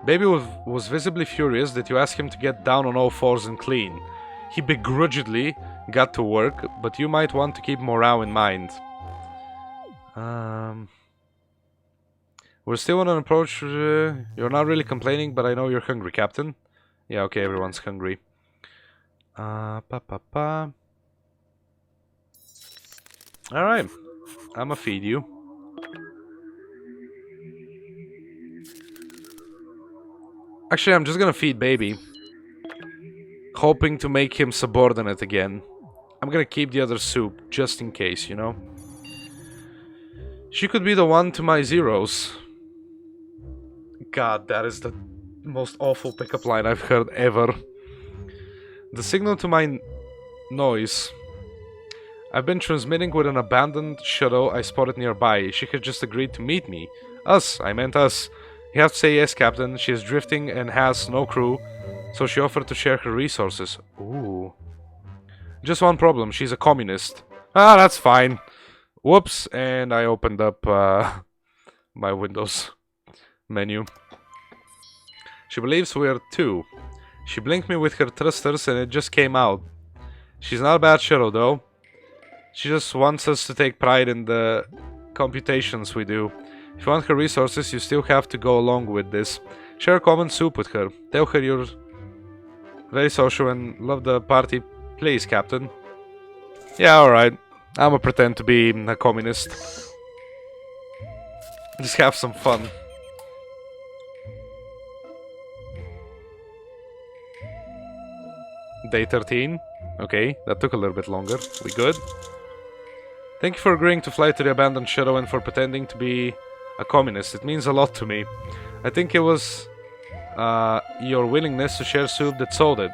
Baby was visibly furious that you asked him to get down on all fours and clean. He begrudgingly got to work, but you might want to keep morale in mind. We're still on an approach. You're not really complaining, but I know you're hungry, Captain. Yeah, okay, everyone's hungry. Alright. I'ma feed you. Actually, I'm just gonna feed baby. Hoping to make him subordinate again. I'm gonna keep the other soup, just in case, you know? She could be the one to my zeros. God, that is the most awful pickup line I've heard ever. The signal to my noise. I've been transmitting with an abandoned shuttle I spotted nearby. She had just agreed to meet me. Us, I meant us. You have to say yes, Captain. She is drifting and has no crew, so she offered to share her resources. Ooh. Just one problem, she's a communist. Ah, that's fine. Whoops, and I opened up my Windows menu. She believes we're two. She blinked me with her thrusters and it just came out. She's not a bad shuttle though. She just wants us to take pride in the computations we do. If you want her resources, you still have to go along with this. Share common soup with her. Tell her you're very social and love the party. Please, Captain. Yeah, alright. I'ma pretend to be a communist. Just have some fun. Day 13. Okay, that took a little bit longer. We good? Thank you for agreeing to fly to the abandoned shuttle and for pretending to be a communist. It means a lot to me. I think it was your willingness to share soup that sold it.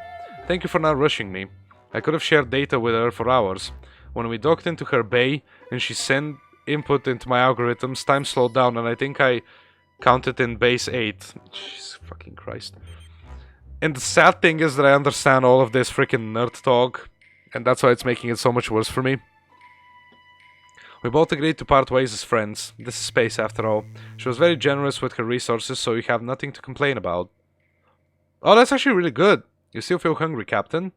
Thank you for not rushing me. I could have shared data with her for hours. When we docked into her bay and she sent input into my algorithms, time slowed down and I think I counted in base 8. Jesus fucking Christ. And the sad thing is that I understand all of this freaking nerd talk, and that's why it's making it so much worse for me. We both agreed to part ways as friends. This is space after all. She was very generous with her resources, so you have nothing to complain about. Oh, that's actually really good. You still feel hungry, Captain?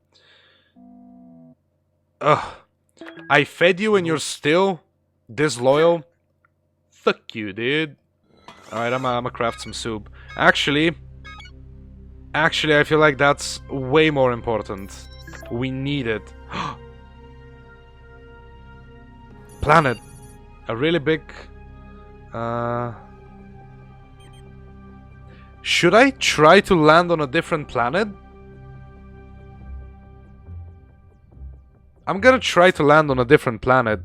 Ugh. I fed you and you're still disloyal? Fuck you, dude. Alright, I'm gonna craft some soup. Actually, I feel like that's way more important. We need it. Planet. A really big... Should I try to land on a different planet? I'm gonna try to land on a different planet.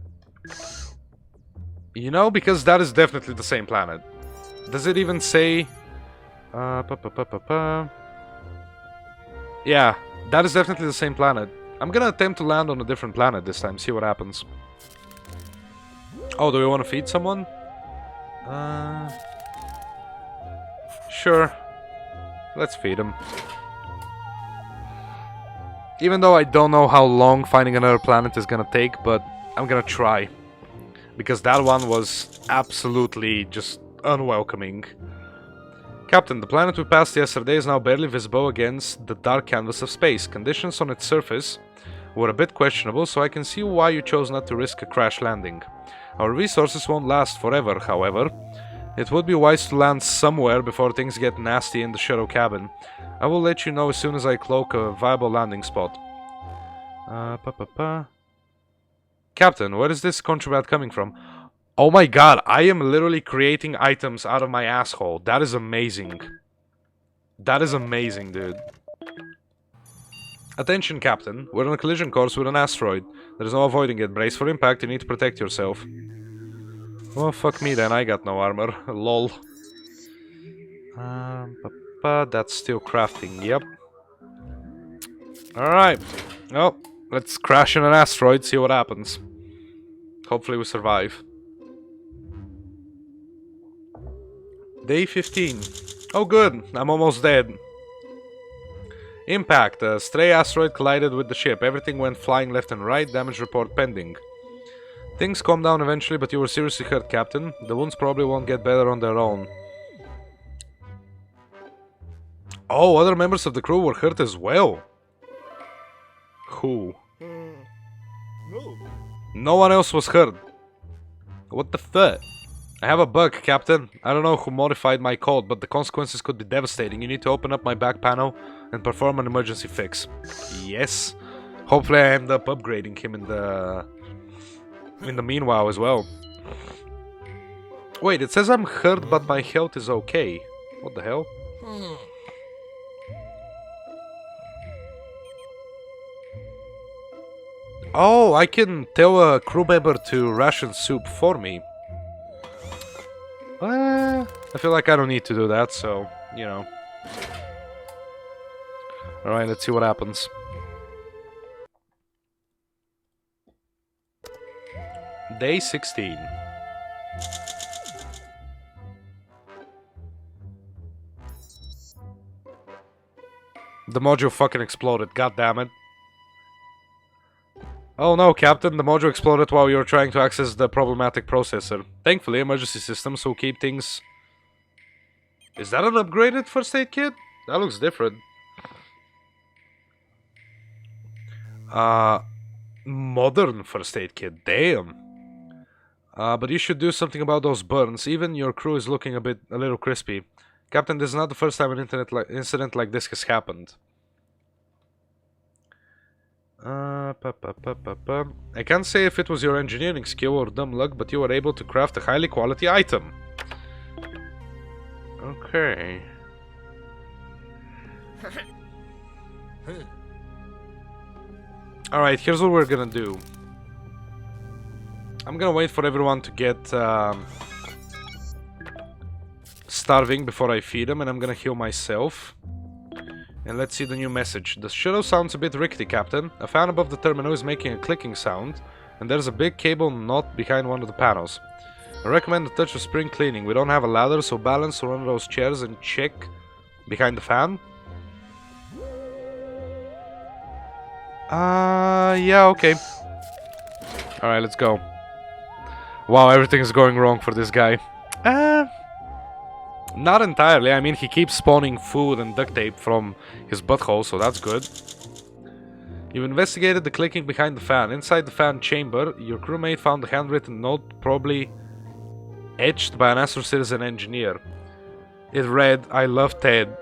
You know, because that is definitely the same planet. Does it even say... Yeah, that is definitely the same planet. I'm gonna attempt to land on a different planet this time, see what happens. Oh, do we want to feed someone? Sure. Let's feed him. Even though I don't know how long finding another planet is gonna take, but I'm gonna try. Because that one was absolutely just unwelcoming. Captain, the planet we passed yesterday is now barely visible against the dark canvas of space. Conditions on its surface were a bit questionable, so I can see why you chose not to risk a crash landing. Our resources won't last forever, however. It would be wise to land somewhere before things get nasty in the shuttle cabin. I will let you know as soon as I cloak a viable landing spot. Captain, where is this contraband coming from? Oh my god, I am literally creating items out of my asshole. That is amazing. That is amazing, dude. Attention, Captain. We're on a collision course with an asteroid. There's no avoiding it. Brace for impact. You need to protect yourself. Oh, fuck me then. I got no armor. Lol. That's still crafting. Yep. Alright. Well, let's crash in an asteroid, see what happens. Hopefully we survive. Day 15. Oh good, I'm almost dead. Impact. A stray asteroid collided with the ship. Everything went flying left and right. Damage report pending. Things calmed down eventually, but you were seriously hurt, Captain. The wounds probably won't get better on their own. Oh, other members of the crew were hurt as well. Who?
No.
No one else was hurt. What the fuck? I have a bug, Captain. I don't know who modified my code, but the consequences could be devastating. You need to open up my back panel and perform an emergency fix. Yes. Hopefully I end up upgrading him in the meanwhile as well. Wait, it says I'm hurt, but my health is okay. What the hell? Oh, I can tell a crew member to ration soup for me. I feel like I don't need to do that, so, you know. Alright, let's see what happens. Day 16. The module fucking exploded, god damn it. Oh no, Captain, the module exploded while you were trying to access the problematic processor. Thankfully, emergency systems will keep things... Is that an upgraded first aid kit? That looks different. Modern first aid kit, damn. But you should do something about those burns. Even your crew is looking a little crispy. Captain, this is not the first time an incident like this has happened. I can't say if it was your engineering skill or dumb luck, but you were able to craft a highly quality item. Okay. Alright, here's what we're gonna do. I'm gonna wait for everyone to get starving before I feed them, and I'm gonna heal myself. And let's see the new message. The shuttle sounds a bit rickety, Captain. A fan above the terminal is making a clicking sound, and there's a big cable knot behind one of the panels. I recommend a touch of spring cleaning. We don't have a ladder, so balance on one of those chairs and check behind the fan. Yeah, okay. Alright, let's go. Wow, everything is going wrong for this guy. Not entirely. I mean, he keeps spawning food and duct tape from his butthole, so that's good. You've investigated the clicking behind the fan. Inside the fan chamber, your crewmate found a handwritten note, probably etched by an Astro Citizen engineer. It read, "I love Ted."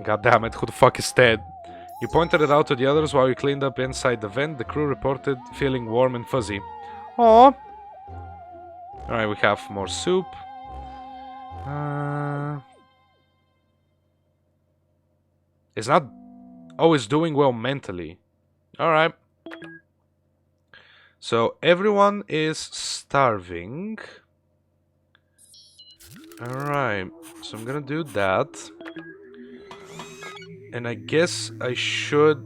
God damn it, who the fuck is Ted? You pointed it out to the others while you cleaned up inside the vent. The crew reported feeling warm and fuzzy. Aww. Alright, we have more soup. It's not... Oh, it's doing well mentally. Alright. So, everyone is starving. Alright. So, I'm gonna do that. And I guess I should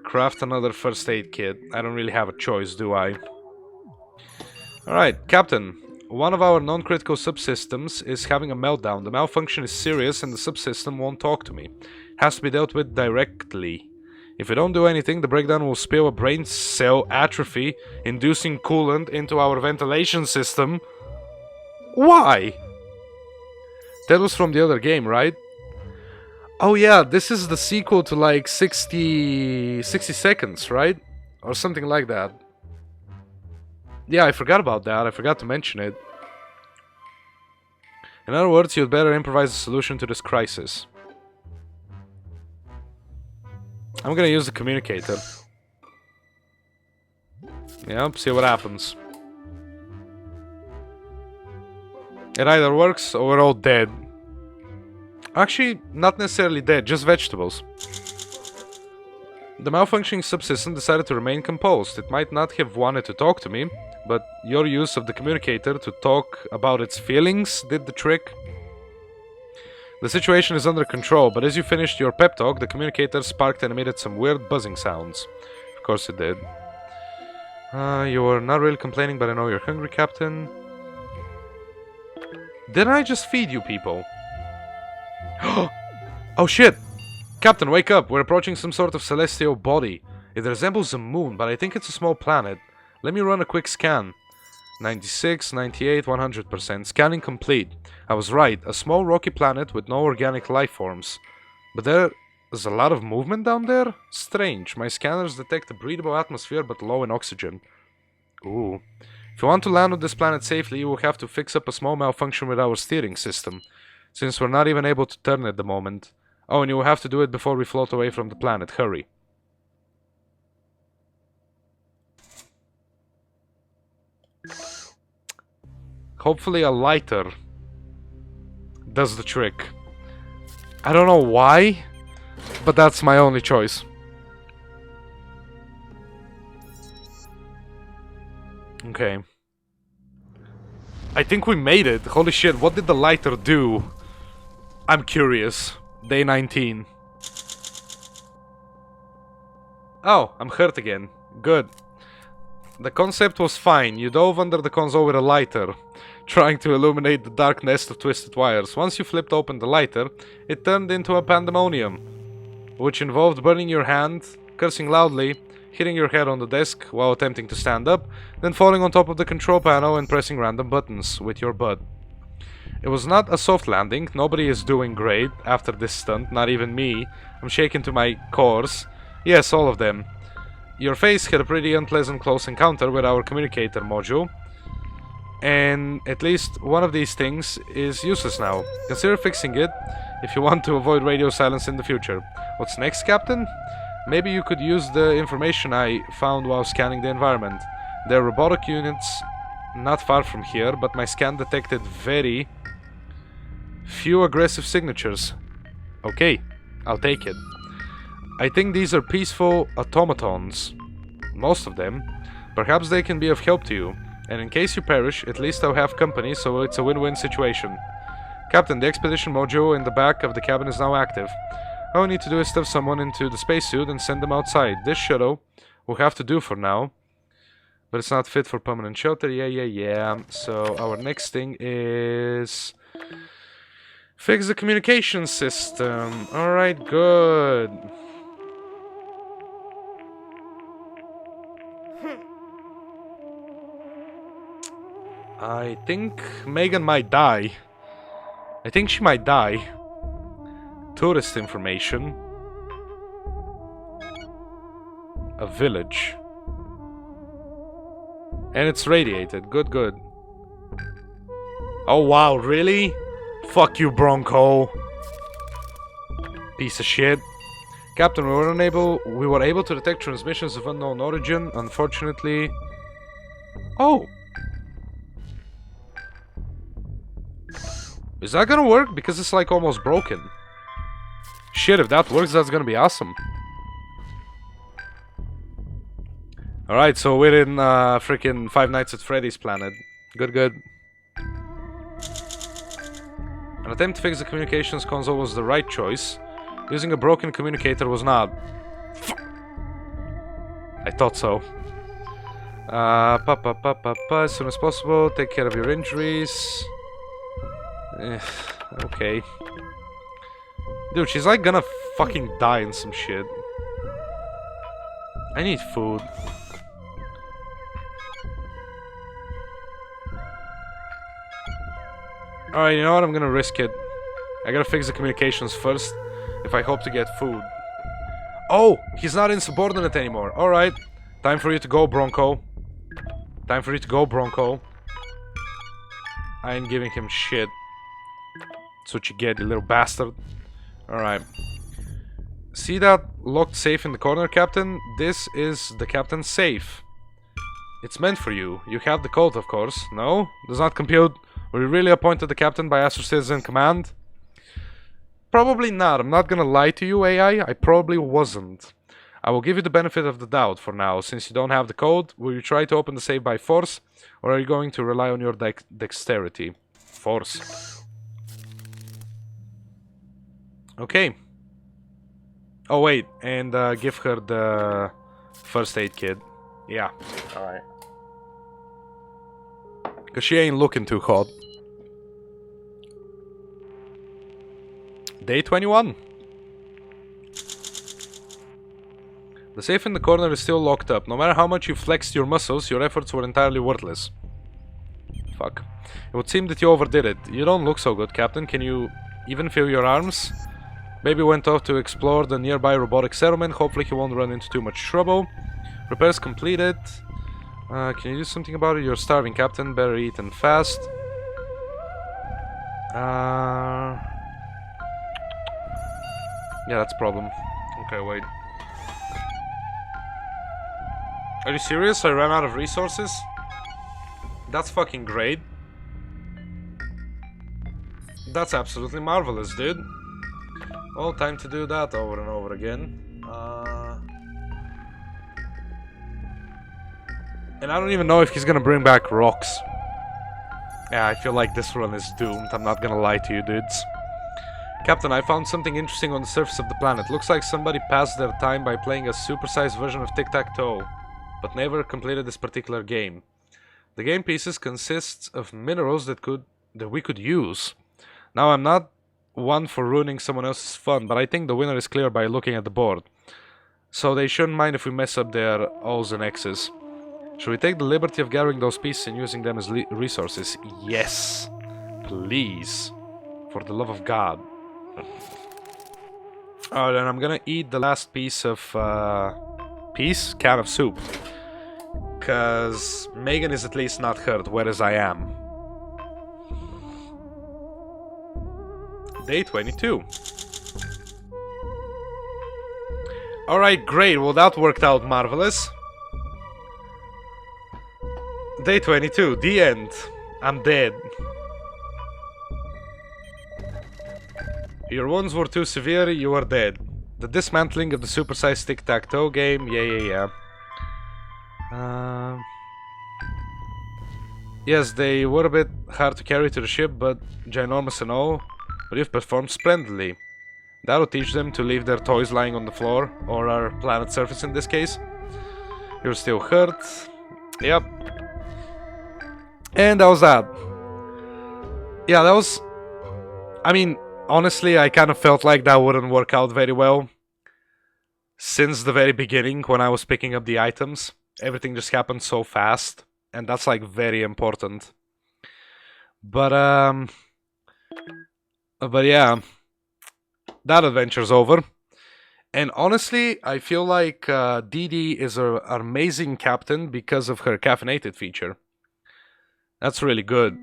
craft another first aid kit. I don't really have a choice, do I? Alright, Captain. One of our non-critical subsystems is having a meltdown. The malfunction is serious and the subsystem won't talk to me. It has to be dealt with directly. If we don't do anything, the breakdown will spill a brain cell atrophy, inducing coolant into our ventilation system. Why? That was from the other game, right? Oh yeah, this is the sequel to like 60 seconds, right? Or something like that. Yeah, I forgot about that. I forgot to mention it. In other words, you'd better improvise a solution to this crisis. I'm gonna use the communicator. Yep, see what happens. It either works or we're all dead. Actually, not necessarily dead, just vegetables. The malfunctioning subsystem decided to remain composed. It might not have wanted to talk to me, but your use of the communicator to talk about its feelings did the trick. The situation is under control, but as you finished your pep talk, the communicator sparked and emitted some weird buzzing sounds. Of course it did. You were not really complaining, but I know you're hungry, Captain. Didn't I just feed you people? Oh shit! Captain, wake up! We're approaching some sort of celestial body. It resembles a moon, but I think it's a small planet. Let me run a quick scan. 96, 98, 100%. Scanning complete. I was right. A small rocky planet with no organic life forms. But there's a lot of movement down there? Strange. My scanners detect a breathable atmosphere but low in oxygen. Ooh. If you want to land on this planet safely, you will have to fix up a small malfunction with our steering system, since we're not even able to turn at the moment. Oh, and you will have to do it before we float away from the planet. Hurry. Hopefully a lighter does the trick. I don't know why, but that's my only choice. Okay. I think we made it. Holy shit, what did the lighter do? I'm curious. Day 19. Oh, I'm hurt again. Good. The concept was fine. You dove under the console with a lighter, trying to illuminate the dark nest of twisted wires. Once you flipped open the lighter, it turned into a pandemonium, which involved burning your hand, cursing loudly, hitting your head on the desk while attempting to stand up, then falling on top of the control panel and pressing random buttons with your butt. It was not a soft landing. Nobody is doing great after this stunt, not even me. I'm shaken to my cores. Yes, all of them. Your face had a pretty unpleasant close encounter with our communicator module, and at least one of these things is useless now. Consider fixing it if you want to avoid radio silence in the future. What's next, Captain? Maybe you could use the information I found while scanning the environment. There are robotic units not far from here, but my scan detected very few aggressive signatures. Okay, I'll take it. I think these are peaceful automatons. Most of them. Perhaps they can be of help to you. And in case you perish, at least I'll have company, so it's a win-win situation. Captain, the expedition module in the back of the cabin is now active. All I need to do is stuff someone into the spacesuit and send them outside. This shuttle will have to do for now. But it's not fit for permanent shelter. Yeah. So our next thing is... fix the communication system. Alright, good. I think Megan might die. I think she might die. Tourist information. A village. And it's radiated. Good. Oh wow, really? Fuck you, Bronco. Piece of shit. Captain, we were able to detect transmissions of unknown origin. Unfortunately... Oh! Is that gonna work? Because it's like almost broken. Shit, if that works, that's gonna be awesome. Alright, so we're in freaking Five Nights at Freddy's planet. Good. An attempt to fix the communications console was the right choice. Using a broken communicator was not. I thought so. As soon as possible, take care of your injuries. Okay. Dude, she's like gonna fucking die in some shit. I need food. Alright, you know what? I'm gonna risk it. I gotta fix the communications first if I hope to get food. Oh! He's not insubordinate anymore. Alright. Time for you to go, Bronco. Time for you to go, Bronco. I ain't giving him shit. That's what you get, you little bastard. Alright. See that locked safe in the corner, Captain? This is the Captain's safe. It's meant for you. You have the code, of course. No? Does not compute. Were you really appointed the Captain by Astro Citizen Command? Probably not. I'm not gonna lie to you, AI. I probably wasn't. I will give you the benefit of the doubt for now. Since you don't have the code, will you try to open the safe by force? Or are you going to rely on your dexterity? Force. Okay. Oh wait, and give her the first aid kit. Yeah, alright. Cause she ain't looking too hot. Day 21. The safe in the corner is still locked up. No matter how much you flexed your muscles, your efforts were entirely worthless. Fuck. It would seem that you overdid it. You don't look so good, Captain. Can you even feel your arms? Baby went off to explore the nearby robotic settlement. Hopefully he won't run into too much trouble. Repairs completed. Can you do something about it? You're starving, Captain. Better eat and fast. Yeah, that's a problem. Okay, wait. Are you serious? I ran out of resources? That's fucking great. That's absolutely marvelous, dude. Well, time to do that over and over again. And I don't even know if he's gonna bring back rocks. Yeah, I feel like this run is doomed. I'm not gonna lie to you, dudes. Captain, I found something interesting on the surface of the planet. Looks like somebody passed their time by playing a supersized version of tic-tac-toe, but never completed this particular game. The game pieces consist of minerals that we could use. Now, I'm not one for ruining someone else's fun, but I think the winner is clear by looking at the board. So they shouldn't mind if we mess up their O's and X's. Should we take the liberty of gathering those pieces and using them as resources? Yes. Please. For the love of God. Oh, then I'm gonna eat the last piece of, can of soup. Because Megan is at least not hurt, whereas I am. Day 22. Alright, great. Well, that worked out marvelous. Day 22, the end. I'm dead. Your wounds were too severe, you are dead. The dismantling of the supersized tic-tac-toe game, yeah. Yes, they were a bit hard to carry to the ship, but ginormous and all. But you've performed splendidly. That'll teach them to leave their toys lying on the floor, or our planet's surface in this case. You're still hurt. Yep. And that was that. Yeah, that was... I mean, honestly, I kind of felt like that wouldn't work out very well. Since the very beginning, when I was picking up the items, everything just happened so fast. And that's, like, very important. But yeah. That adventure's over. And honestly, I feel like Dee Dee is an amazing captain because of her caffeinated feature. That's really good.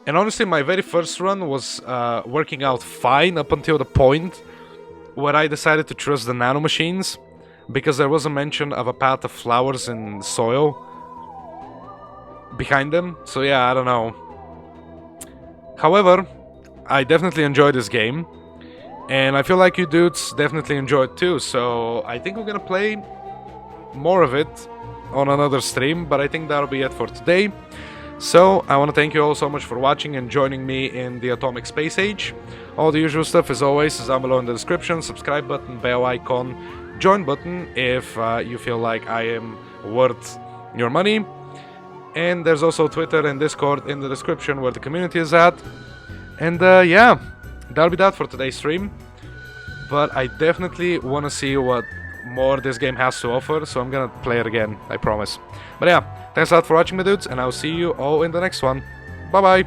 And honestly, my very first run was working out fine up until the point where I decided to trust the nanomachines, because there was a mention of a path of flowers and soil behind them. So yeah, I don't know. However, I definitely enjoyed this game. And I feel like you dudes definitely enjoy it too, so I think we're gonna play more of it on another stream, but I think that'll be it for today. So, I want to thank you all so much for watching and joining me in the Atomic Space Age. All the usual stuff, as always, is down below in the description. Subscribe button, bell icon, join button if you feel like I am worth your money. And there's also Twitter and Discord in the description where the community is at. And yeah. That'll be that for today's stream, but I definitely want to see what more this game has to offer, so I'm gonna play it again, I promise. But yeah, thanks a lot for watching, my dudes, and I'll see you all in the next one. Bye bye!